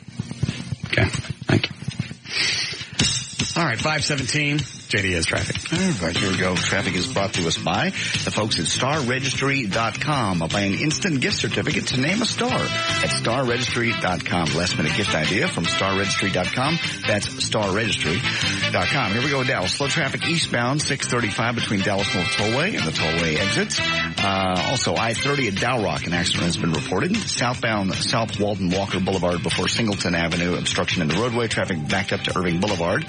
Okay. Thank you. All right, 517. JD has traffic. All right, here we go. Traffic is brought to us by the folks at StarRegistry.com. I'll buy an instant gift certificate to name a star at StarRegistry.com. Last minute gift idea from StarRegistry.com. That's StarRegistry.com. Here we go, Dallas. Slow traffic eastbound, 635 between Dallas North Tollway and the Tollway exits. Also, I-30 at Dow Rock, an accident has been reported. Southbound South Walton Walker Boulevard before Singleton Avenue, obstruction in the roadway. Traffic backed up to Irving Boulevard.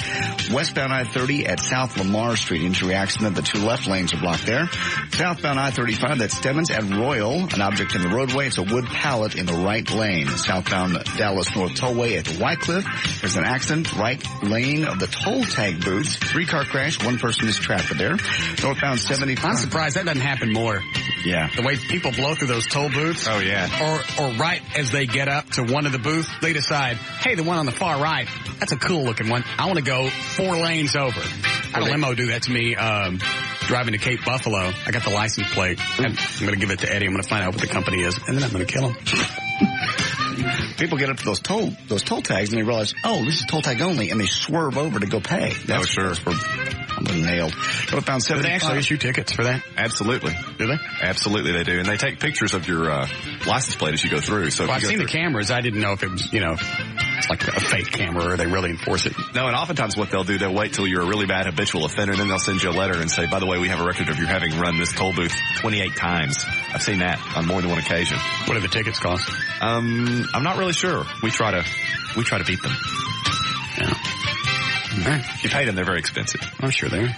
Westbound I-30 at South Lamar Street, injury accident. The two left lanes are blocked there. Southbound I-35, that's Stebbins at Royal, an object in the roadway. It's a wood pallet in the right lane. Southbound Dallas North Tollway at Wycliffe, there's an accident. Right lane of the toll tag booths. 3-car crash. One person is trapped there. Northbound 75. I'm surprised that doesn't happen more. Yeah. The way people blow through those toll booths. Oh, yeah. Or right as they get up to one of the booths, they decide, hey, the one on the far right, that's a cool looking one. I want to go 4 lanes over. I had a limo do that to me driving to Cape Buffalo. I got the license plate. I'm going to give it to Eddie. I'm going to find out what the company is, and then I'm going to kill him. People get up to those toll tags and they realize, oh, this is toll tag only, and they swerve over to go pay. That's sure. I'm nailed. Northbound 75. Do they actually issue tickets for that? Absolutely. Do they? Absolutely, they do. And they take pictures of your license plate as you go through. So I've seen the cameras. I didn't know if it was, it's like a fake camera or they really enforce it. No, and oftentimes what they'll do, they'll wait till you're a really bad habitual offender, and then they'll send you a letter and say, by the way, we have a record of you having run this toll booth 28 times. I've seen that on more than one occasion. What do the tickets cost? I'm not really sure. We try to beat them. Yeah. Right. If you pay them, they're very expensive. I'm sure they are.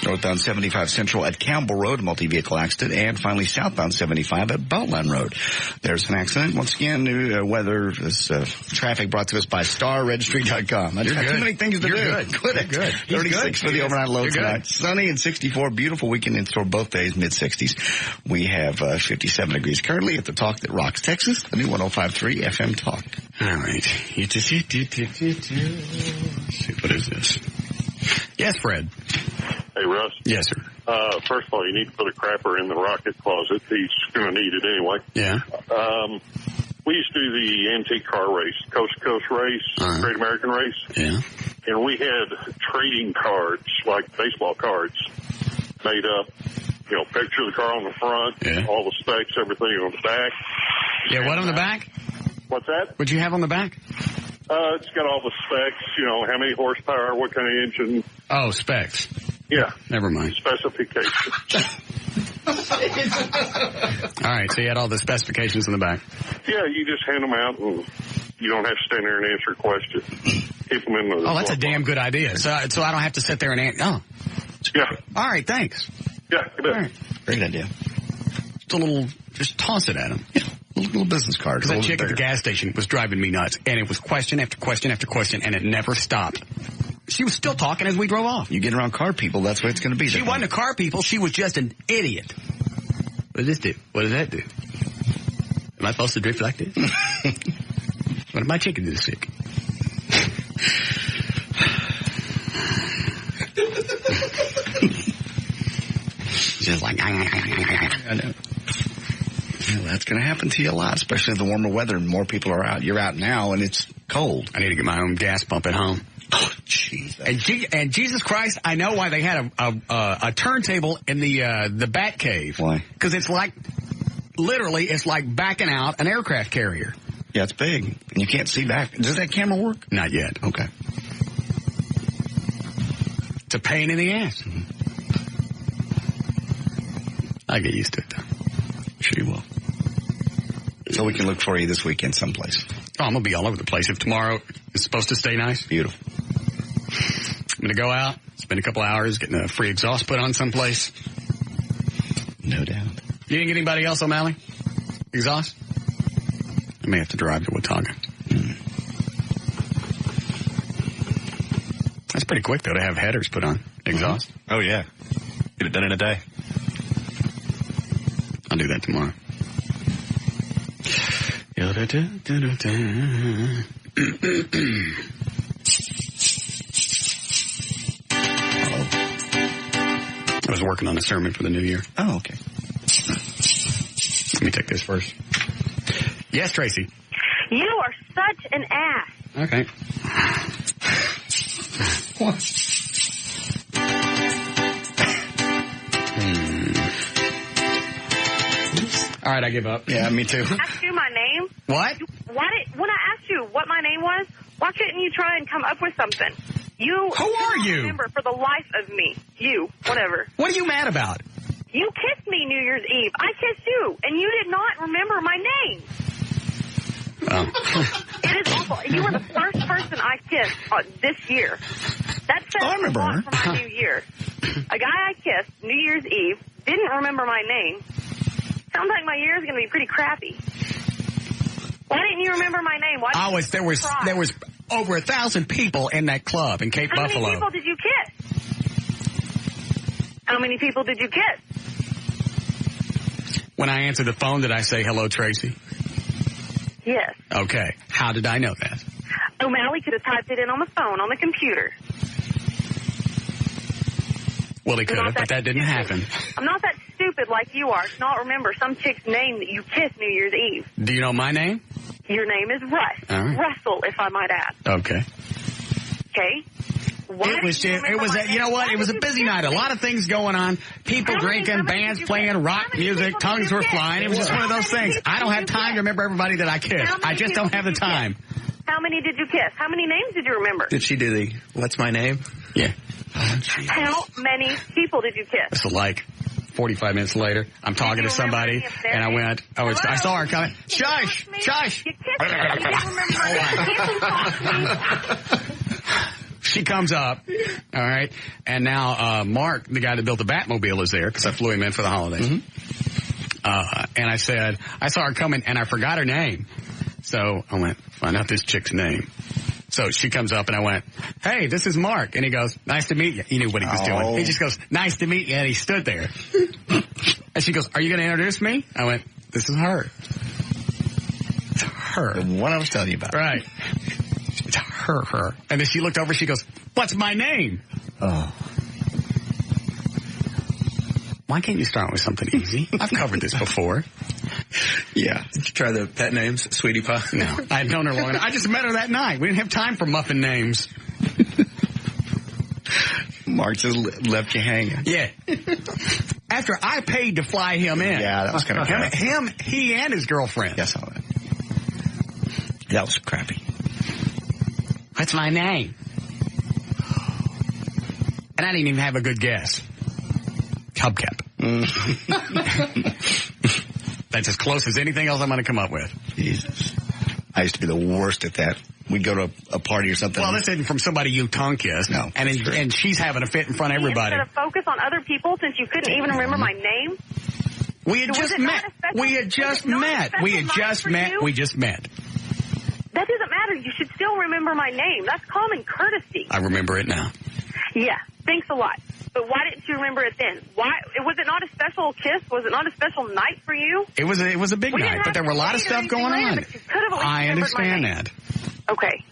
Northbound 75 Central at Campbell Road, a multi-vehicle accident, and finally southbound 75 at Beltline Road. There's an accident. Once again, new weather, this traffic brought to us by StarRegistry.com. I've got too many things to do. Good. Quit it. 36 for the overnight low tonight. Sunny and 64. Beautiful weekend in store both days, mid-60s. We have 57 degrees currently at the Talk That Rocks Texas, the new 105.3 FM Talk. All right. What is this? Yes, Fred. Hey, Russ. Yes, sir. First of all, you need to put a crapper in the rocket closet. He's going to need it anyway. Yeah. We used to do the antique car race, Coast to Coast race, Great American Race. Yeah. And we had trading cards, like baseball cards, made up, picture of the car on the front, all the specs, everything on the back. Yeah, what on the back? What's that? What'd you have on the back? It's got all the specs, how many horsepower, what kind of engine. Oh, specs. Yeah. Never mind. Specifications. All right, so you had all the specifications in the back. Yeah, you just hand them out and you don't have to stand there and answer questions. Keep them in the... Oh, that's a damn good idea. So I don't have to sit there and answer. Oh. Yeah. All right, thanks. Yeah, good. All right. Great idea. Just toss it at him. Yeah. Little business card. Because that chick at the gas station was driving me nuts. And it was question after question after question, and it never stopped. She was still talking as we drove off. You get around car people, that's what it's going to be. She wasn't a car people. She was just an idiot. What does this do? What does that do? Am I supposed to drift like this? What if my chicken is sick? Just like, I know. Well, that's going to happen to you a lot, especially the warmer weather and more people are out. You're out now and it's cold. I need to get my own gas pump at home. Oh, jeez. And Jesus Christ, I know why they had a turntable in the Bat Cave. Why? Because it's like, literally, it's like backing out an aircraft carrier. Yeah, it's big. And you can't see back. Does that camera work? Not yet. Okay. It's a pain in the ass. Mm-hmm. I get used to it, though. Sure you will. So we can look for you this weekend someplace. Oh, I'm going to be all over the place. If tomorrow is supposed to stay nice. Beautiful. I'm going to go out, spend a couple hours getting a free exhaust put on someplace. No doubt. You didn't get anybody else, O'Malley? Exhaust? I may have to drive to Watauga. That's pretty quick, though, to have headers put on. Exhaust. Oh, yeah. Get it done in a day. I'll do that tomorrow. I was working on a sermon for the new year. Oh, okay. Let me take this first. Yes, Tracy. You are such an ass. Okay. All right, I give up. Yeah, me too. Asked you my name. What? When I asked you what my name was, why couldn't you try and come up with something? You. Who are you? Remember for the life of me. You. Whatever. What are you mad about? You kissed me New Year's Eve. I kissed you, and you did not remember my name. Oh. It is awful. You were the first person I kissed this year. That says a lot for my New Year. A guy I kissed New Year's Eve didn't remember my name. Sounds like my year is going to be pretty crappy. Why didn't you remember my name? Why didn't you cry? There was over 1,000 people in that club in Cape Buffalo. How many people did you kiss? How many people did you kiss? When I answered the phone, did I say, hello, Tracy? Yes. Okay. How did I know that? O'Malley could have typed it in on the phone, on the computer. Well, he could have, but that didn't happen. I'm not that stupid like you are to not remember some chick's name that you kissed New Year's Eve. Do you know my name? Your name is Russ. All right. Russell, if I might add. Okay. Okay? It was a busy night. A lot of things going on. People drinking, bands playing, rock music, tongues were flying. It was just one of those things. I don't have time to remember everybody that I kissed. I just don't have the time. How many did you kiss? How many names did you remember? Did she do the, what's my name? Yeah. How many people did you kiss? So like 45 minutes later, I'm talking to somebody, and I saw her coming. Shush! Shush! You kissed her. You didn't remember my name. You can't talk to me. She comes up, all right, and now Mark, the guy that built the Batmobile, is there because I flew him in for the holidays. Mm-hmm. And I said, I saw her coming, and I forgot her name. So I went, find out this chick's name. So she comes up, and I went, hey, this is Mark. And he goes, nice to meet you. He knew what he was doing. He just goes, nice to meet you, and he stood there. And she goes, are you going to introduce me? I went, this is her. It's her. The one I was telling you about. Right. It's her. And then she looked over, she goes, what's my name? Oh. Why can't you start with something easy? I've covered this before. Yeah. Did you try the pet names, Sweetie Pie? No. I've known her long enough. I just met her that night. We didn't have time for muffin names. Mark just left you hanging. Yeah. After I paid to fly him in. Yeah, that was kind of he and his girlfriend. Yes, I saw that. That was crappy. What's my name? And I didn't even have a good guess. Hubcap. That's as close as anything else I'm going to come up with. Jesus. I used to be the worst at that. We'd go to a party or something. Well, this isn't from somebody you tongue kissed. No. And she's having a fit in front of everybody. Instead of focus on other people since you couldn't even remember my name? We had just met. We just met. That doesn't matter. You should still remember my name. That's common courtesy. I remember it now. Yeah. Thanks a lot. But why didn't you remember it then? Why was it not a special kiss? Was it not a special night for you? It was a big night, but there were a lot of stuff going on. I understand that. Okay.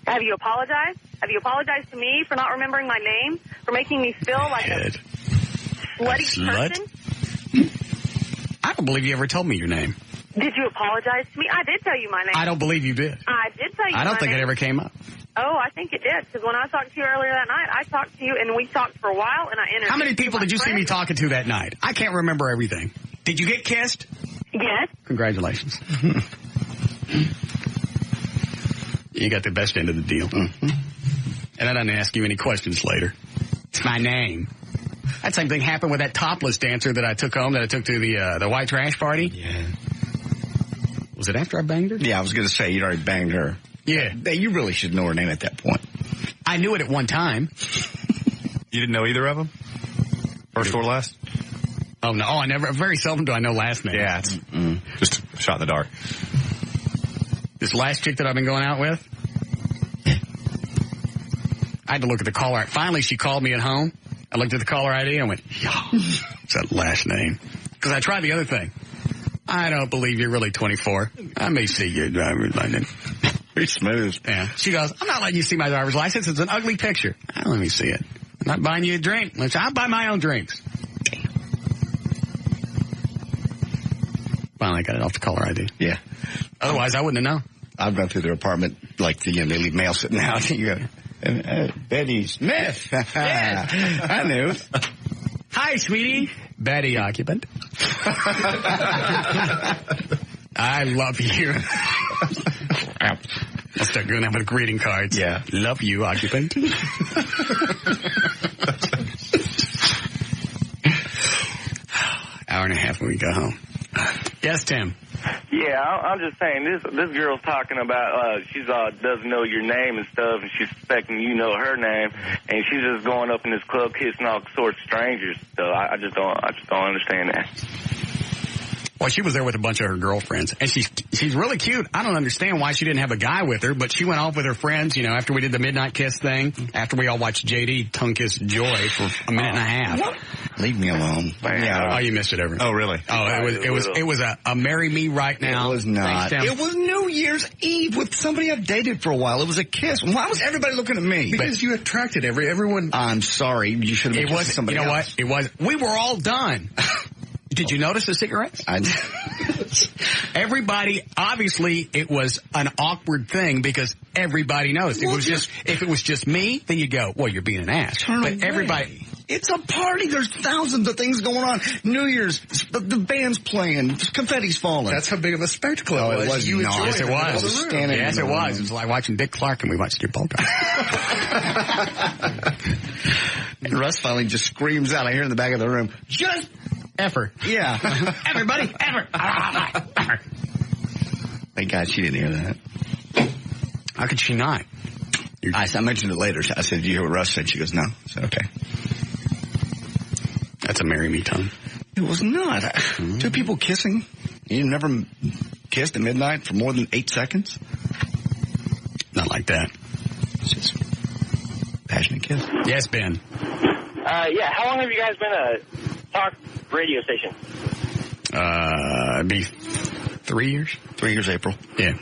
Have you apologized? Have you apologized to me for not remembering my name? For making me feel like a slutty person? I don't believe you ever told me your name. Did you apologize to me? I did tell you my name. I don't believe you did. I did tell you my name. I don't think it ever came up. Oh, I think it did. Because when I talked to you earlier that night, I talked to you and we talked for a while and I introduced you. How many people did you see me talking to that night? I can't remember everything. Did you get kissed? Yes. Congratulations. You got the best end of the deal. Mm-hmm. And I didn't ask you any questions later. It's my name. That same thing happened with that topless dancer that I took home, that I took to the white trash party. Yeah. Was it after I banged her? Yeah, I was going to say you'd already banged her. Yeah. You really should know her name at that point. I knew it at one time. You didn't know either of them? First or last? Oh, no. I never. Very seldom do I know last names. Yeah, it's just a shot in the dark. This last chick that I've been going out with, I had to look at the caller. Finally, she called me at home. I looked at the caller ID and went, what's that last name? Because I tried the other thing. I don't believe you're really 24. I may see your driver's license. Very smooth. Yeah. She goes, I'm not letting you see my driver's license. It's an ugly picture. Let me see it. I'm not buying you a drink. I'll buy my own drinks. Finally, I got it off the caller ID. Yeah. Otherwise, I wouldn't have known. I've gone through their apartment, like, they leave mail sitting out. You go, Betty Smith. I knew. Hi, sweetie. Betty occupant. I love you. I'll start going out with greeting cards. Yeah. Love you, occupant. Hour and a half when we go home. Yes, Tim. Yeah, I'm just saying, this girl's talking about, she's doesn't know your name and stuff, and she's suspecting you know her name, and she's just going up in this club kissing all sorts of strangers. So I just don't understand that. Well, she was there with a bunch of her girlfriends, and she's really cute. I don't understand why she didn't have a guy with her, but she went off with her friends, after we did the midnight kiss thing, after we all watched JD tongue kiss Joy for a minute and a half. Leave me alone. Yeah. Oh, you missed it, everything. Oh, really? Oh, it was a marry me right now. It was not. Thanks, it was New Year's Eve with somebody I've dated for a while. It was a kiss. Why was everybody looking at me? Because you attracted everyone. I'm sorry. You should have been somebody else. You know what? It was. We were all done. Did you notice the cigarettes? I did. Everybody, obviously, it was an awkward thing because everybody knows. If it was just me, then you'd go, well, you're being an ass. But everybody. It's a party. There's thousands of things going on. New Year's, the band's playing, confetti's falling. That's how big of a spectacle it was. Yes, it was. Yes, it was. It was like watching Dick Clark and we watched your polka. And Russ finally just screams out. I hear in the back of the room, just effort. Yeah. Everybody, effort. Thank God she didn't hear that. How could she not? I mentioned it later. I said, "Do you hear what Russ said?" She goes, "No." I said, "Okay." That's a marry me tongue. It was not. Two people kissing. You never kissed at midnight for more than 8 seconds? Not like that. It's just passionate kiss. Yes, Ben. Yeah, how long have you guys been a talk radio station? It'd be 3 years. 3 years, April. Yeah.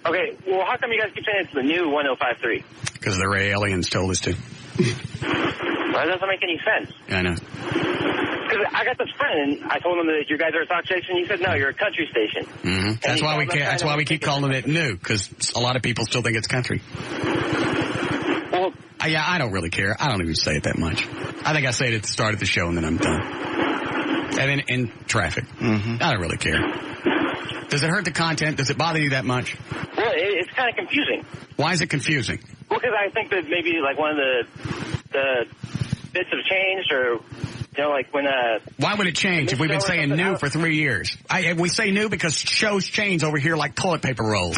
Okay, well, how come you guys keep saying it's the new 105.3? Because the Ray aliens told us to. Well, that doesn't make any sense. I know. Because I got this friend, and I told him that you guys are a talk station. He said, no, you're a country station. Mm-hmm. That's why we keep calling it new, because a lot of people still think it's country. Well, yeah, I don't really care. I don't even say it that much. I think I say it at the start of the show, and then I'm done. And then in traffic. Mm-hmm. I don't really care. Does it hurt the content? Does it bother you that much? Well, it's kind of confusing. Why is it confusing? Well, because I think that maybe like one of the bits have changed, or like when why would it change if we've been saying new for 3 years? We say new because shows change over here like toilet paper rolls.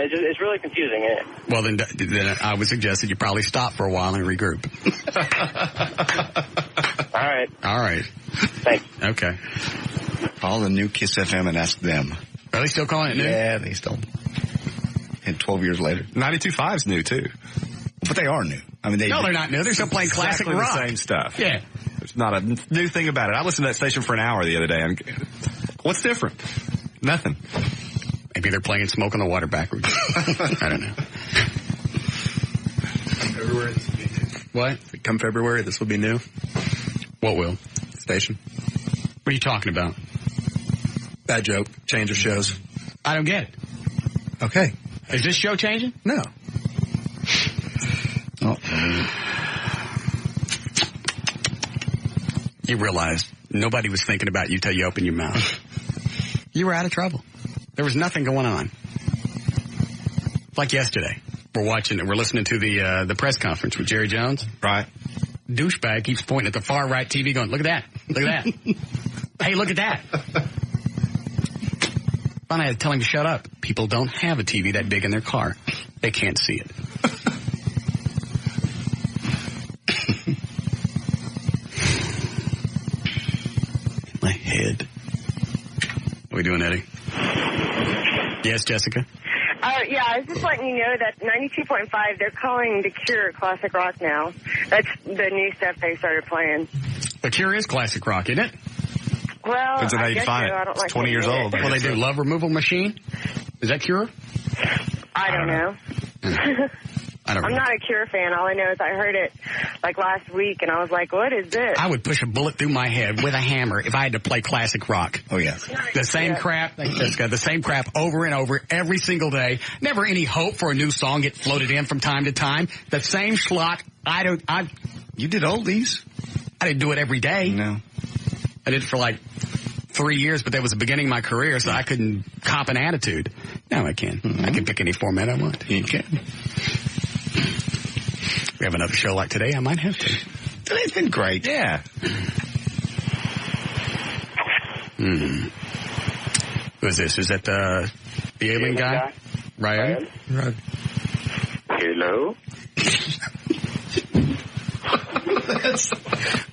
It's really confusing. Well, then I would suggest that you probably stop for a while and regroup. All right. Thanks. Okay. Call the new Kiss FM and ask them. Are they still calling it new? Yeah, they still. And 12 years later. 92.5's new, too. But they are new. I mean, No, they're not new. They're still playing classic rock. rock. The same stuff. Yeah. There's not a new thing about it. I listened to that station for an hour the other day. What's different? Nothing. Maybe they're playing Smoke on the Water backwards. I don't know. February. What? Come February, this will be new. What will? Station. What are you talking about? Bad joke. Change of shows. I don't get it. Okay. Is this show changing? No. Oh. You realize nobody was thinking about you till you opened your mouth. You were out of trouble. There was nothing going on. Like yesterday. We're listening to the press conference with Jerry Jones. Right. Douchebag keeps pointing at the far right TV going, look at that. Look at that. Hey, look at that. Finally, I had to tell him to shut up. People don't have a TV that big in their car. They can't see it. My head. What are we doing, Eddie? Yes, Jessica? Yeah, I was just letting you know that 92.5, they're calling The Cure classic rock now. That's the new stuff they started playing. The Cure is classic rock, isn't it? Well, depends on how you find it. It's 20 years old. Well, they do Love Removal Machine? Is that Cure? I don't know. I'm not a Cure fan. All I know is I heard it like last week, and I was like, what is this? I would push a bullet through my head with a hammer if I had to play classic rock. Oh, yeah. The same crap, the same crap over and over every single day. Never any hope for a new song get floated in from time to time. The same schlock. You did oldies. I didn't do it every day. No. I did it for like 3 years, but that was the beginning of my career, so I couldn't cop an attitude. Now I can. Mm-hmm. I can pick any format I want. You can. We have another show like today, I might have to. Today's been great. Yeah. Who is this? Is that the alien guy? Ryan? Hello?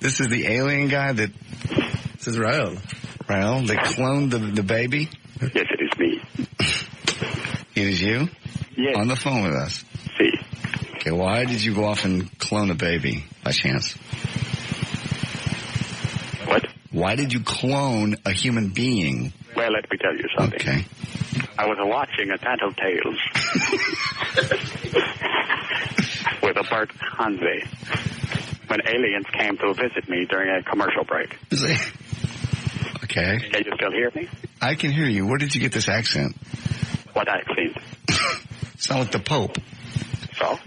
This is the alien guy that... This is Rael. Rael, they cloned the baby? Yes, it is me. It is you? Yes. On the phone with us? See. Okay, why did you go off and clone a baby by chance? What? Why did you clone a human being? Well, let me tell you something. Okay. I was watching a Tattletales with a Bert Convey when aliens came to visit me during a commercial break. Okay. Can you still hear me? I can hear you. Where did you get this accent? What accent? Sound like the Pope. So?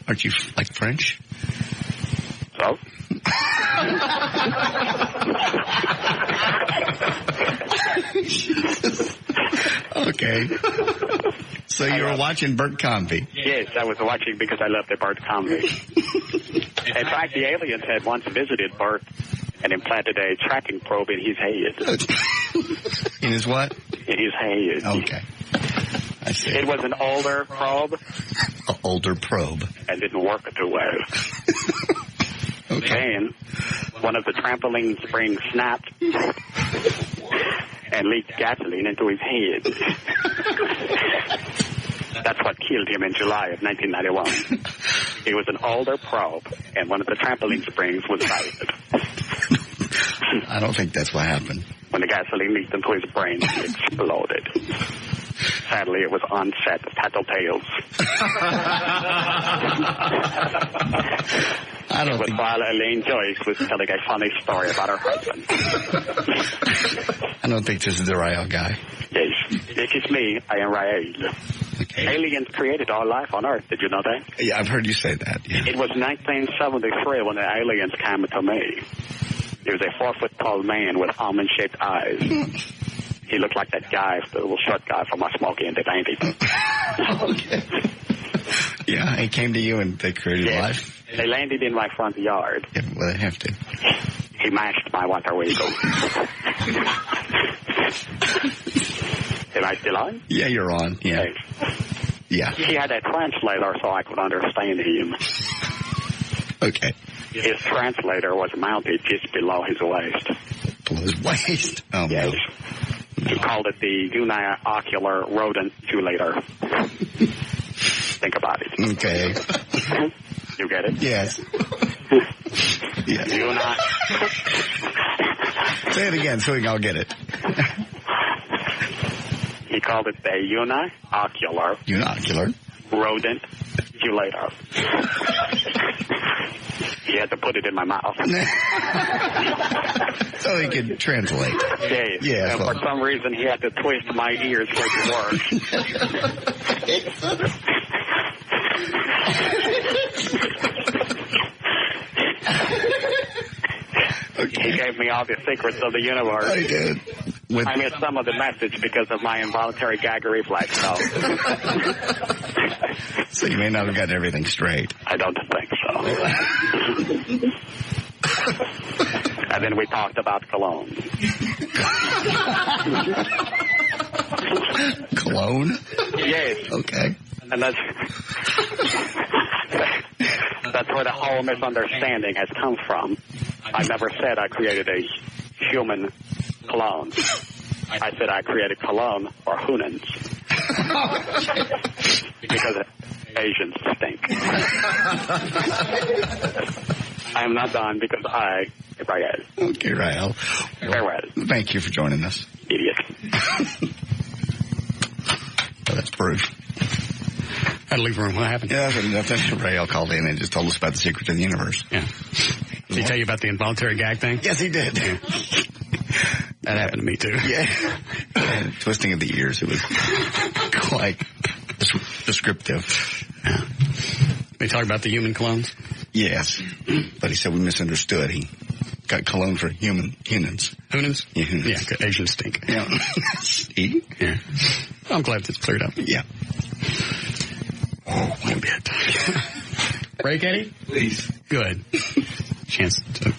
Aren't you like French? So? Okay. So you were watching Bert Convey? Yes, I was watching because I love the Bert Convey. In fact, the aliens had once visited Bert and implanted a tracking probe in his head. In his what? In his head. Okay. I see. It was an older probe. An older probe. And didn't work too well. Okay. Then, one of the trampoline springs snapped and leaked gasoline into his head. That's what killed him in July of 1991. He was an older probe, and one of the trampoline springs was sighted. I don't think that's what happened. When the gasoline leaked into his brain, he exploded. Sadly, it was on set of Tattletales. It was while Elaine Joyce was telling a funny story about her husband. I don't think this is the Rael guy. Yes, this is me. I am Rael. Okay. Aliens created all life on Earth. Did you know that? Yeah, I've heard you say that. Yeah. It was 1973 when the aliens came to me. He was a 4-foot-tall man with almond-shaped eyes. He looked like that guy, the little short guy from Smokey and the Bandit. Okay. Yeah, he came to you and they created life? They landed in my front yard. Yeah, well, they have to. He mashed my water wheel. Am I still on? Yeah, you're on. Yeah. Yes. Yeah. He had a translator so I could understand him. Okay. His translator was mounted just below his waist. Below his waist? Oh, yes. No. He called it the uniocular rodent chulator. Think about it. Okay. You get it? Yes. Yes. Say it again so we can all get it. He called it the uniocular rodent chulator. He had to put it in my mouth. So he could translate. Yes. Yeah. And for some reason, he had to twist my ears for it to work. Okay. He gave me all the secrets of the universe. I did. I missed some of the message because of my involuntary gag reflex, though. So you may not have gotten everything straight. I don't think so. And then we talked about cologne. Cologne? Yes. Okay. And that's where the whole misunderstanding has come from. I never said I created a human clone. I said I created cologne or Hunans. Because Asians stink. I am not done because Rael. Okay, Rael. Farewell. Thank you for joining us. Idiot. Well, that's proof. Had to leave the room. What happened? Yeah, nothing. Rael called in and just told us about the secret of the universe. Yeah. Did he tell you about the involuntary gag thing? Yes, he did. Yeah. That happened to me, too. Yeah. And twisting of the ears. It was quite descriptive. Yeah. They talk about the human clones? Yes. But he said we misunderstood. He got cologne for humans. Hunans? Yeah, humans. Yeah, Asian stink. Yeah. See? Yeah. I'm glad it's cleared up. Yeah. Oh, one bit. Break, Eddie? Please. Good. Chance to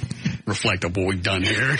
reflect on what we've done here.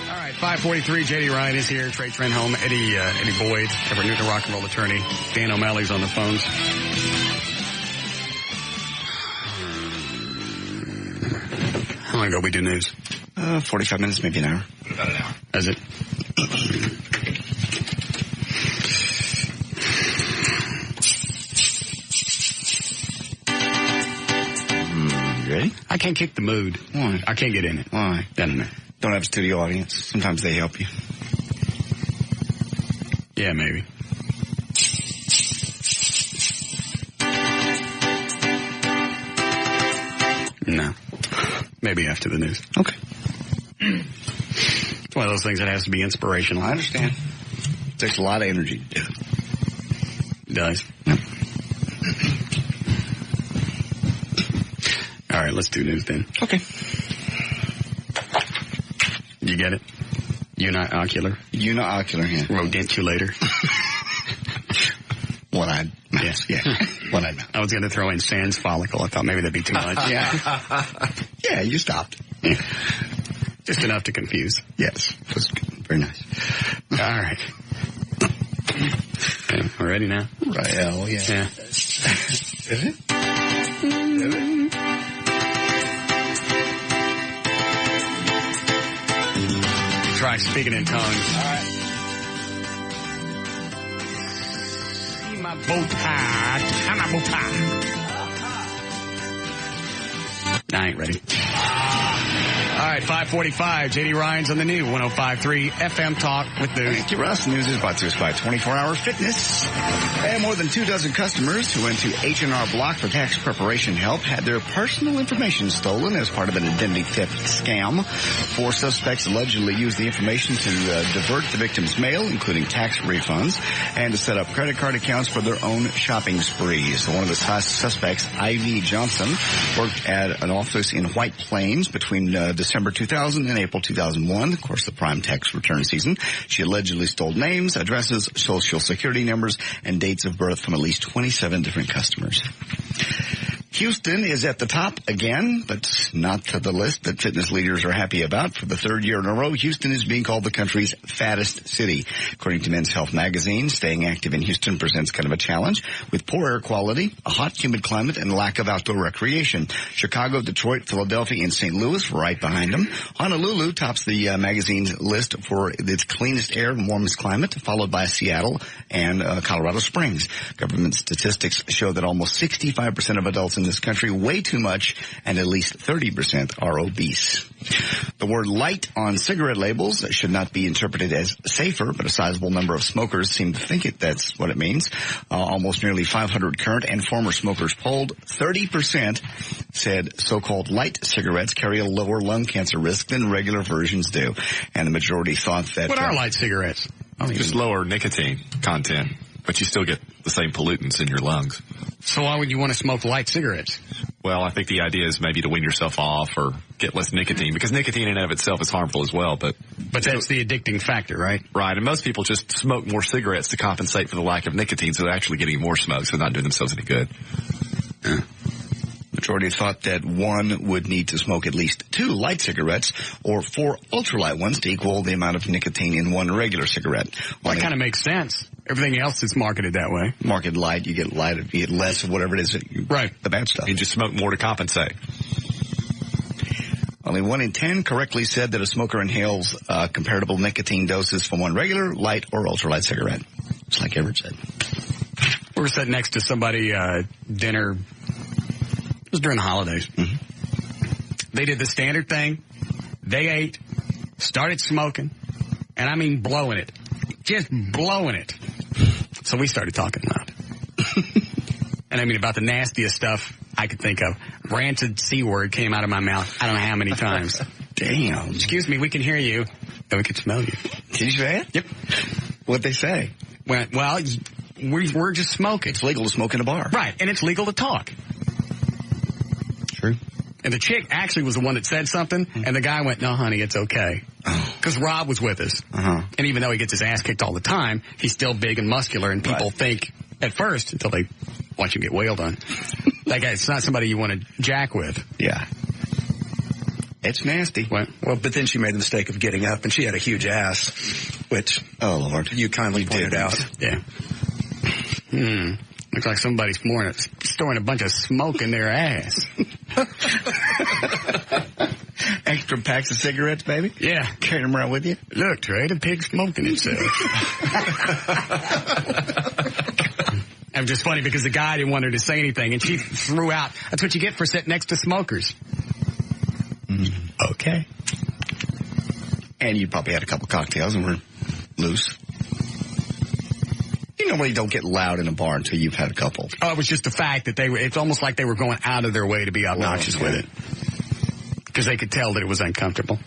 All right, 5:43. J.D. Ryan is here. Trey Trenholm, Eddie Boyd, Everett Newton, rock and roll attorney. Dan O'Malley's on the phones. How long ago we do news? 45 minutes, maybe an hour. About an hour. Is it? Ready? I can't kick the mood. Why? I can't get in it. Why? Don't know. Don't have a studio audience. Sometimes they help you. Yeah, maybe. No. Maybe after the news. Okay. It's one of those things that has to be inspirational. I understand. It takes a lot of energy to do it. It does. Yep. All right, let's do news then. Okay. You get it? Uniocular. Uniocular, yeah. Rodentulator. One-eyed mouse, yeah. One-eyed mouse. I was going to throw in sans follicle. I thought maybe that'd be too much. Yeah, you stopped. Yeah. Just enough to confuse. Yes. It was very nice. All right. Okay, we're ready now? Right, yeah. Yeah. Is it? Try speaking in tongues. All right. See my bow tie. I'm a bow tie. I ain't ready. All right, 5:45. J.D. Ryan's on the new 105.3 FM Talk with News. Thank you, Russ. News is brought to us by 24-Hour Fitness. And more than 24 customers who went to H&R Block for tax preparation help had their personal information stolen as part of an identity theft scam. 4 suspects allegedly used the information to divert the victim's mail, including tax refunds, and to set up credit card accounts for their own shopping sprees. One of the suspects, Ivy Johnson, worked at an office in White Plains between December 2000 and April 2001, of course, the prime tax return season. She allegedly stole names, addresses, social security numbers, and dates of birth from at least 27 different customers. Houston is at the top again, but not to the list that fitness leaders are happy about. For the 3rd year in a row, Houston is being called the country's fattest city. According to Men's Health magazine, staying active in Houston presents kind of a challenge with poor air quality, a hot, humid climate, and lack of outdoor recreation. Chicago, Detroit, Philadelphia, and St. Louis right behind them. Honolulu tops the magazine's list for its cleanest air and warmest climate, followed by Seattle and Colorado Springs. Government statistics show that almost 65% of adults in this country weigh too much, and at least 30% are obese. The word light on cigarette labels should not be interpreted as safer, but a sizable number of smokers seem to think that's what it means. Almost nearly 500 current and former smokers polled, 30% said so-called light cigarettes carry a lower lung cancer risk than regular versions do. And the majority thought that... What are light cigarettes? Just lower nicotine content, but you still get the same pollutants in your lungs. So why would you want to smoke light cigarettes? Well, I think the idea is maybe to wean yourself off or get less nicotine, because nicotine in and of itself is harmful as well. But that's the addicting factor, right? Right, and most people just smoke more cigarettes to compensate for the lack of nicotine, so they're actually getting more smoke, so they're not doing themselves any good. Yeah. majority thought that one would need to smoke at least 2 light cigarettes or 4 ultralight ones to equal the amount of nicotine in one regular cigarette. Well, that kind of makes sense. Everything else is marketed that way. Marketed light, you get less of whatever it is, right? The bad stuff. You just smoke more to compensate. Only 1 in 10 correctly said that a smoker inhales comparable nicotine doses from one regular, light, or ultralight cigarette. Just like Everett said. We were sitting next to somebody, dinner. It was during the holidays. Mm-hmm. They did the standard thing. They ate, started smoking, and I mean blowing it. Just blowing it. So we started talking loud. And I mean about the nastiest stuff I could think of. Rancid C word came out of my mouth I don't know how many times. Damn. Excuse me, we can hear you. And we can smell you. Did you say it? Yep. What'd they say? Well, we're just smoking. It's legal to smoke in a bar. Right, and it's legal to talk. True. And the chick actually was the one that said something, and the guy went, no, honey, it's okay. Because Rob was with us. Uh-huh. And even though he gets his ass kicked all the time, he's still big and muscular, and people think, at first, until they watch him get wailed on, that guy, it's not somebody you want to jack with. Yeah. It's nasty. Well, but then she made the mistake of getting up, and she had a huge ass, which, oh, Lord, you kindly pointed out. Yeah. Looks like somebody's storing a bunch of smoke in their ass. Extra packs of cigarettes, baby? Yeah. Carrying them around with you? Look, Trey, the pig's smoking itself. It was just funny because the guy didn't want her to say anything, and she threw out, that's what you get for sitting next to smokers. Okay. And you probably had a couple cocktails and were loose. You normally don't get loud in a bar until you've had a couple. Oh, it was just the fact that it's almost like they were going out of their way to be obnoxious with it. Because they could tell that it was uncomfortable.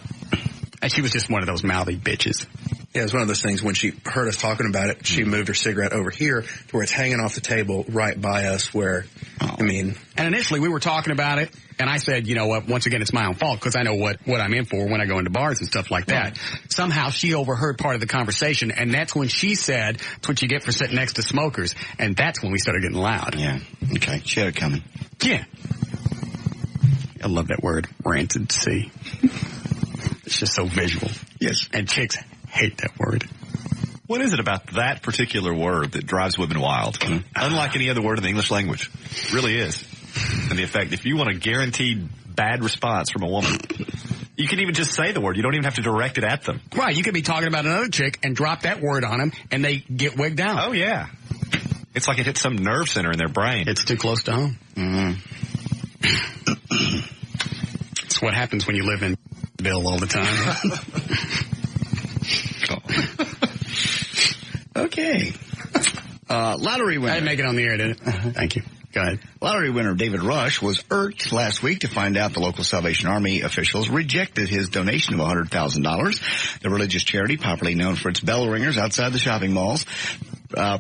And she was just one of those mouthy bitches. Yeah, it was one of those things when she heard us talking about it, she moved her cigarette over here to where it's hanging off the table right by us where, I mean. And initially we were talking about it, and I said, you know what, once again, it's my own fault because I know what I'm in for when I go into bars and stuff like that. Right. Somehow she overheard part of the conversation, and that's when she said, it's what you get for sitting next to smokers. And that's when we started getting loud. Yeah. Okay. She had it coming. Yeah. I love that word, rancid C. It's just so visual. Yes. And chicks hate that word. What is it about that particular word that drives women wild? Unlike any other word in the English language. It really is. And the effect, if you want a guaranteed bad response from a woman, you can even just say the word. You don't even have to direct it at them. Right. You could be talking about another chick and drop that word on them, and they get wigged out. Oh, yeah. It's like it hits some nerve center in their brain. It's too close to home. Mm-hmm. It's what happens when you live in Bill all the time. Okay. Lottery winner. I didn't make it on the air, did it? Thank you. Go ahead. Lottery winner David Rush was irked last week to find out the local Salvation Army officials rejected his donation of $100,000. The religious charity, popularly known for its bell ringers outside the shopping malls,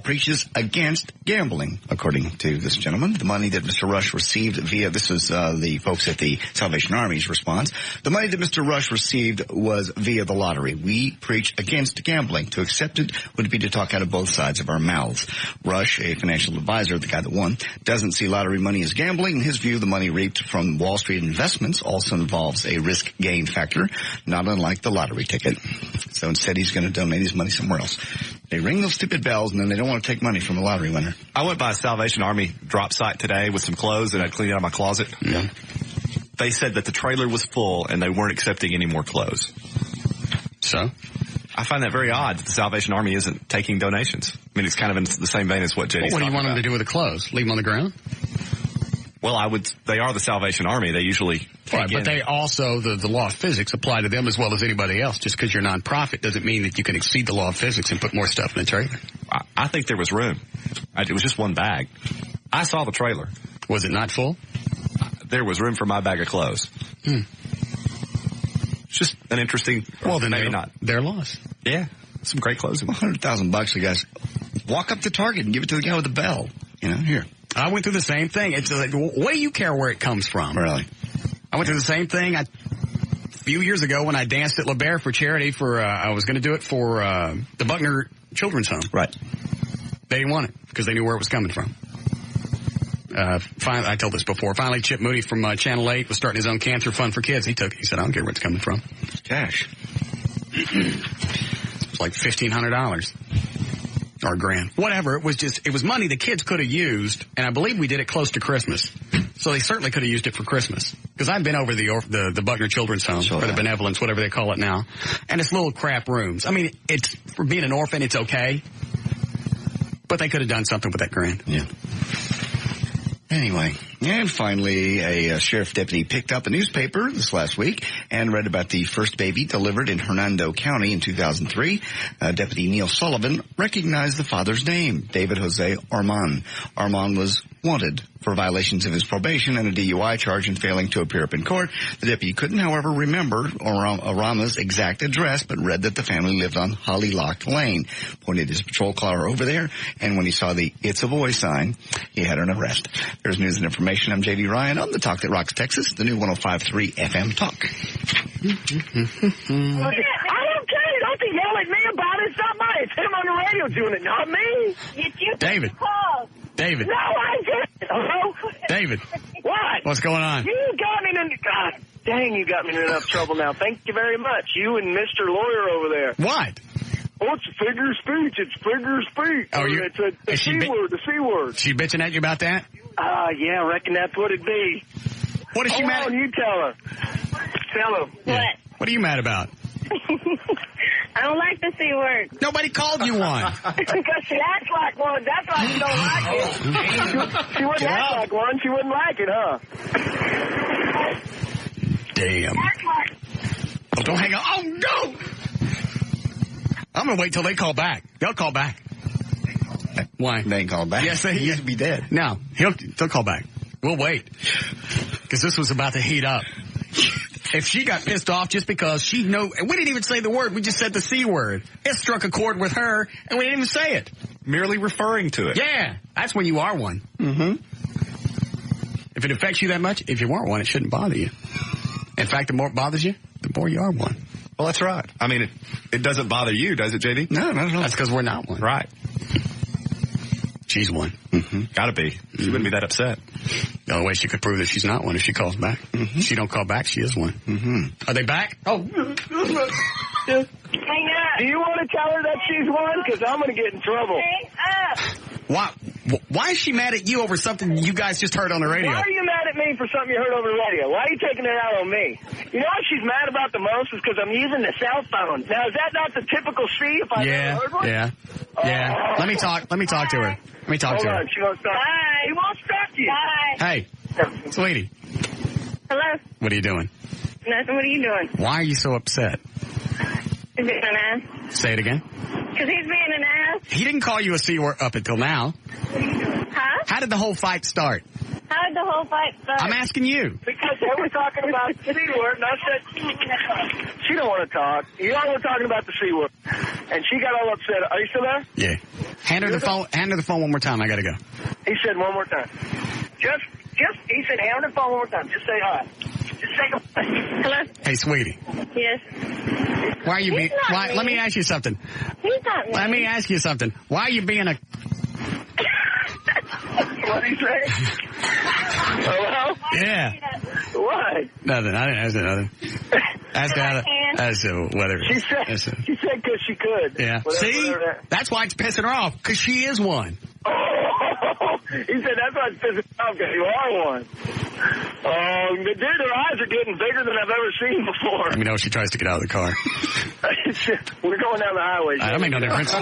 preaches against gambling, according to this gentleman. The money that Mr. Rush received this was the folks at the Salvation Army's response. The money that Mr. Rush received was via the lottery. We preach against gambling. To accept it would be to talk out of both sides of our mouths. Rush, a financial advisor, the guy that won, doesn't see lottery money as gambling. In his view, the money reaped from Wall Street investments also involves a risk-gain factor, not unlike the lottery ticket. So instead, he's going to donate his money somewhere else. They ring those stupid bells, and then they don't want to take money from a lottery winner. I went by a Salvation Army drop site today with some clothes that I'd cleaned out of my closet. Yeah. They said that the trailer was full, and they weren't accepting any more clothes. So? I find that very odd that the Salvation Army isn't taking donations. I mean, it's kind of in the same vein as what JD's What do you want about. them to do with the clothes? Leave them on the ground? Well, they are the Salvation Army. They usually right, but they also, the law of physics apply to them as well as anybody else. Just because you're nonprofit doesn't mean that you can exceed the law of physics and put more stuff in the trailer. I think there was room. It was just one bag. I saw the trailer. Was it not full? There was room for my bag of clothes. It's just an interesting. Well, then maybe not. Their loss. Yeah, some great clothes. $100,000, you guys. Walk up to Target and give it to the guy with the bell. You know, here. I went through the same thing. It's like, what do you care where it comes from? Really? I went through the same thing a few years ago when I danced at La Bear for charity for, I was going to do it for the Buckner Children's Home. Right. They didn't want it because they knew where it was coming from. Finally, I told this before. Finally, Chip Moody from Channel 8 was starting his own cancer fund for kids. He said, I don't care where it's coming from. Cash. It's like $1,500 or $1,000. Whatever. It was money the kids could have used, and I believe we did it close to Christmas. So they certainly could have used it for Christmas. Because I've been over the Buckner Children's Home, or the Benevolence, whatever they call it now. And it's little crap rooms. I mean, it's, for being an orphan, it's okay. But they could have done something with that $1,000. Yeah. Anyway, and finally, a sheriff deputy picked up a newspaper this last week and read about the first baby delivered in Hernando County in 2003. Deputy Neil Sullivan recognized the father's name, David Jose Arman. Arman was wanted for violations of his probation and a DUI charge and failing to appear up in court. The deputy couldn't, however, remember Arama's exact address, but read that the family lived on Holly Lock Lane. Pointed his patrol car over there, and when he saw the "It's a Boy" sign, he had an arrest. There's news and information. I'm J.D. Ryan on the Talk That Rocks Texas, the new 105.3 FM Talk. I don't care. Don't you yell at me about it. It's not mine. It's him on the radio doing it, not me. It's you. David. David. No, I didn't. Hello? David. What? What's going on? You got me in God dang, you got me in enough trouble now. Thank you very much. You and Mr. Lawyer over there. What? Oh, it's a figure of speech. It's figure of speech. Oh, it's the C word, the C word. She bitching at you about that? Yeah, I reckon that's what it'd be. What is she mad at? You tell her. Tell her. Yeah. What are you mad about? I don't like the C word. Nobody called you one. Because she acts like one. That's why she don't like it. She wouldn't act like one. She wouldn't like it, huh? Damn. Oh, don't hang on. Oh, no! I'm going to wait till they call back. They'll call back. Why? They ain't called back. Yes, he used to be dead. No, they'll call back. We'll wait. Because this was about to heat up. If she got pissed off just because she and we didn't even say the word, we just said the C word. It struck a chord with her, and we didn't even say it. Merely referring to it. Yeah, that's when you are one. Mm-hmm. If it affects you that much, if you weren't one, it shouldn't bother you. In fact, the more it bothers you, the more you are one. Well, that's right. I mean, it doesn't bother you, does it, JD? No, not at all. That's because we're not one. Right. She's one. Mm-hmm. Gotta be. She wouldn't be that upset. The only way she could prove that she's not one is she calls back. Mm-hmm. If she don't call back, she is one. Mm-hmm. Are they back? Oh. Hang on. Do you want to tell her that she's one? Because I'm going to get in trouble. Hang up. Why is she mad at you over something you guys just heard on the radio? Why are you mad at me for something you heard over the radio? Why are you taking it out on me? You know what she's mad about the most is because I'm using the cell phone. Now, is that not the typical C if I ever heard one? Yeah. Let me talk to her. Let me talk to her. Hold on, she won't stop. Bye. He won't stop you. Bye. Hey, sweetie. Hello. What are you doing? Nothing. What are you doing? Why are you so upset? He's being an ass. Say it again. Because he's being an ass. He didn't call you a C word up until now. Huh? How did the whole fight start? How did the whole fight start? I'm asking you. Because they were talking about the C word, and I said, she don't want to talk. You all were talking about the C word. And she got all upset. Are you still there? Yeah. Hand her the phone one more time. I got to go. He said one more time. He said, hand her the phone one more time. Just say hi. Just say goodbye. Hello? Hey, sweetie. Yes. Why are you being... Let me ask you something. He's not me. Let me ask you something. Why are you being a... What did he say? Hello? Yeah. What? Nothing. I didn't ask nothing. Ask whatever. She said because she could. Yeah. See? That's why it's pissing her off, because she is one. Oh, he said that's why it's pissing off, because you are one. Dude, her eyes are getting bigger than I've ever seen before. Let me know if she tries to get out of the car. We're going down the highway. That make no difference.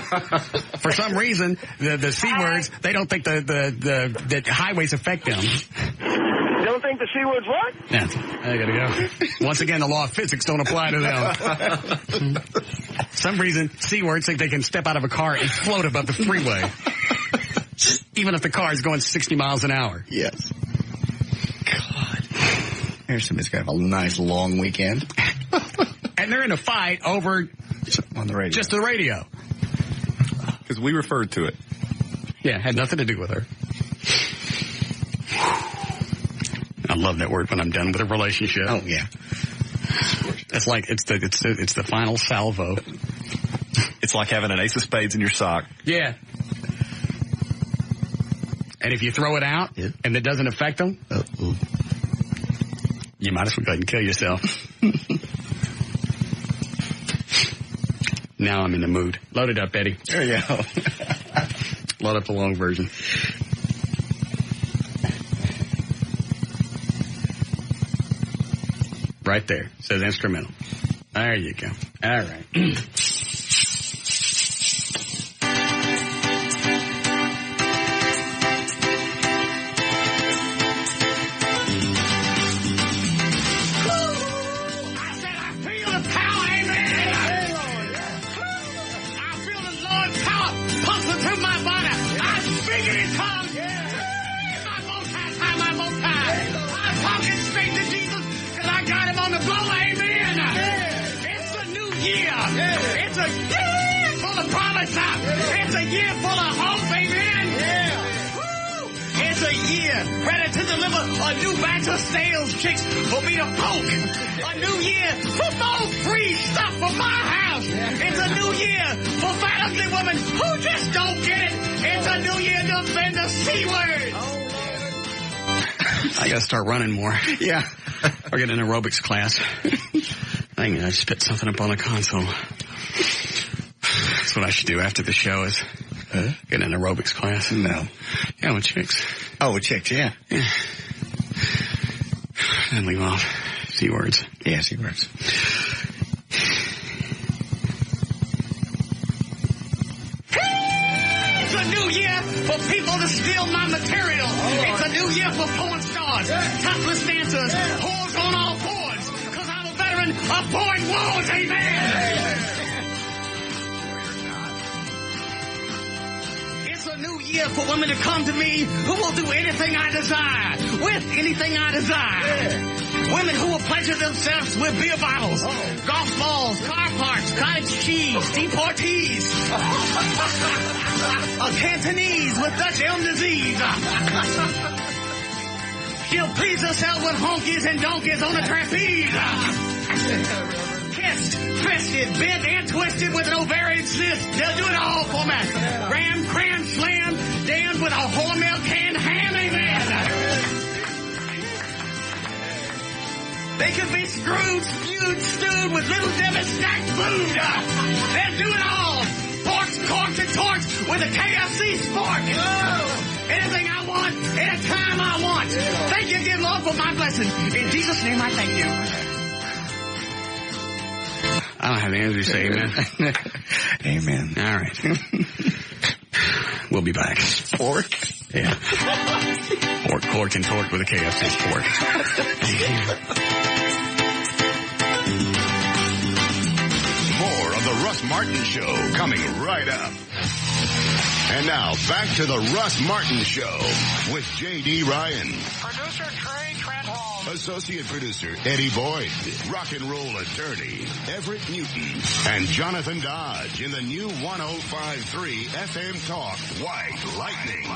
For some reason, the C words, they don't think the highways affect them. You don't think the C word's what? Yeah, I gotta go. Once again, the law of physics don't apply to them. Some reason, C words think they can step out of a car and float above the freeway. Even if the car is going 60 miles an hour. Yes. God. Here's somebody's got a nice long weekend. And they're in a fight over... On the radio. Just the radio. Because we referred to it. Yeah, had nothing to do with her. I love that word when I'm done with a relationship. Oh, yeah. It's like, it's the final salvo. It's like having an ace of spades in your sock. Yeah. And if you throw it out and it doesn't affect them, you might as well go ahead and kill yourself. Now I'm in the mood. Load it up, Eddie. There you go. Load up the long version. Right there. It says instrumental. There you go. All right. Ready to deliver a new batch of sales chicks for me to poke. A new year for more free stuff for my house. It's a new year for fat ugly women who just don't get it. It's a new year to offend the C word. I gotta start running more. Yeah. Or get an aerobics class. I think I spit something up on the console. That's what I should do after the show is get an aerobics class. No. Yeah, with chicks. Oh, with chicks, yeah. And leave off C words. Yeah, C words. It's a new year for people to steal my material. It's a new year for porn stars, topless dancers, whores on all boards. Because I'm a veteran of boring wars, amen. New year for women to come to me who will do anything I desire, with anything I desire. Women who will pleasure themselves with beer bottles, golf balls, car parts, cottage cheese, deportees, a Cantonese with Dutch elm disease. She'll please herself with honkies and donkeys on a trapeze. Kissed, fisted, bent, and twisted with an ovarian cyst. They'll do it all for me. Ram, cram, slam, damned with a wholemeal canned ham, amen. They could be screwed, spewed, stewed with little Debbie stacked food. They'll do it all. Forks, corks, and torques with a KFC spork. Anything I want, anytime I want. Thank you, dear Lord, for my blessing. In Jesus' name, I thank you. I don't have the answer to say amen. Amen. All right. We'll be back. Pork? Yeah. Pork, cork, and torque with a KFC pork. More of the Russ Martin Show coming right up. And now, back to the Russ Martin Show with J.D. Ryan. Producer Trey Trenholm. Associate producer Eddie Boyd. Rock and roll attorney Everett Newton. And Jonathan Dodge in the new 105.3 FM Talk White Lightning.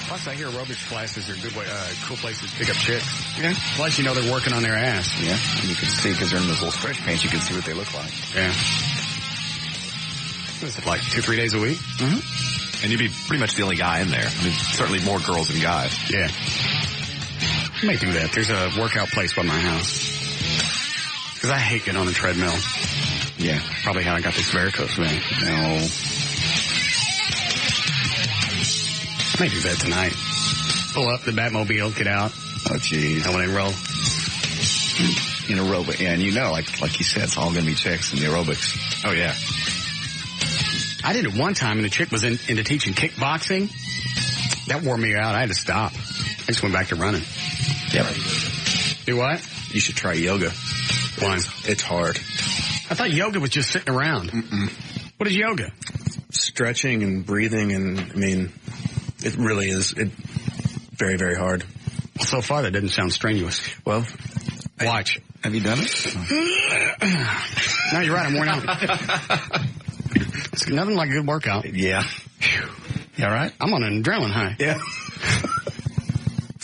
Plus, I hear aerobics classes are good way, cool places to pick up chicks. Yeah. Plus, you know they're working on their ass. Yeah. And you can see, because they're in those little stretch pants, you can see what they look like. Yeah. What is it, like 2-3 days a week? Mm-hmm. And you'd be pretty much the only guy in there. I mean, certainly more girls than guys. Yeah. I may do that. There's a workout place by my house. Because I hate getting on the treadmill. Yeah. Probably how I got this varicose vein. No. I may do that tonight. Pull up the Batmobile, get out. Oh, jeez. I want to roll. In aerobic. Yeah, and you know, like you said, it's all going to be chicks in the aerobics. Oh, yeah. I did it one time, and the chick was into teaching kickboxing. That wore me out. I had to stop. I just went back to running. Yep. Do what? You should try yoga. Why? It's hard. I thought yoga was just sitting around. Mm-mm. What is yoga? Stretching and breathing, and, I mean, it really is very, very hard. Well, so far, that doesn't sound strenuous. Well, watch. Have you done it? No, you're right. I'm worn out. It's nothing like a good workout. Yeah. You all right? I'm on an adrenaline high. Yeah.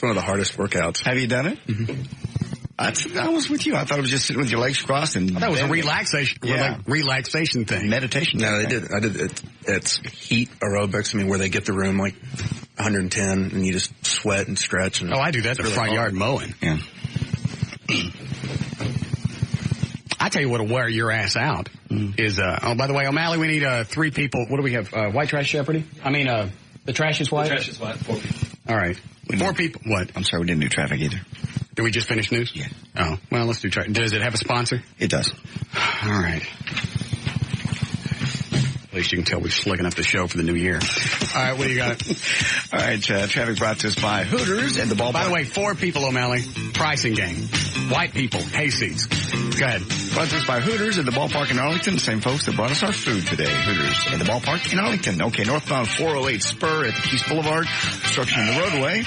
It's one of the hardest workouts. Have you done it? Mm-hmm. I was with you. I thought it was just sitting with your legs crossed and that was a relaxation, relaxation thing. Meditation. No, I did it. It's heat aerobics. I mean, where they get the room like 110 and you just sweat and stretch. And I do that in the front yard mowing. Yeah. I tell you what'll wear your ass out is, by the way, O'Malley, we need 3 people. What do we have? White trash Jeopardy? I mean, the trash is white? The trash is white. 4 people. All right. 4 people. What? I'm sorry, we didn't do traffic either. Did we just finish news? Yeah. Oh, well, let's do traffic. Does it have a sponsor? It does. All right. At least you can tell we're slicking up the show for the new year. All right, what do you got? All right, traffic brought to us by Hooters and the ballpark. By the way, 4 people, O'Malley. Pricing game. White people. Hay seats. Go ahead. Brought to us by Hooters at the ballpark in Arlington. Same folks that brought us our food today. Hooters at the ballpark in Arlington. Okay, northbound 408 Spur at the Keys Boulevard. Construction in the roadway.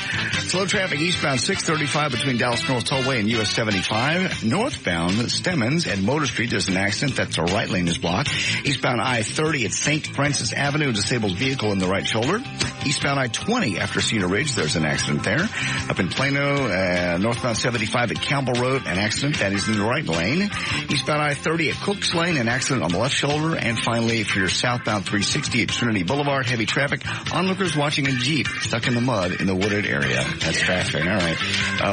Slow traffic eastbound 635 between Dallas North Tollway and US 75. Northbound Stemmons and Motor Street, there's an accident. That's a right lane is blocked. Eastbound I-30 at St. Francis Avenue, a disabled vehicle in the right shoulder. Eastbound I-20 after Cedar Ridge, there's an accident there. Up in Plano, northbound 75 at Campbell Road, an accident that is in the right lane. Eastbound I-30 at Cooks Lane, an accident on the left shoulder. And finally, if you're southbound 360 at Trinity Boulevard, heavy traffic. Onlookers watching a Jeep stuck in the mud in the wooded area. That's traffic. All right.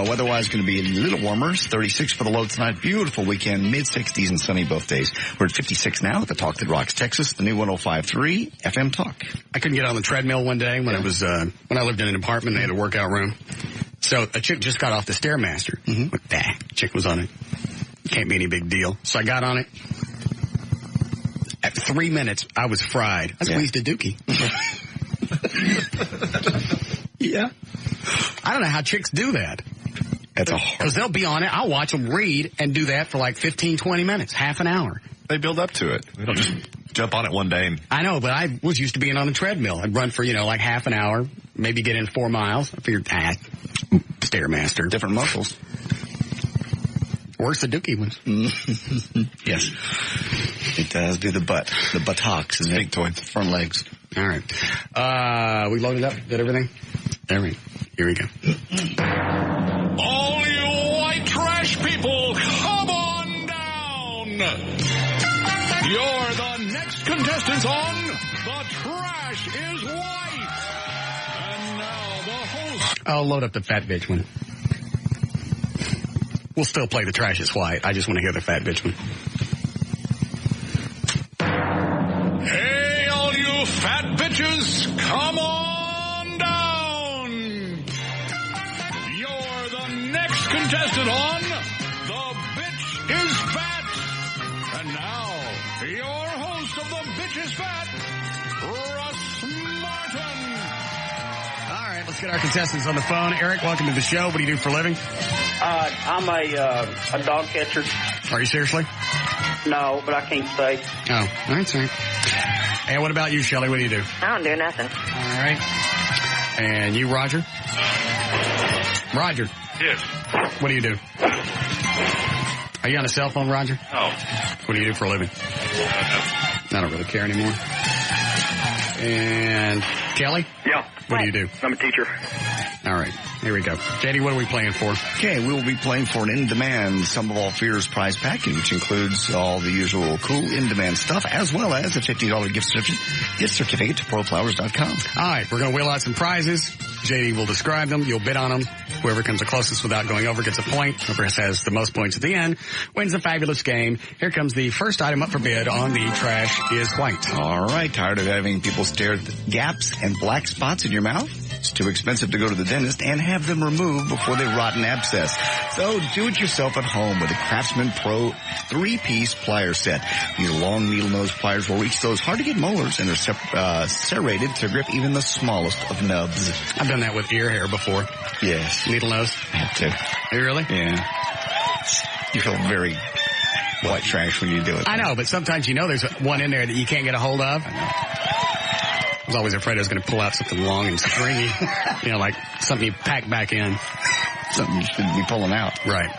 Weather-wise, going to be a little warmer. 36 for the low tonight. Beautiful weekend. Mid-60s and sunny both days. We're at 56 now at the Talk That Rocks, Texas, the new 105.3 FM Talk. I couldn't get on the treadmill one day when when I lived in an apartment. They had a workout room. So a chick just got off the Stairmaster. Mm-hmm. Chick was on it. Can't be any big deal. So I got on it. At 3 minutes, I was fried. I squeezed a dookie. Yeah. I don't know how chicks do that. That's a hard. Because they'll be on it. I'll watch them read and do that for like 15, 20 minutes, half an hour. They build up to it. They don't just jump on it one day. I know, but I was used to being on the treadmill. I'd run for, like half an hour, maybe get in 4 miles. I figured, Stairmaster. Different muscles. Worse the dookie ones. Yes. It does do the buttocks and the big toy, the front legs. All right. We loaded up. Did everything? Here we go. All you white trash people, come on down. You're the next contestants on The Trash is White. And now the host. I'll load up the fat bitch one. We'll still play The Trash is White. I just want to hear the fat bitch one. Hey, all you fat bitches, come on down. You're the next contestant on The Bitch is Fat. And now, your host of The Bitch is Fat, Russ Martin. All right, let's get our contestants on the phone. Eric, welcome to the show. What do you do for a living? I'm a dog catcher. Are you seriously? No, but I can't stay. Oh, all right, sorry. And what about you, Shelley? What do you do? I don't do nothing. All right. And you, Roger? Roger. Yes. What do you do? Are you on a cell phone, Roger? No. What do you do for a living? I don't really care anymore. And Kelly? Yeah. What do you do? I'm a teacher. All right. Here we go. JD, what are we playing for? Okay, we will be playing for an in-demand Sum of All Fears prize package, which includes all the usual cool in-demand stuff, as well as a $50 gift certificate to ProFlowers.com. All right, we're going to wheel out some prizes. JD will describe them. You'll bid on them. Whoever comes the closest without going over gets a point. Whoever has the most points at the end wins the fabulous game. Here comes the first item up for bid on The Trash is White. All right, tired of having people stare at the gaps and black spots in your mouth? It's too expensive to go to the dentist and have them removed before they rot and abscess. So do it yourself at home with the Craftsman Pro 3-piece plier set. Your long needle nose pliers will reach those hard-to-get molars and are serrated to grip even the smallest of nubs. I've done that with ear hair before. Yes. Needle nose? I have to. You really? Yeah. You feel very white trash when you do it. I know, but sometimes there's one in there that you can't get a hold of. I was always afraid I was going to pull out something long and stringy, like something you pack back in. Something you shouldn't be pulling out. Right.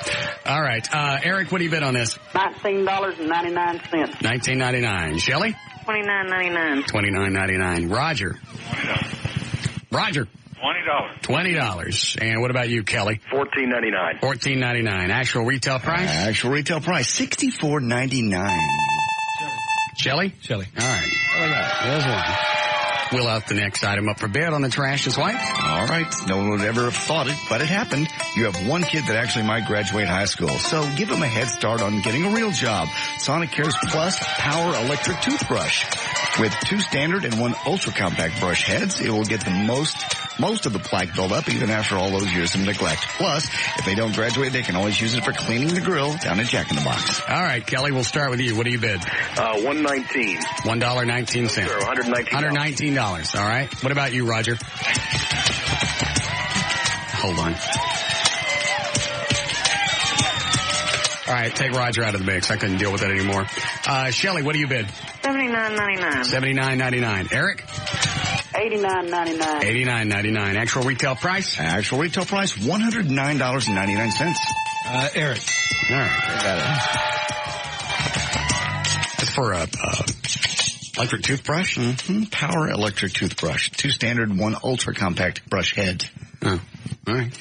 All right. Eric, what do you bid on this? $19.99. $19.99. Shelley? $29.99. $29.99. Roger? Roger? $20. And what about you, Kelly? $14.99. $14.99. Actual retail price? Actual retail price, $64.99. Shelley? Shelley. All right. What do we got? There's one. We'll out the next item up for bid on the trash is white. All right. No one would ever have thought it, but it happened. You have one kid that actually might graduate high school, so give him a head start on getting a real job. Sonicare's Plus Power Electric Toothbrush. With 2 standard and 1 ultra-compact brush heads, it will get the most of the plaque buildup even after all those years of neglect. Plus, if they don't graduate, they can always use it for cleaning the grill down at Jack in the Box. All right, Kelly, we'll start with you. What do you bid? $1.19. $1.19. Sure, $119. $119. All right. What about you, Roger? Hold on. All right, take Roger out of the mix. I couldn't deal with that anymore. Shelley, what do you bid? $79.99. $79.99. Eric? $89.99. $89.99. Actual retail price? Actual retail price, $109.99. Eric. All right, I got it. That's for a electric toothbrush? Mm-hmm. Power electric toothbrush. 2 standard, 1 ultra compact brush head. Oh, all right.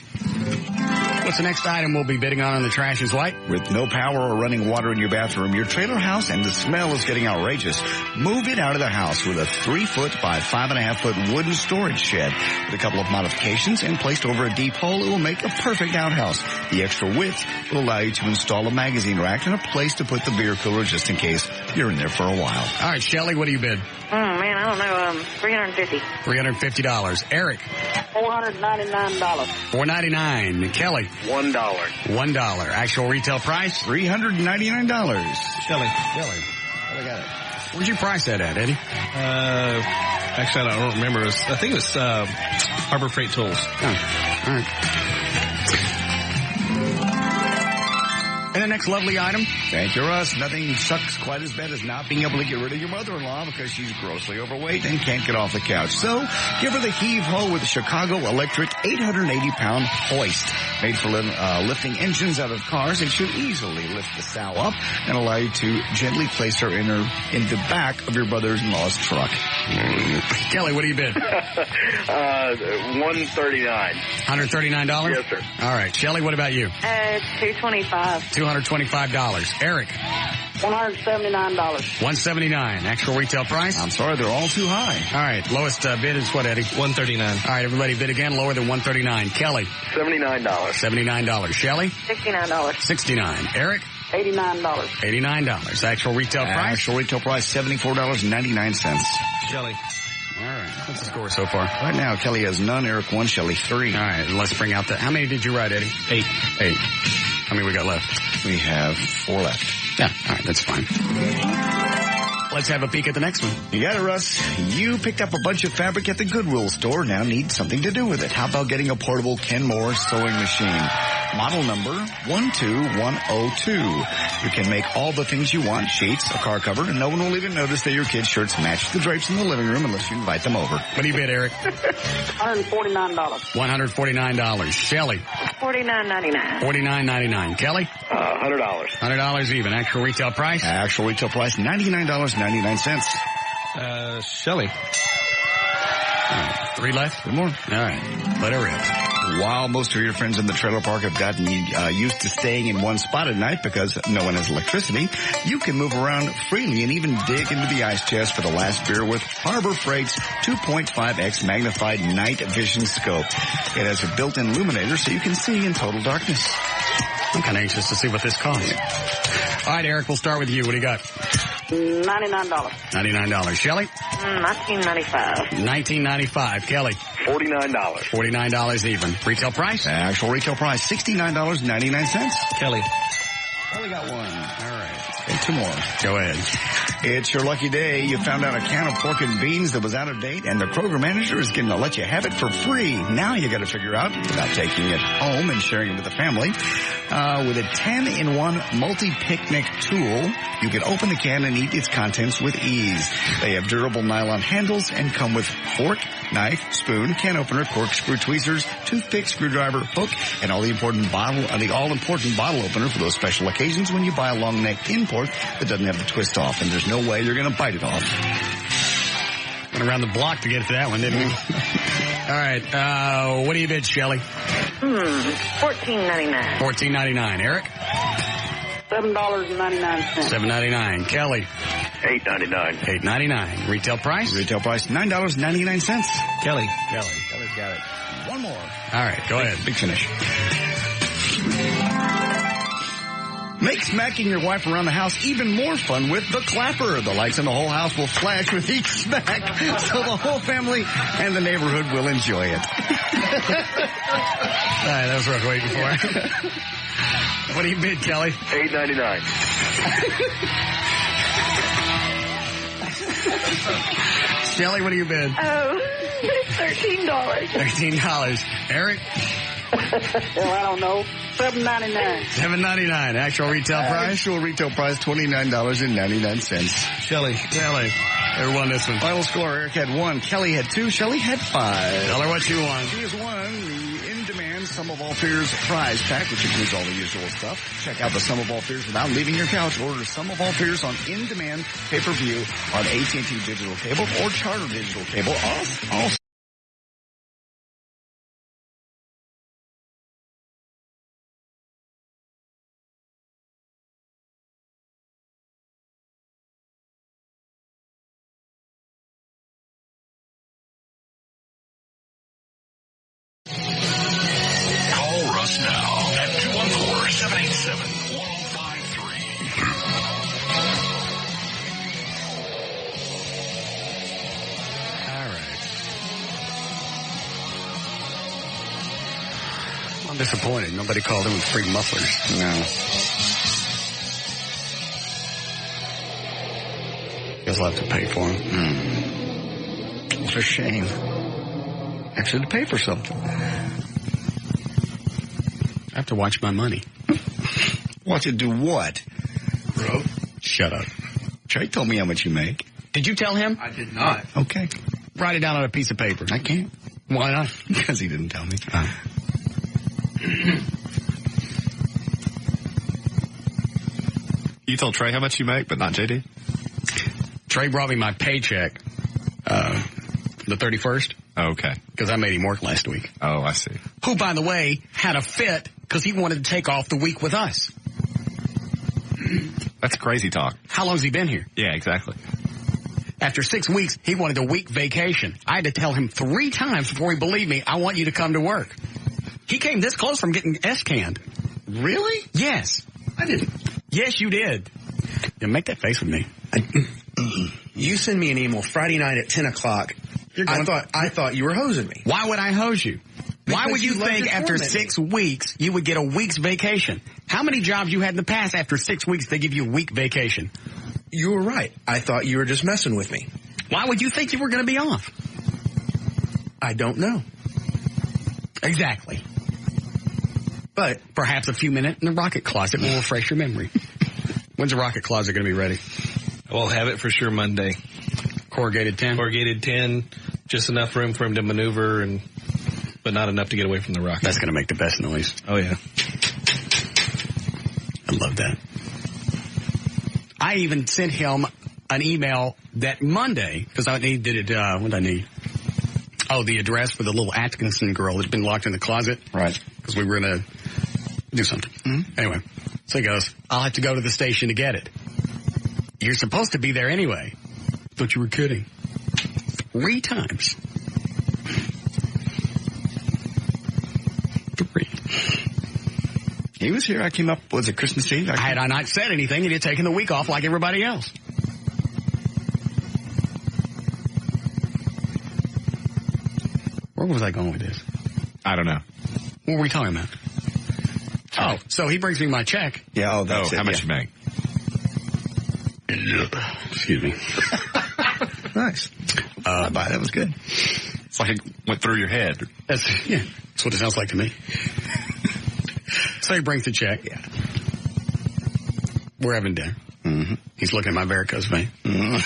What's the next item we'll be bidding on the trash is white? With no power or running water in your bathroom, your trailer house, and the smell is getting outrageous, move it out of the house with a 3-foot by 5.5-foot wooden storage shed. With a couple of modifications and placed over a deep hole, it will make a perfect outhouse. The extra width will allow you to install a magazine rack and a place to put the beer cooler just in case you're in there for a while. All right, Shelley, what do you bid? Oh, man, I don't know. $350. $350. Eric? $499. $499. Kelly? $1. $1. Actual retail price? $399. Shelley. I got it. Where'd you price that at, Eddie? Actually, I don't remember. I think it was Harbor Freight Tools. Oh, all right. And the next lovely item? Thank you, Russ. Nothing sucks quite as bad as not being able to get rid of your mother-in-law because she's grossly overweight and can't get off the couch. So, give her the heave-ho with the Chicago Electric 880-pound hoist. Made for lifting engines out of cars, it should easily lift the sow up and allow you to gently place her in the back of your brother-in-law's truck. Kelly, what do you bid? $139. $139? Yes, sir. All right. Shelley, what about you? $225. $225. Eric? $179. $179. Actual retail price? I'm sorry, they're all too high. All right. Lowest bid is what, Eddie? $139. All right, everybody bid again. Lower than $139. Kelly? $79. $79. Shelley? $69. $69. Eric? $89. $89. Actual retail price? Actual retail price, $74.99. Shelley. All right. What's the score so far? Right now, Kelly has none, Eric 1, Shelley 3. All right. Let's bring out how many did you write, Eddie? 8. How many we got left? We have 4 left. Yeah. All right. That's fine. Let's have a peek at the next one. You got it, Russ. You picked up a bunch of fabric at the Goodwill store. Now need something to do with it. How about getting a portable Kenmore sewing machine? Model number 12102. You can make all the things you want. Sheets, a car cover, and no one will even notice that your kids' shirts match the drapes in the living room unless you invite them over. What do you bid, Eric? $149. $149. Shelley? $49.99. $49.99. Kelly? $100. $100 even. Actual retail price? Actual retail price, $99.99. Shelley. 3 left? 1 more. All right. Let her rip. While most of your friends in the trailer park have gotten used to staying in one spot at night because no one has electricity, you can move around freely and even dig into the ice chest for the last beer with Harbor Freight's 2.5x magnified night vision scope. It has a built-in illuminator so you can see in total darkness. I'm kind of anxious to see what this costs. All right, Eric, we'll start with you. What do you got? $99. $99. Shelley? $19.95. $19.95. Kelly? $49. $49 even. Retail price? Actual retail price, $69.99. Kelly. Only got 1. All right. And 2 more. Go ahead. It's your lucky day. You found out a can of pork and beans that was out of date, and the Kroger manager is going to let you have it for free. Now you got to figure out, without taking it home and sharing it with the family, with a 10-in-1 multi-picnic tool, you can open the can and eat its contents with ease. They have durable nylon handles and come with fork, knife, spoon, can opener, corkscrew tweezers, toothpick, screwdriver, hook, and all the all-important bottle opener for those special occasions when you buy a long-necked import that doesn't have the twist off, and there's no way you're going to bite it off. Went around the block to get to that one, didn't we? right. What do you bid, Shelley? $14.99. $14.99. Eric? $7.99. $7.99. Kelly? $8.99. $8.99. Retail price? Retail price, $9.99. Kelly's got it. One more. All right, go ahead. Big finish. Make smacking your wife around the house even more fun with the clapper. The lights in the whole house will flash with each smack, so the whole family and the neighborhood will enjoy it. All right, that was what I was waiting for. What do you bid, Kelly? $8.99. Shelley, what do you bid? $13. $13. Eric? Well, I don't know. $7.99. $7.99. Actual retail price? Actual retail price, $29.99. Shelley. Who won this one? Final score, Eric had 1. Kelly had 2. Shelley had 5. Tell her what you won. She has won the in-demand Sum of All Fears prize pack, which includes all the usual stuff. Check out the Sum of All Fears without leaving your couch. Order Sum of All Fears on in-demand pay-per-view on AT&T Digital Cable or Charter Digital Cable. Also, Russ now at 214-787-1053. All right. I'm disappointed. Nobody called in with free mufflers. No. Guess I'll have to pay for them. What a shame. Actually, to pay for something. I have to watch my money. Watch it do what? Bro, shut up. Trey told me how much you make. Did you tell him? I did not. Okay. Write it down on a piece of paper. I can't. Why not? Because he didn't tell me. You told Trey how much you make, but not JD? Trey brought me my paycheck the 31st. Okay. Because I made him work last week. Oh, I see. Who, by the way, had a fit because he wanted to take off the week with us. That's crazy talk. How long's he been here? Yeah, exactly. After 6 weeks, he wanted a week vacation. I had to tell him 3 times before he believed me, I want you to come to work. He came this close from getting S-canned. Really? Yes. I didn't. Yes, you did. Yeah, make that face with me. You send me an email Friday night at 10 o'clock. I thought you were hosing me. Why would I hose you? Why would you think after 6 weeks you would get a week's vacation? How many jobs you had in the past after 6 weeks they give you a week vacation? You were right. I thought you were just messing with me. Why would you think you were going to be off? I don't know. Exactly. But perhaps a few minutes in the rocket closet will refresh your memory. When's the rocket closet going to be ready? We'll have it for sure Monday. Corrugated 10? Corrugated 10. Just enough room for him to maneuver, but not enough to get away from the rocket. That's going to make the best noise. Oh, yeah. I love that. I even sent him an email that Monday, because I needed it, what did I need? Oh, the address for the little Atkinson girl that's been locked in the closet. Right. Because we were going to do something. Mm-hmm. Anyway, so he goes, I'll have to go to the station to get it. You're supposed to be there anyway. Thought you were kidding. 3 times. 3. He was here. I came up, was it Christmas Eve? Had I not said anything, he'd have taken the week off like everybody else. Where was I going with this? I don't know. What were we talking about? Oh, so he brings me my check. Yeah, that's it. How much you make? Excuse me. Nice. That was good. It's like it went through your head. That's what it sounds like to me. So he brings the check. Yeah. We're having dinner. Mm-hmm. He's looking at my varicose vein. Mm-hmm.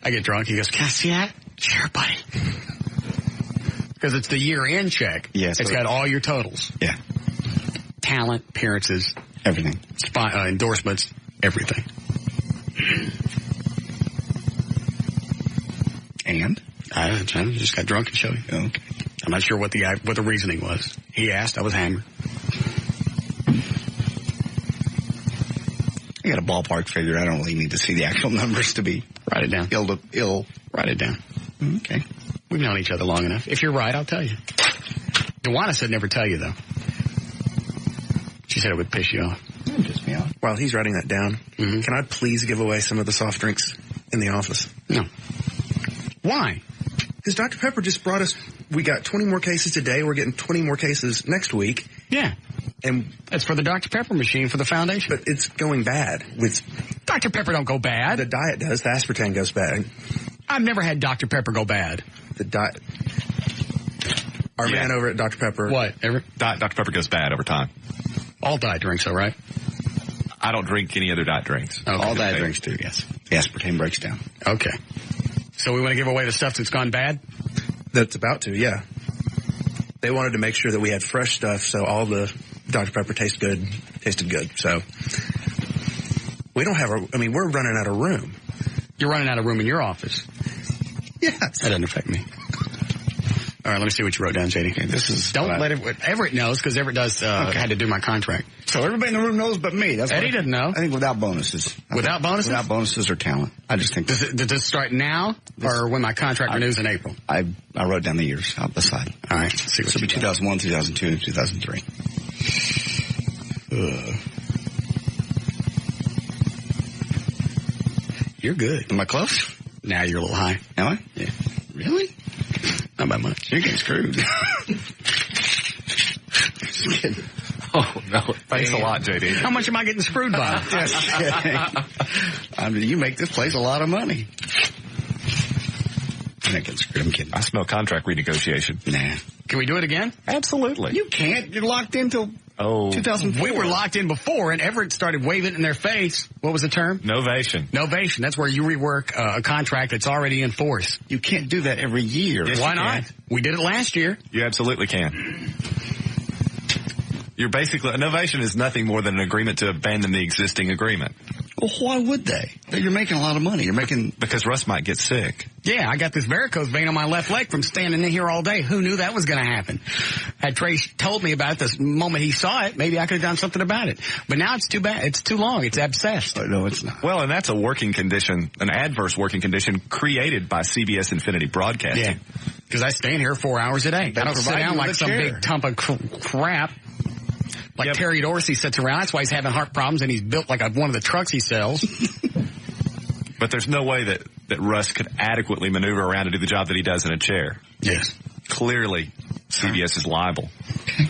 I get drunk. He goes, can I see that? Sure, buddy. Because it's the year-end check. Yes. It's got all your totals. Yeah. Talent, appearances. Everything. Endorsements, everything. And? I just got drunk and showed you. Okay. I'm not sure what the reasoning was. He asked. I was hammered. I got a ballpark figure. I don't really need to see the actual numbers to be. Write it down. Ill. Write it down. Okay. We've known each other long enough. If you're right, I'll tell you. Dewana said never tell you, though. She said it would piss you off. It pissed me off. While he's writing that down, can I please give away some of the soft drinks in the office? No. Why? Because Dr. Pepper just brought us, we got 20 more cases today. We're getting 20 more cases next week. Yeah. And that's for the Dr. Pepper machine for the foundation. But it's going bad. Dr. Pepper don't go bad. The diet does. The aspartame goes bad. I've never had Dr. Pepper go bad. The diet. Our man over at Dr. Pepper. What? Dr. Pepper goes bad over time. All diet drinks, though, right? I don't drink any other diet drinks. Okay. All diet drinks do, yes. The aspartame breaks down. Okay. So we want to give away the stuff that's gone bad? That's about to, yeah. They wanted to make sure that we had fresh stuff, so all the Dr. Pepper tasted good. So we don't have we're running out of room. You're running out of room in your office. Yes. That doesn't affect me. All right, let me see what you wrote down, JD. Okay, don't let Everett knows, because Everett had to do my contract. So everybody in the room knows but me. Eddie doesn't know. I think without bonuses. Without bonuses? Without bonuses or talent. I just think. Does this start now or when my contract renews in April? I wrote down the years out the side. All right, let's see what so it'll be 2001, 2002, and 2003. You're good. Am I close? Now you're a little high. Am I? Yeah. Really? Not by much. You're getting screwed. Just kidding. Oh, no. Thanks a lot, JD. How much am I getting screwed by? Just kidding. You make this place a lot of money. I'm not getting screwed. I'm kidding. I smell contract renegotiation. Nah. Can we do it again? Absolutely. You can't. You're locked in till 2004. We were locked in before, and Everett started waving it in their face. What was the term? Novation. Novation. That's where you rework a contract that's already in force. You can't do that every year. Yes, why not? We did it last year. You absolutely can. You're basically, a novation is nothing more than an agreement to abandon the existing agreement. Well, why would they? You're making a lot of money. You're making... Because Russ might get sick. Yeah, I got this varicose vein on my left leg from standing in here all day. Who knew that was going to happen? Had Trey told me about it the moment he saw it, maybe I could have done something about it. But now it's too bad. It's too long. It's abscessed. Oh, no, it's not. Well, and that's a working condition, an adverse working condition created by CBS Infinity Broadcasting. Yeah, because I stand here 4 hours a day. I don't sit down like some big tump of crap. Like Terry Dorsey sits around. That's why he's having heart problems, and he's built like one of the trucks he sells. But there's no way that Russ could adequately maneuver around to do the job that he does in a chair. Yes. Clearly, CBS is liable. Okay.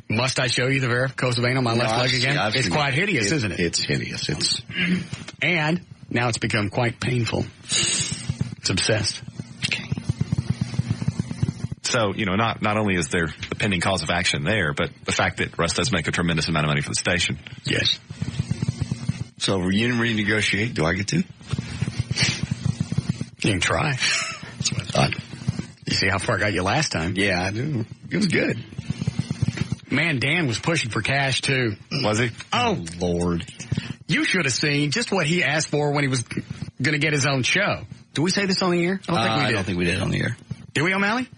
Must I show you the varicose vein on my left leg again? It's quite hideous, isn't it? It's hideous. And now it's become quite painful. It's obsessed. So, not only is there the pending cause of action there, but the fact that Russ does make a tremendous amount of money for the station. Yes. So, union renegotiate, do I get to? You can try. That's what I thought. You see how far I got you last time? Yeah, I do. It was good. Man, Dan was pushing for cash, too. Was he? Oh, Lord. You should have seen just what he asked for when he was going to get his own show. Did we say this on the air? I don't think we did on the air. Did we, O'Malley?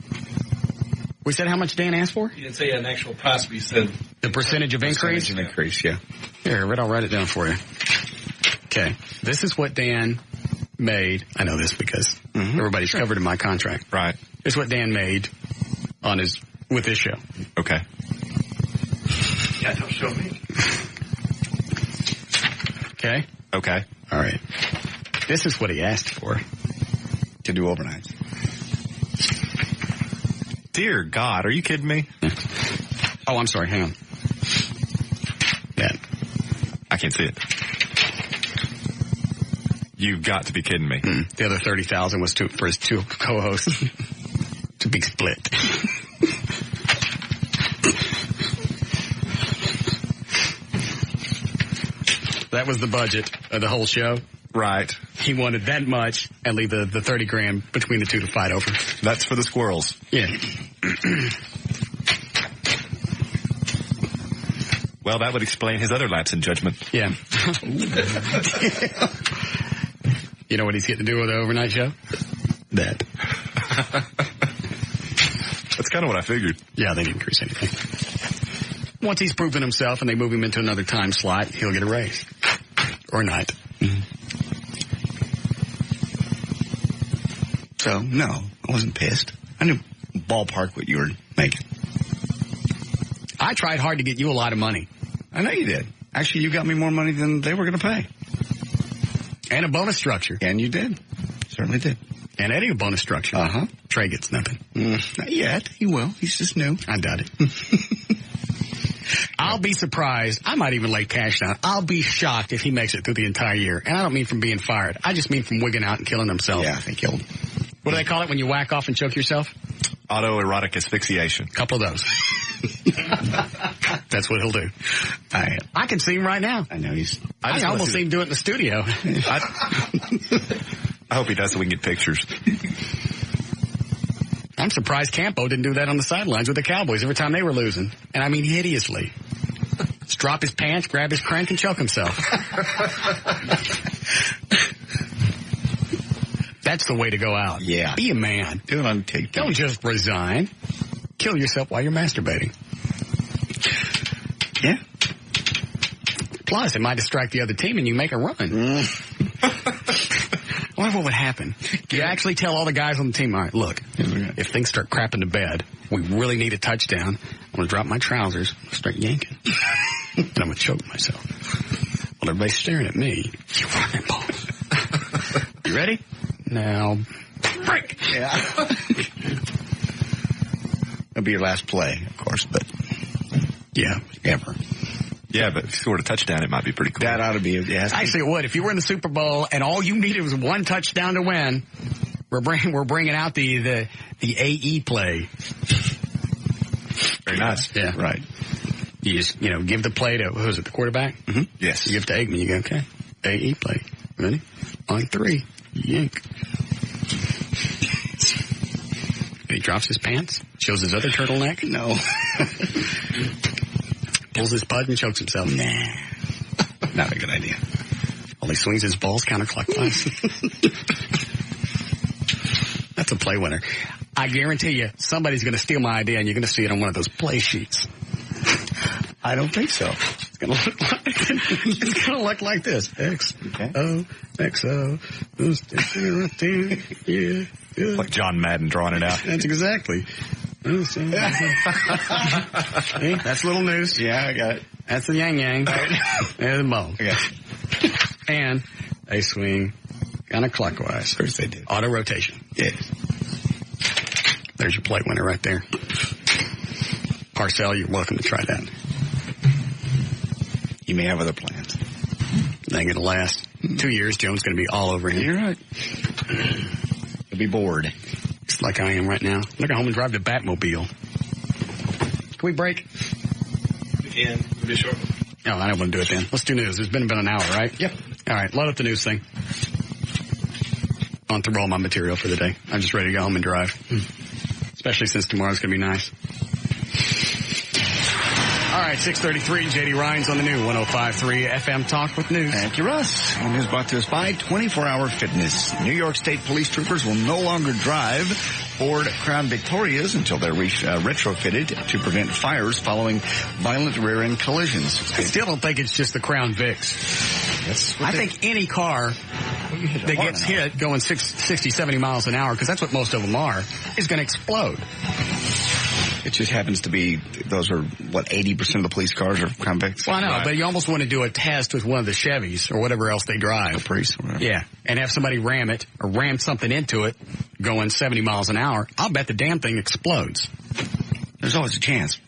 We said how much Dan asked for? You didn't say an actual price, but you said... The percentage of increase? Percentage of increase, yeah. Here, I'll write it down for you. Okay. This is what Dan made. I know this because everybody's covered in my contract. Right. This is what Dan made with this show. Okay. Yeah, don't show me. Okay? Okay. All right. This is what he asked for. To do overnight. Dear God, are you kidding me? Oh, I'm sorry. Hang on. Yeah. I can't see it. You've got to be kidding me. The other $30,000 was for his two co-hosts to be split. That was the budget of the whole show. Right. He wanted that much and leave the $30,000 between the two to fight over. That's for the squirrels. Yeah. Well, that would explain his other lapse in judgment. Yeah. You know what he's getting to do with the overnight show? That. That's kind of what I figured. Yeah, they didn't increase anything. Once he's proven himself and they move him into another time slot, he'll get a raise. Or not. Mm-hmm. So, no, I wasn't pissed. I knew ballpark what you were making. I tried hard to get you a lot of money. I know you did. Actually, you got me more money than they were going to pay. And a bonus structure. And you did. Certainly did. And Eddie, a bonus structure. Uh-huh. Trey gets nothing. Not yet. He will. He's just new. I doubt it. I'll be surprised. I might even lay cash down. I'll be shocked if he makes it through the entire year. And I don't mean from being fired. I just mean from wigging out and killing himself. Yeah, I think he'll. What do they call it when you whack off and choke yourself? Autoerotic asphyxiation. Couple of those. That's what he'll do. I can see him right now. I know he's. I almost see him do it in the studio. I hope he does so we can get pictures. I'm surprised Campo didn't do that on the sidelines with the Cowboys every time they were losing. And I mean hideously. Just drop his pants, grab his crank, and choke himself. That's the way to go out. Yeah. Be a man. Do it on tape. Don't just resign. Kill yourself while you're masturbating. Yeah. Plus, it might distract the other team and you make a run. I wonder what would happen. You actually tell all the guys on the team, all right, look, if things start crapping to bed, we really need a touchdown. I'm going to drop my trousers, start yanking, and I'm going to choke myself. Well, everybody's staring at me. You running ball. You ready? Now, break. Yeah. That'll be your last play, of course, but yeah, ever. Yeah, but if you scored a touchdown, it might be pretty cool. That ought to be. Actually, it would. If you were in the Super Bowl and all you needed was one touchdown to win, we're bringing out the AE play. Very nice. Yeah, right. You just give the play to who's it, the quarterback? Mm-hmm. Yes. You give it to Aikman. You go, okay, AE play. Ready? On 3, yank. And he drops his pants, shows his other turtleneck. No. Pulls his pud and chokes himself. Nah. Not a good idea. Well, he swings his balls counterclockwise. That's a play winner. I guarantee you, somebody's going to steal my idea and you're going to see it on one of those play sheets. I don't think so. It's going to look like this. X-O, X-O. Yeah. Like John Madden drawing it out. That's exactly. That's little news. Yeah, I got it. That's the yang yang. And the ball. I got it. And a swing counterclockwise. Of course they did. Auto rotation. Yes. There's your plate winner right there. Parcell, you're welcome to try that. You may have other plans. They ain't gonna last 2 years. Jones gonna be all over him. You're right. He'll be bored. Just like I am right now. Look at home and drive the Batmobile. Can we break? We can. It'll be short. No, I don't want to do it then. Let's do news. It's been about an hour, right? Yep. All right, load up the news thing. On through all my material for the day. I'm just ready to go home and drive. Especially since tomorrow's going to be nice. All right, 6:33. J.D. Ryan's on the new 105.3 FM Talk with News. Thank you, Russ. And news brought to us by 24-Hour Fitness. New York State police troopers will no longer drive Ford Crown Victorias until they're retrofitted to prevent fires following violent rear-end collisions. I still don't think it's just the Crown Vics. I think any car that gets hit going 60, 70 miles an hour, because that's what most of them are, is going to explode. It just happens to be, those are, 80% of the police cars are Crown Vics? Well, I know, but you almost want to do a test with one of the Chevys or whatever else they drive. Caprice or whatever. Yeah, and have somebody ram it or ram something into it going 70 miles an hour. I'll bet the damn thing explodes. There's always a chance.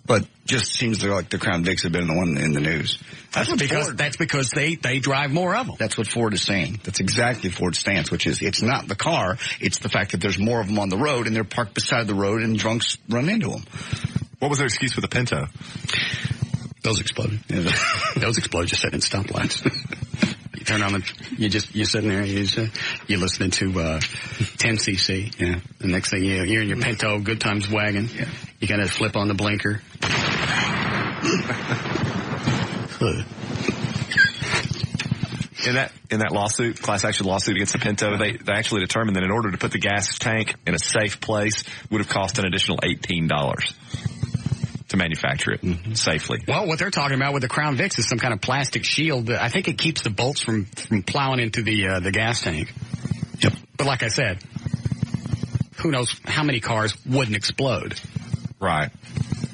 But just seems like the Crown Vics have been the one in the news. That's because they drive more of them. That's what Ford is saying. That's exactly Ford's stance, which is it's not the car, it's the fact that there's more of them on the road and they're parked beside the road and drunks run into them. What was their excuse for the Pinto? Those exploded. Yeah, those explode just sitting in stoplights. You turn on you're sitting there, you're listening to 10cc. Yeah. The next thing you're in your Pinto, Good Times wagon. Yeah. You gotta flip on the blinker. In that lawsuit, class action lawsuit against the Pinto, they actually determined that in order to put the gas tank in a safe place would have cost an additional $18 to manufacture it safely. Well, what they're talking about with the Crown Vics is some kind of plastic shield that I think it keeps the bolts from plowing into the gas tank. Yep. But like I said, who knows how many cars wouldn't explode. Right.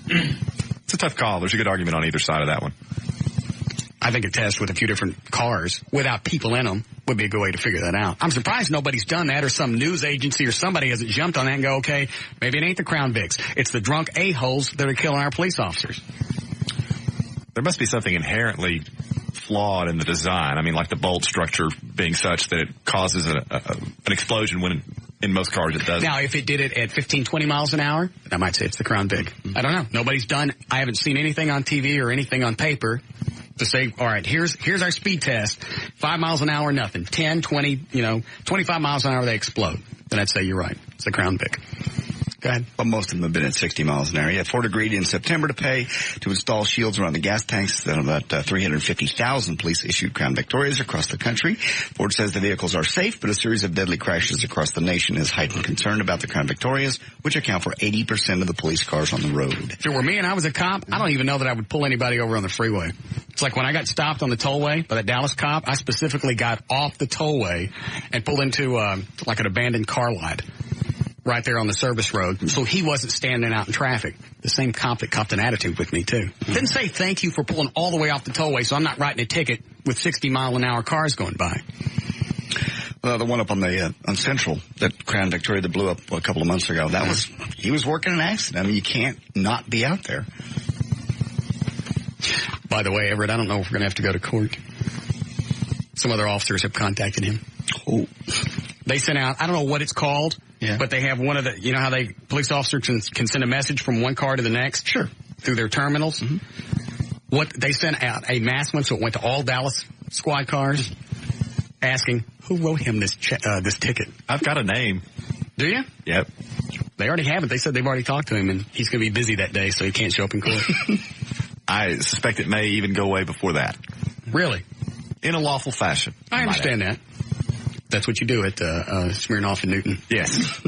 It's a tough call. There's a good argument on either side of that one. I think a test with a few different cars without people in them would be a good way to figure that out. I'm surprised nobody's done that, or some news agency or somebody hasn't jumped on that and go, okay, maybe it ain't the Crown Vics. It's the drunk a-holes that are killing our police officers. There must be something inherently flawed in the design. I mean, like the bolt structure being such that it causes an explosion when in most cars it doesn't. Now, if it did it at 15, 20 miles an hour, I might say it's the Crown Vic. I don't know. Nobody's done. I haven't seen anything on TV or anything on paper to say, all right, here's our speed test. 5 miles an hour, nothing. 10, 20, 25 miles an hour, they explode. Then I'd say you're right. It's the Crown Vic. Go ahead. Well, most of them have been at 60 miles an hour. Yeah, Ford agreed in September to pay to install shields around the gas tanks. Then about 350,000 police issued Crown Victorias across the country. Ford says the vehicles are safe, but a series of deadly crashes across the nation has heightened concern about the Crown Victorias, which account for 80% of the police cars on the road. If it were me and I was a cop, I don't even know that I would pull anybody over on the freeway. It's like when I got stopped on the tollway by that Dallas cop, I specifically got off the tollway and pulled into like an abandoned car lot right there on the service road. So he wasn't standing out in traffic. The same cop that copped an attitude with me, too. Didn't say thank you for pulling all the way off the tollway, so I'm not writing a ticket with 60-mile-an-hour cars going by. Well, the one up on the on Central, that Crown Victoria that blew up a couple of months ago, he was working an accident. I mean, you can't not be out there. By the way, Everett, I don't know if we're going to have to go to court. Some other officers have contacted him. Oh. They sent out, I don't know what it's called, but they have one of the, how police officers can send a message from one car to the next? Sure. Through their terminals? Mm-hmm. What they sent out a mass one, so it went to all Dallas squad cars, asking, who wrote him this ticket? I've got a name. Do you? Yep. They already have it. They said they've already talked to him, and he's going to be busy that day, so he can't show up in court. I suspect it may even go way before that. Really? In a lawful fashion. I understand that. That's what you do at Smirnoff and Newton. Yes.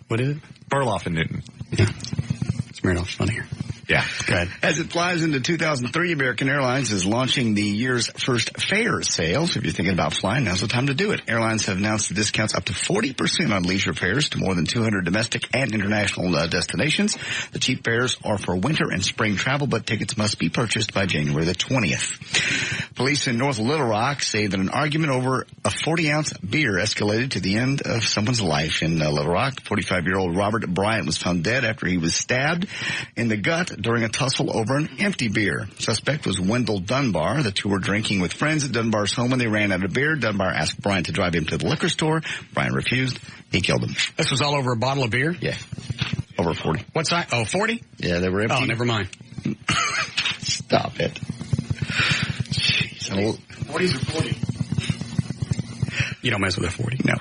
What is it? Burloff and Newton. Yeah. Smirnoff's funnier. Yeah. Go ahead. As it flies into 2003, American Airlines is launching the year's first fare sale. So if you're thinking about flying, now's the time to do it. Airlines have announced the discounts up to 40% on leisure fares to more than 200 domestic and international destinations. The cheap fares are for winter and spring travel, but tickets must be purchased by January the 20th. Police in North Little Rock say that an argument over a 40-ounce beer escalated to the end of someone's life in Little Rock. 45-year-old Robert Bryant was found dead after he was stabbed in the gut during a tussle over an empty beer. Suspect was Wendell Dunbar. The two were drinking with friends at Dunbar's home when they ran out of beer. Dunbar asked Bryant to drive him to the liquor store. Bryant refused. He killed him. This was all over a bottle of beer? Yeah. Over 40. What size? Oh, 40? Yeah, they were empty. Oh, never mind. Stop it. Jeez. 40s or 40? You don't mess with a 40? No.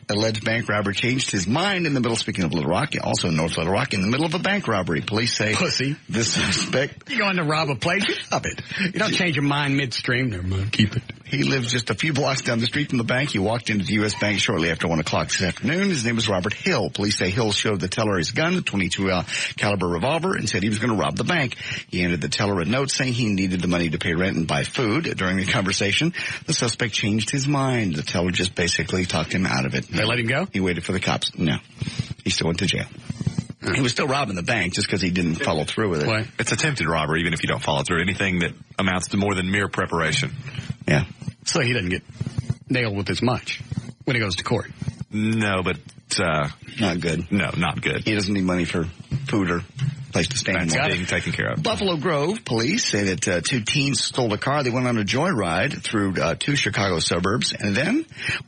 Alleged bank robber changed his mind in the middle, speaking of Little Rock, also in North Little Rock, in the middle of a bank robbery. Police say Pussy. This suspect... You going to rob a place? Stop it. You don't change your mind midstream. Never mind. Keep it. He lives just a few blocks down the street from the bank. He walked into the U.S. Bank shortly after 1 o'clock this afternoon. His name was Robert Hill. Police say Hill showed the teller his gun, a .22 caliber revolver, and said he was going to rob the bank. He handed the teller a note saying he needed the money to pay rent and buy food. During the conversation, the suspect changed his mind. The teller just basically talked him out of it. They let him go? He waited for the cops. No. He still went to jail. He was still robbing the bank just because he didn't follow through with it. What? It's attempted robbery, even if you don't follow through. Anything that amounts to more than mere preparation. Yeah. So he doesn't get nailed with as much when he goes to court. No, but not good. No, not good. He doesn't need money for food or place to stay. That's being taken care of. Buffalo Grove police say that two teens stole a car. They went on a joyride through two Chicago suburbs, and then,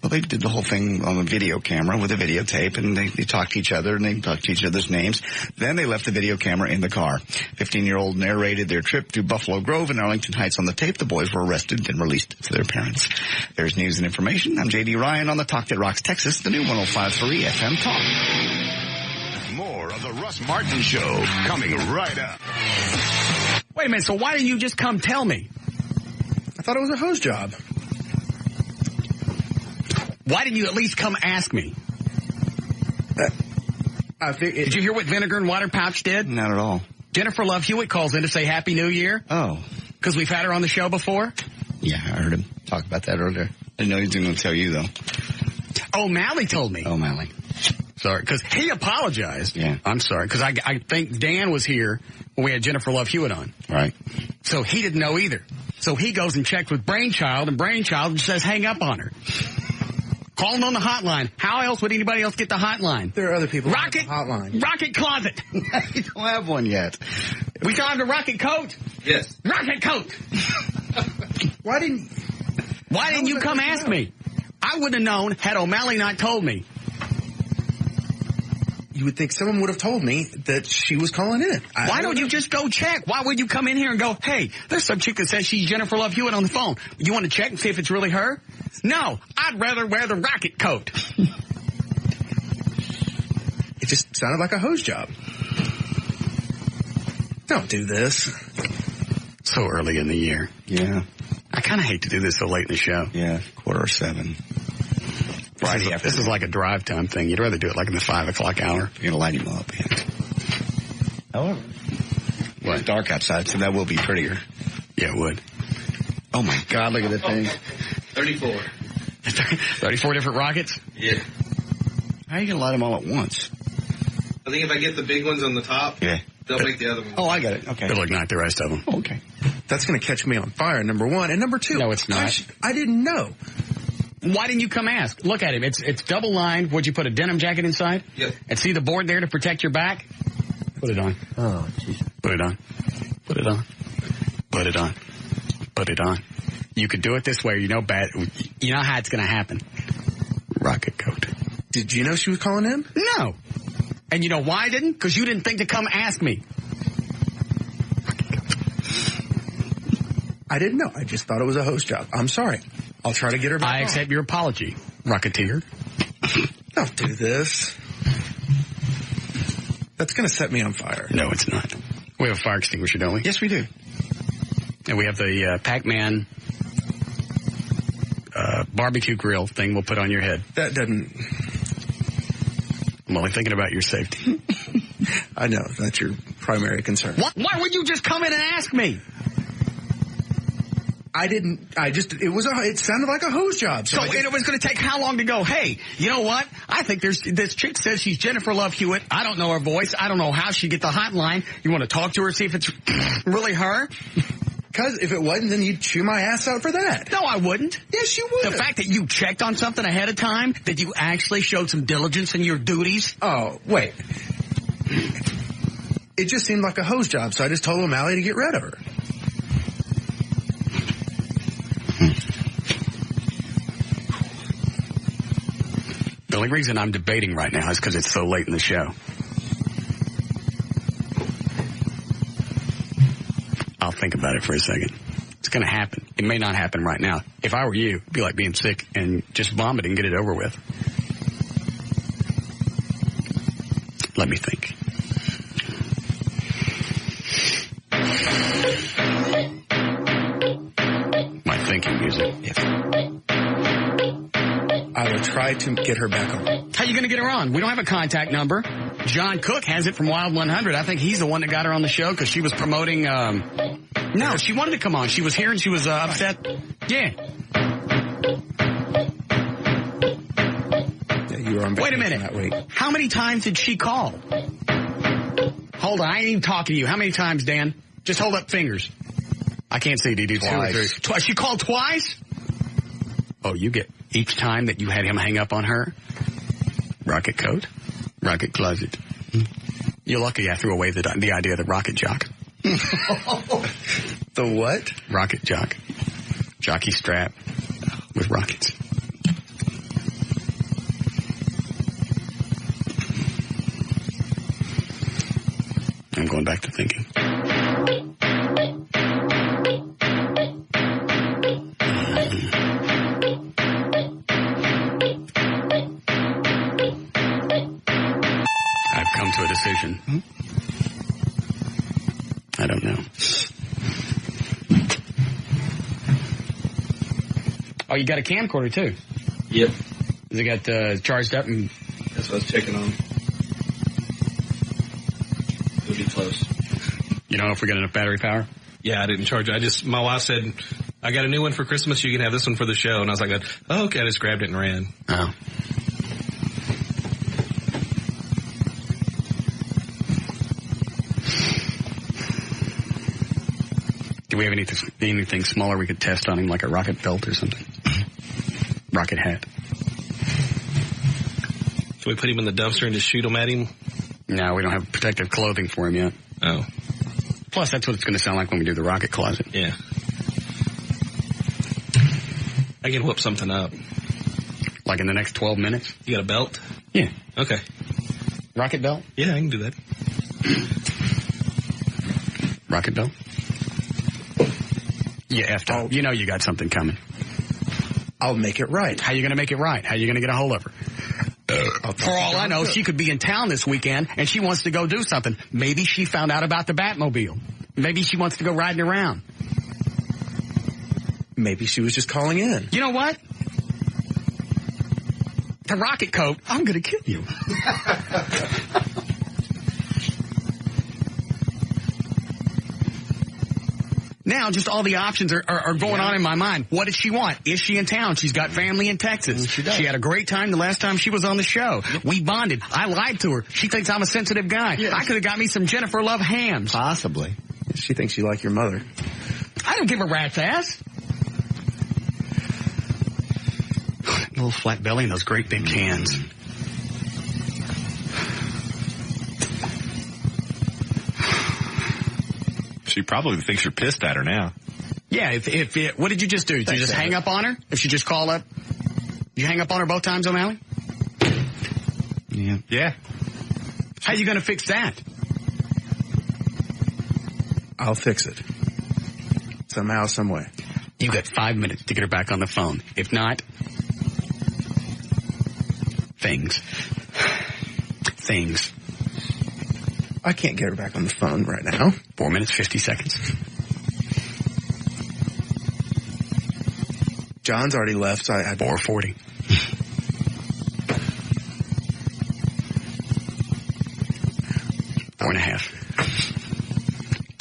they did the whole thing on a video camera with a videotape, and they talked to each other, and they talked to each other's names. Then they left the video camera in the car. 15-year-old narrated their trip to Buffalo Grove and Arlington Heights on the tape. The boys were arrested and released to their parents. There's news and information. I'm J.D. Ryan on the Talk That Rocks Texas, the new 105.3 FM Talk. More of the Russ Martin Show coming right up. Wait a minute, so why didn't you just come tell me? I thought it was a hose job. Why didn't you at least come ask me? Did you hear what Vinegar and Water Pouch did? Not at all. Jennifer Love Hewitt calls in to say Happy New Year. Oh. Because we've had her on the show before? Yeah, I heard him talk about that earlier. I didn't know he was going to tell you, though. O'Malley told me. O'Malley. Sorry, because he apologized. Yeah. I'm sorry, because I think Dan was here when we had Jennifer Love Hewitt on. Right. So he didn't know either. So he goes and checks with Brainchild, and Brainchild says hang up on her. Calling on the hotline. How else would anybody else get the hotline? There are other people on the hotline. Rocket Closet. You don't have one yet. We call him the Rocket Coat? Yes. Rocket Coat. Why didn't you come ask me? I wouldn't have known had O'Malley not told me. You would think someone would have told me that she was calling in. Why don't you just go check? Why would you come in here and go, hey, there's some chick that says she's Jennifer Love Hewitt on the phone. You want to check and see if it's really her? No, I'd rather wear the Rocket Coat. It just sounded like a hose job. Don't do this. So early in the year. Yeah. I kind of hate to do this so late in the show. Yeah, 6:45. Friday afternoon. This is like a drive time thing. You'd rather do it like in the 5 o'clock hour. You're going to light him up. Yeah. However, it's dark outside, so that will be prettier. Yeah, it would. Oh, my God, look at that thing. 34. 34 different rockets? Yeah. How are you going to light them all at once? I think if I get the big ones on the top, they'll make the other ones. Oh, I got it. Okay. It'll ignite the rest of them. Oh, okay. That's going to catch me on fire, number one. And number two. No, it's not. I didn't know. Why didn't you come ask? Look at him. It's double lined. Would you put a denim jacket inside? Yep. And see the board there to protect your back? Put it on. Oh, jeez. Put it on. Put it on. Put it on. Put it on. You could do it this way. You know how it's going to happen. Rocket Coat. Did you know she was calling in? No. And you know why I didn't? Because you didn't think to come ask me. I didn't know. I just thought it was a host job. I'm sorry. I'll try to get her back I accept your apology, Rocketeer. Don't do this. That's going to set me on fire. No, it's not. We have a fire extinguisher, don't we? Yes, we do. And we have the Pac-Man barbecue grill thing we'll put on your head. That doesn't... I'm only thinking about your safety. I know. That's your primary concern. Why would you just come in and ask me? It sounded like a hose job. And it was going to take how long to go, hey, you know what? I think this chick says she's Jennifer Love Hewitt. I don't know her voice. I don't know how she get the hotline. You want to talk to her, see if it's really her? Because if it wasn't, then you'd chew my ass out for that. No, I wouldn't. Yes, you would. The fact that you checked on something ahead of time, that you actually showed some diligence in your duties. Oh, wait. It just seemed like a hose job, so I just told O'Malley to get rid of her. The only reason I'm debating right now is because it's so late in the show. I'll think about it for a second. It's going to happen. It may not happen right now. If I were you, it'd be like being sick and just vomit and get it over with. Let me think. My thinking music. Yes. I will try to get her back on. How you going to get her on? We don't have a contact number. John Cook has it from Wild 100. I think he's the one that got her on the show because she was promoting... No, she wanted to come on. She was here and she was upset. Yeah. You were on Wait a minute. that week. How many times did she call? Hold on. I ain't even talking to you. How many times, Dan? Just hold up fingers. I can't see, DD. Twice. Twice. She called twice? Oh, you get each time that you had him hang up on her? Rocket Coat? Rocket Closet. You're lucky I threw away the idea of the rocket jock. The what? Rocket jock. Jockey strap with rockets. I'm going back to thinking. I've come to a decision. I don't know. Oh, you got a camcorder too? Yep. Has it got charged up? And that's what I was checking on. It'll be close. You don't know if we got enough battery power? Yeah, I didn't charge it. My wife said, I got a new one for Christmas. You can have this one for the show. And I was like, oh, okay. I just grabbed it and ran. Oh. Do we have anything smaller we could test on him, like a rocket belt or something? Rocket hat. Can we put him in the dumpster and just shoot him at him? No, we don't have protective clothing for him yet. Oh. Plus, that's what it's going to sound like when we do the rocket closet. Yeah. I can whip something up. Like in the next 12 minutes? You got a belt? Yeah. Okay. Rocket belt? Yeah, I can do that. Rocket belt? You effed up. You know you got something coming. I'll make it right. How you going to make it right? How you going to get a hold of her? For all I know, she could be in town this weekend, and she wants to go do something. Maybe she found out about the Batmobile. Maybe she wants to go riding around. Maybe she was just calling in. You know what? The rocket coat, I'm going to kill you. Now, just all the options are going on in my mind. What does she want? Is she in town? She's got family in Texas. She had a great time the last time she was on the show. We bonded. I lied to her. She thinks I'm a sensitive guy. I could have got me some Jennifer Love hams. Possibly. She thinks you like your mother. I don't give a rat's ass. Little flat belly and those great big cans. She probably thinks you're pissed at her now. Yeah, what did you just do? Did you just hang up on her? If she just called up? Did you hang up on her both times, O'Malley? Yeah. Yeah. How you going to fix that? I'll fix it. Somehow, some way. You got 5 minutes to get her back on the phone. If not, things. I can't get her back on the phone right now. 4 minutes, 50 seconds. John's already left, so I 4:40. Hour and a half.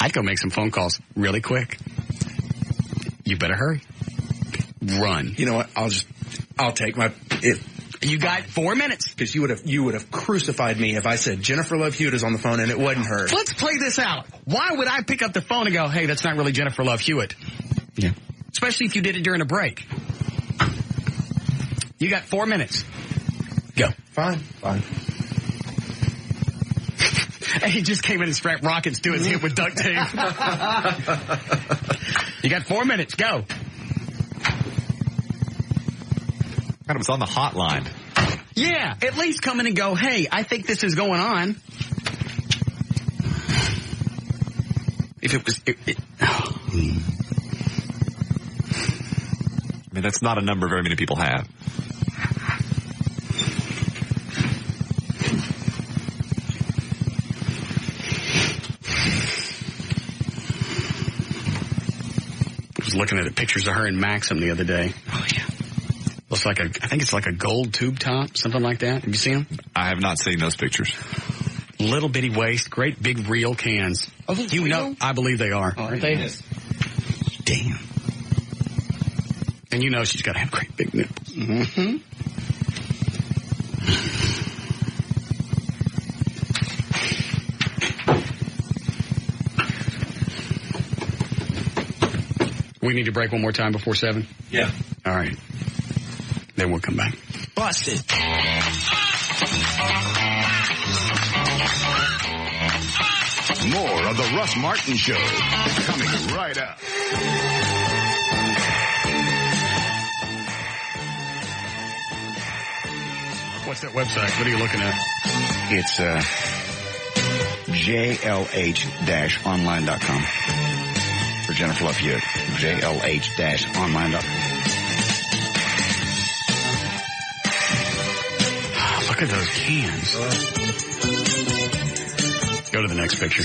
I'd go make some phone calls really quick. You better hurry. Run. You know what? I'll take my... You got 4 minutes. Because you would have crucified me if I said Jennifer Love Hewitt is on the phone and it wasn't her. Let's play this out. Why would I pick up the phone and go, hey, that's not really Jennifer Love Hewitt? Yeah. Especially if you did it during a break. You got 4 minutes. Go. Fine. And he just came in and strapped rockets to his hip with duct tape. You got 4 minutes. Go. God, it was on the hotline. Yeah, at least come in and go, hey, I think this is going on. If it was... I mean, that's not a number very many people have. I was looking at the pictures of her and Maxim the other day. Oh, yeah. Looks like I think it's like a gold tube top, something like that. Have you seen them? I have not seen those pictures. Little bitty waist, great big real cans. Oh, those you real? know, I believe they are. Aren't they? Yes. Damn. And you know she's got to have great big nipples. Mm-hmm. We need to break one more time before 7? Yeah. All right. Then we'll come back. Busted. More of the Russ Martin Show coming right up. What's that website? What are you looking at? It's JLH-online.com for Jennifer Love Hewitt. JLH-online.com. Look at those cans. Go to the next picture.